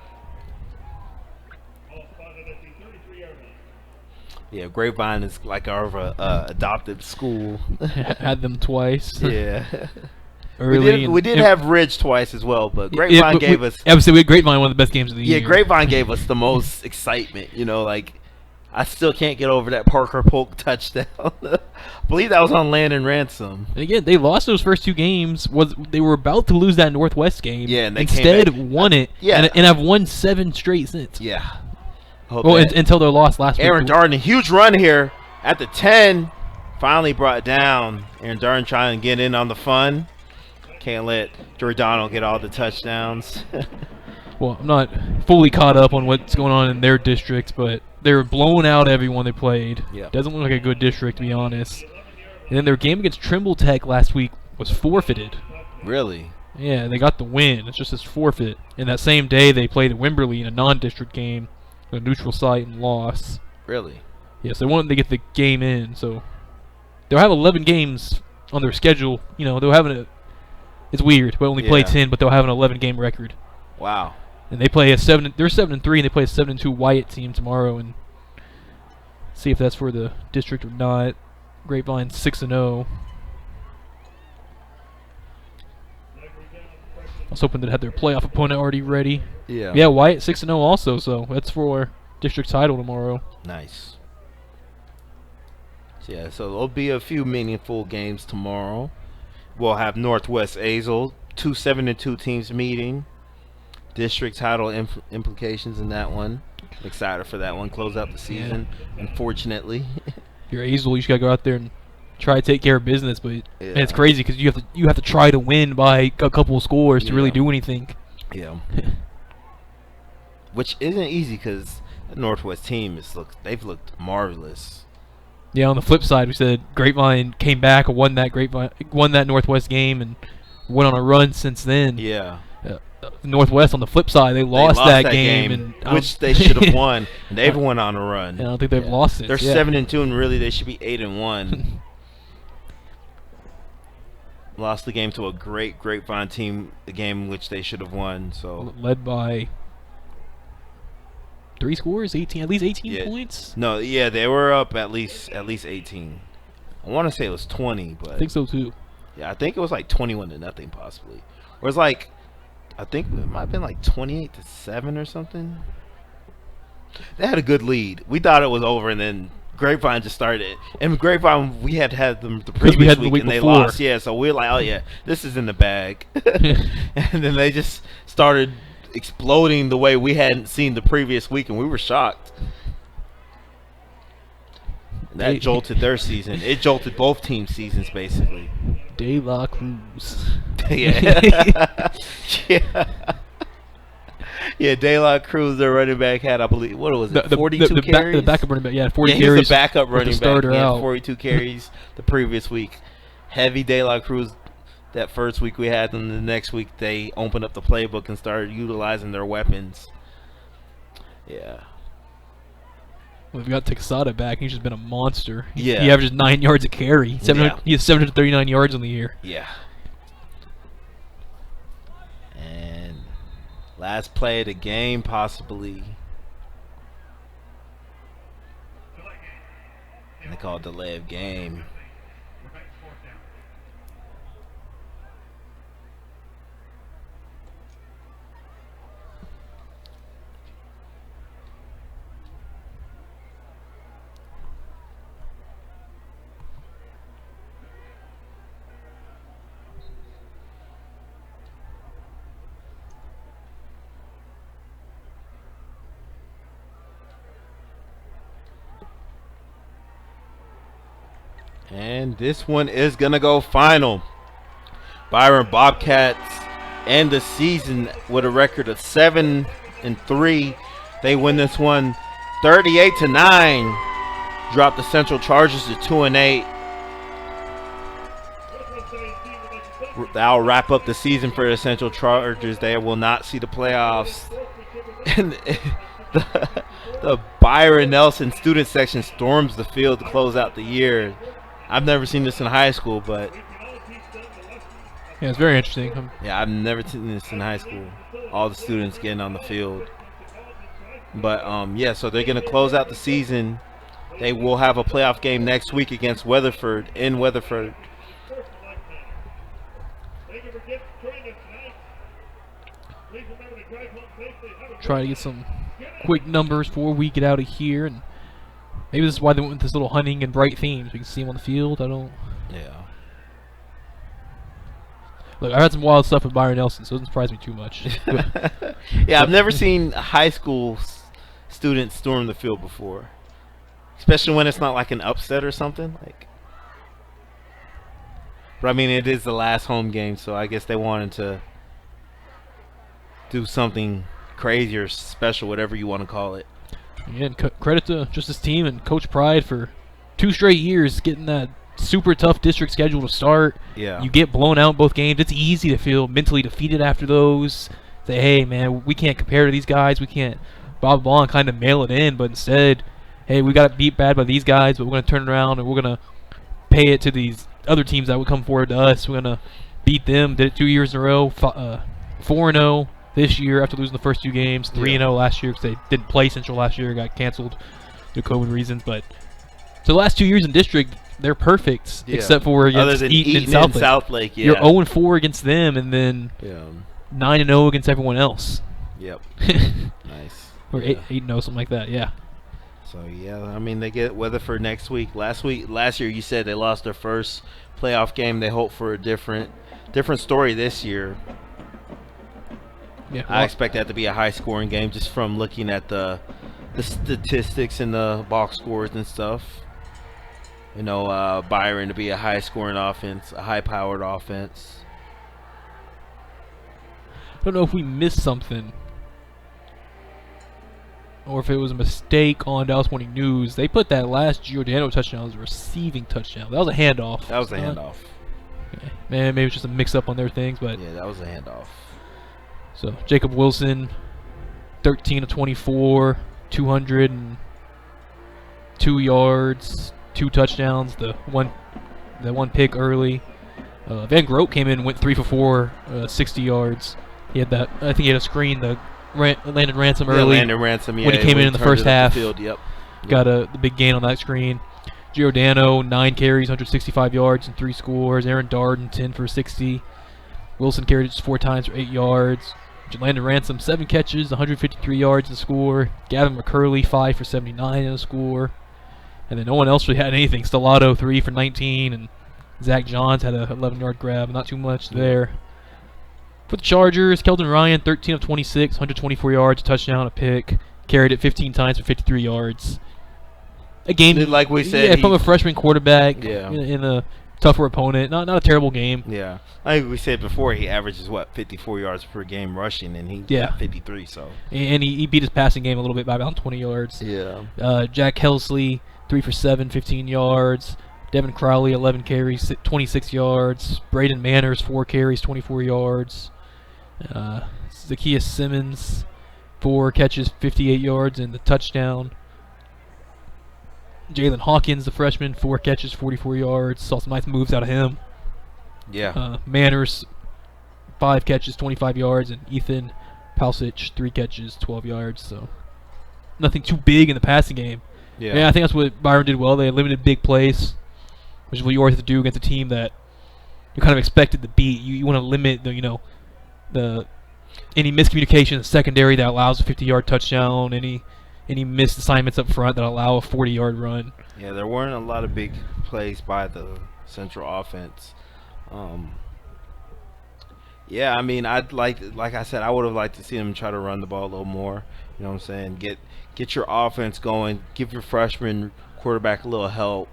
Yeah, Grapevine is like our adopted school. Had them twice. Yeah. We did have Ridge twice as well, but Grapevine gave us. Obviously, we had Grapevine, one of the best games of the year. Yeah, Grapevine gave us the most excitement. You know, like I still can't get over that Parker Polk touchdown. I believe that was on Landon Ransom. And again, they lost those first 2 games. They were about to lose that Northwest game. Yeah, and they instead won it. Yeah, and I've won 7 straight since. Yeah. Well, until their loss last week. Aaron Darden, a huge run here at the 10. Finally brought down. Aaron Darden trying to get in on the fun. Can't let Giordano get all the touchdowns. Well, I'm not fully caught up on what's going on in their district, but they were blowing out everyone they played. Yeah. Doesn't look like a good district, to be honest. And then their game against Trimble Tech last week was forfeited. Really? Yeah, they got the win. It's just this forfeit. And that same day, they played at Wimberley in a non-district game, a neutral site, and lost. Really? Yes, they wanted to get the game in, so they'll have 11 games on their schedule. You know, they'll have it's weird, but only play 10, but they'll have an 11-game record. Wow. And they play they're 7-3, and they play a 7-2 Wyatt team tomorrow, and see if that's for the district or not. Grapevine 6-0. I was hoping they'd have their playoff opponent already ready. Yeah. Yeah, Wyatt 6-0 also, so that's for district title tomorrow. Nice. So yeah, so there'll be a few meaningful games tomorrow. We'll have Northwest Azle, 2 7-2 teams meeting. District title implications in that one. Excited for that one. Close out the season, unfortunately. If you're Azle, you just got to go out there and try to take care of business, but Yeah. and it's crazy because you have to try to win by a couple of scores to really Yeah. do anything. Yeah. Which isn't easy because the Northwest team they've looked marvelous. Yeah, on the flip side, we said Grapevine came back, won that Northwest game, and went on a run since then. Yeah. Northwest on the flip side, they lost that game, and which they should have won. And they've went on a run. And I don't think they've lost since. They're 7-2, and really they should be 8-1. Lost the game to a great Grapevine team, the game which they should have won. So led by 3 scores, at least 18 points. No, yeah, they were up at least 18. I want to say it was 20, but I think so too. Yeah, I think it was like 21-0 possibly. Or it's like, I think it might have been like 28-7 or something. They had a good lead. We thought it was over, and then Grapevine just started. And Grapevine, we had them the previous week, and they lost. Yeah, so we were like, oh yeah, this is in the bag. And then they just started exploding the way we hadn't seen the previous week, and we were shocked. That jolted their season. It jolted both teams' seasons, basically. De La Cruz. Yeah. Yeah, De La Cruz, their running back, had, I believe, what was it, 42 carries? The backup running back, yeah, 40 yeah, carries. He was the backup running back. He had 42 carries the previous week. Heavy De La Cruz that first week we had, and the next week they opened up the playbook and started utilizing their weapons. Yeah. We've got Texada back. He's just been a monster. Yeah. He averages 9 yards a carry. He has 739 yards on the year. Yeah. And last play of the game, possibly. And they call it delay of game. And this one is going to go final. Byron Bobcats end the season with a record of 7-3. They win this one 38-9. Drop the Central Chargers to 2-8. That'll wrap up the season for the Central Chargers. They will not see the playoffs. And the Byron Nelson student section storms the field to close out the year. I've never seen this in high school, but yeah, it's very interesting. Yeah, I've never seen this in high school. All the students getting on the field. But yeah, so they're gonna close out the season. They will have a playoff game next week against Weatherford in Weatherford. Try to get some quick numbers before we get out of here, and maybe this is why they went with this little hunting and bright themes. We can see them on the field. Yeah. Look, I've had some wild stuff with Byron Nelson, so it doesn't surprise me too much. Yeah, I've never seen high school students storm the field before, especially when it's not like an upset or something. But I mean, it is the last home game, so I guess they wanted to do something crazy or special, whatever you want to call it. Yeah, and credit to just this team and Coach Pride for 2 straight years getting that super tough district schedule to start. Yeah. You get blown out in both games. It's easy to feel mentally defeated after those. Say, hey, man, we can't compare to these guys. We can't blah, blah, blah, and kind of mail it in. But instead, hey, we got beat bad by these guys, but we're going to turn around and we're going to pay it to these other teams that would come forward to us. We're going to beat them. Did it 2 years in a row. 4-0 this year after losing the first 2 games. 3-0 last year because they didn't play Central last year. Got canceled due to COVID reasons. But so the last 2 years in district, they're perfect, except for against Eaton and Southlake. Yeah. You're 0-4 against them, and then 9-0 against everyone else. Yep. Nice. Or 8-0, something like that. Yeah. So yeah, I mean, they get Weatherford next week. Last year, you said they lost their first playoff game. They hope for a different story this year. Yeah, I expect that to be a high-scoring game, just from looking at the statistics and the box scores and stuff. Byron to be a high-scoring offense, a high-powered offense. I don't know if we missed something, or if it was a mistake on Dallas Morning News. They put that last Giordano touchdown as a receiving touchdown. That was a handoff. That was a handoff. Okay. Man, maybe it's just a mix-up on their things, but Yeah, that was a handoff. so Jacob Wilson, 13 of 24, 202 yards, 2 touchdowns. The one pick early. Van Groot came in and went 3 for 4, 60 yards. He had that. I think he had a screen. The landed Ransom early. Landed Ransom. Yeah, when he came in the turned first it up half. the field, Yep. Got the big gain on that screen. Giordano, 9 carries, 165 yards, and 3 scores. Aaron Darden, 10 for 60. Wilson carried it just 4 times for 8 yards. Landon Ransom, 7 catches, 153 yards and a score. Gavin McCurley, 5 for 79 and a score. And then no one else really had anything. Stellato, 3 for 19, and Zach Johns had a 11-yard grab. Not too much there. For the Chargers, Keldon Ryan, 13 of 26, 124 yards, a touchdown, a pick. Carried it 15 times for 53 yards. A game, Like we said, from a freshman quarterback Yeah. in a tougher opponent. Not a terrible game. Yeah, like we said before, he averages 54 yards per game rushing, and he got 53. So And he beat his passing game a little bit by about 20 yards. yeah, Jack Helsley, 3 for 7, 15 yards. Devin Crowley, 11 carries, 26 yards. Braden Manners, 4 carries, 24 yards. Zacchaeus Simmons, 4 catches, 58 yards, and the touchdown. Jalen Hawkins, the freshman, 4 catches, 44 yards. Saw some nice moves out of him. yeah, Manners, 5 catches, 25 yards, and Ethan Palcic, 3 catches, 12 yards. So nothing too big in the passing game. yeah. I think that's what Byron did well. They limited big plays, which is what you always have to do against a team that you kind of expected to beat. You want to limit any miscommunication in the secondary that allows a 50-yard touchdown. Any missed assignments up front that allow a 40-yard run. Yeah, there weren't a lot of big plays by the Central offense. Yeah, I mean, like I said, I would have liked to see them try to run the ball a little more. You know what I'm saying? Get your offense going. Give your freshman quarterback a little help.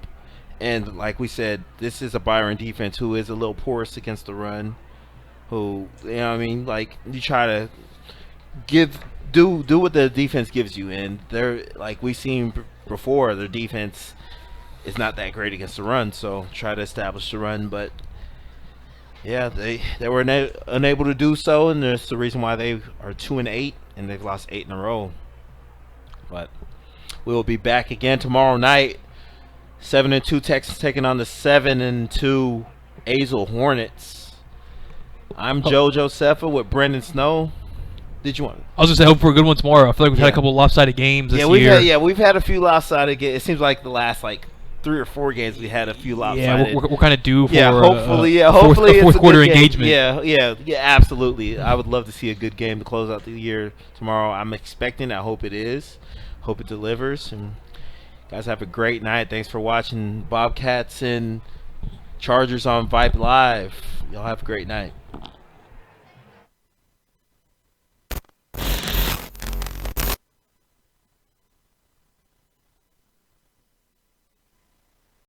And like we said, this is a Byron defense who is a little porous against the run. Who, you know what I mean? Like, you try to do what the defense gives you, and they're like we've seen before, their defense is not that great against the run, so try to establish the run. But yeah, they were unable to do so, and that's the reason why they are 2-8 and they've lost 8 in a row. But we will be back again tomorrow night. 7-2 Texans taking on the 7-2 Azle Hornets. I'm Joe Josepha with Brendan Snow. Did you want? I was just hope for a good one tomorrow. I feel like we've had a couple of lopsided games this year. We've had a few lopsided games. It seems like the last 3 or 4 games we had a few lopsided. Yeah, we're kind of due for hopefully a fourth quarter engagement. Yeah, absolutely. I would love to see a good game to close out the year tomorrow. I'm expecting. I hope it is. Hope it delivers. And guys, have a great night. Thanks for watching Bobcats and Chargers on Vype Live. Y'all have a great night.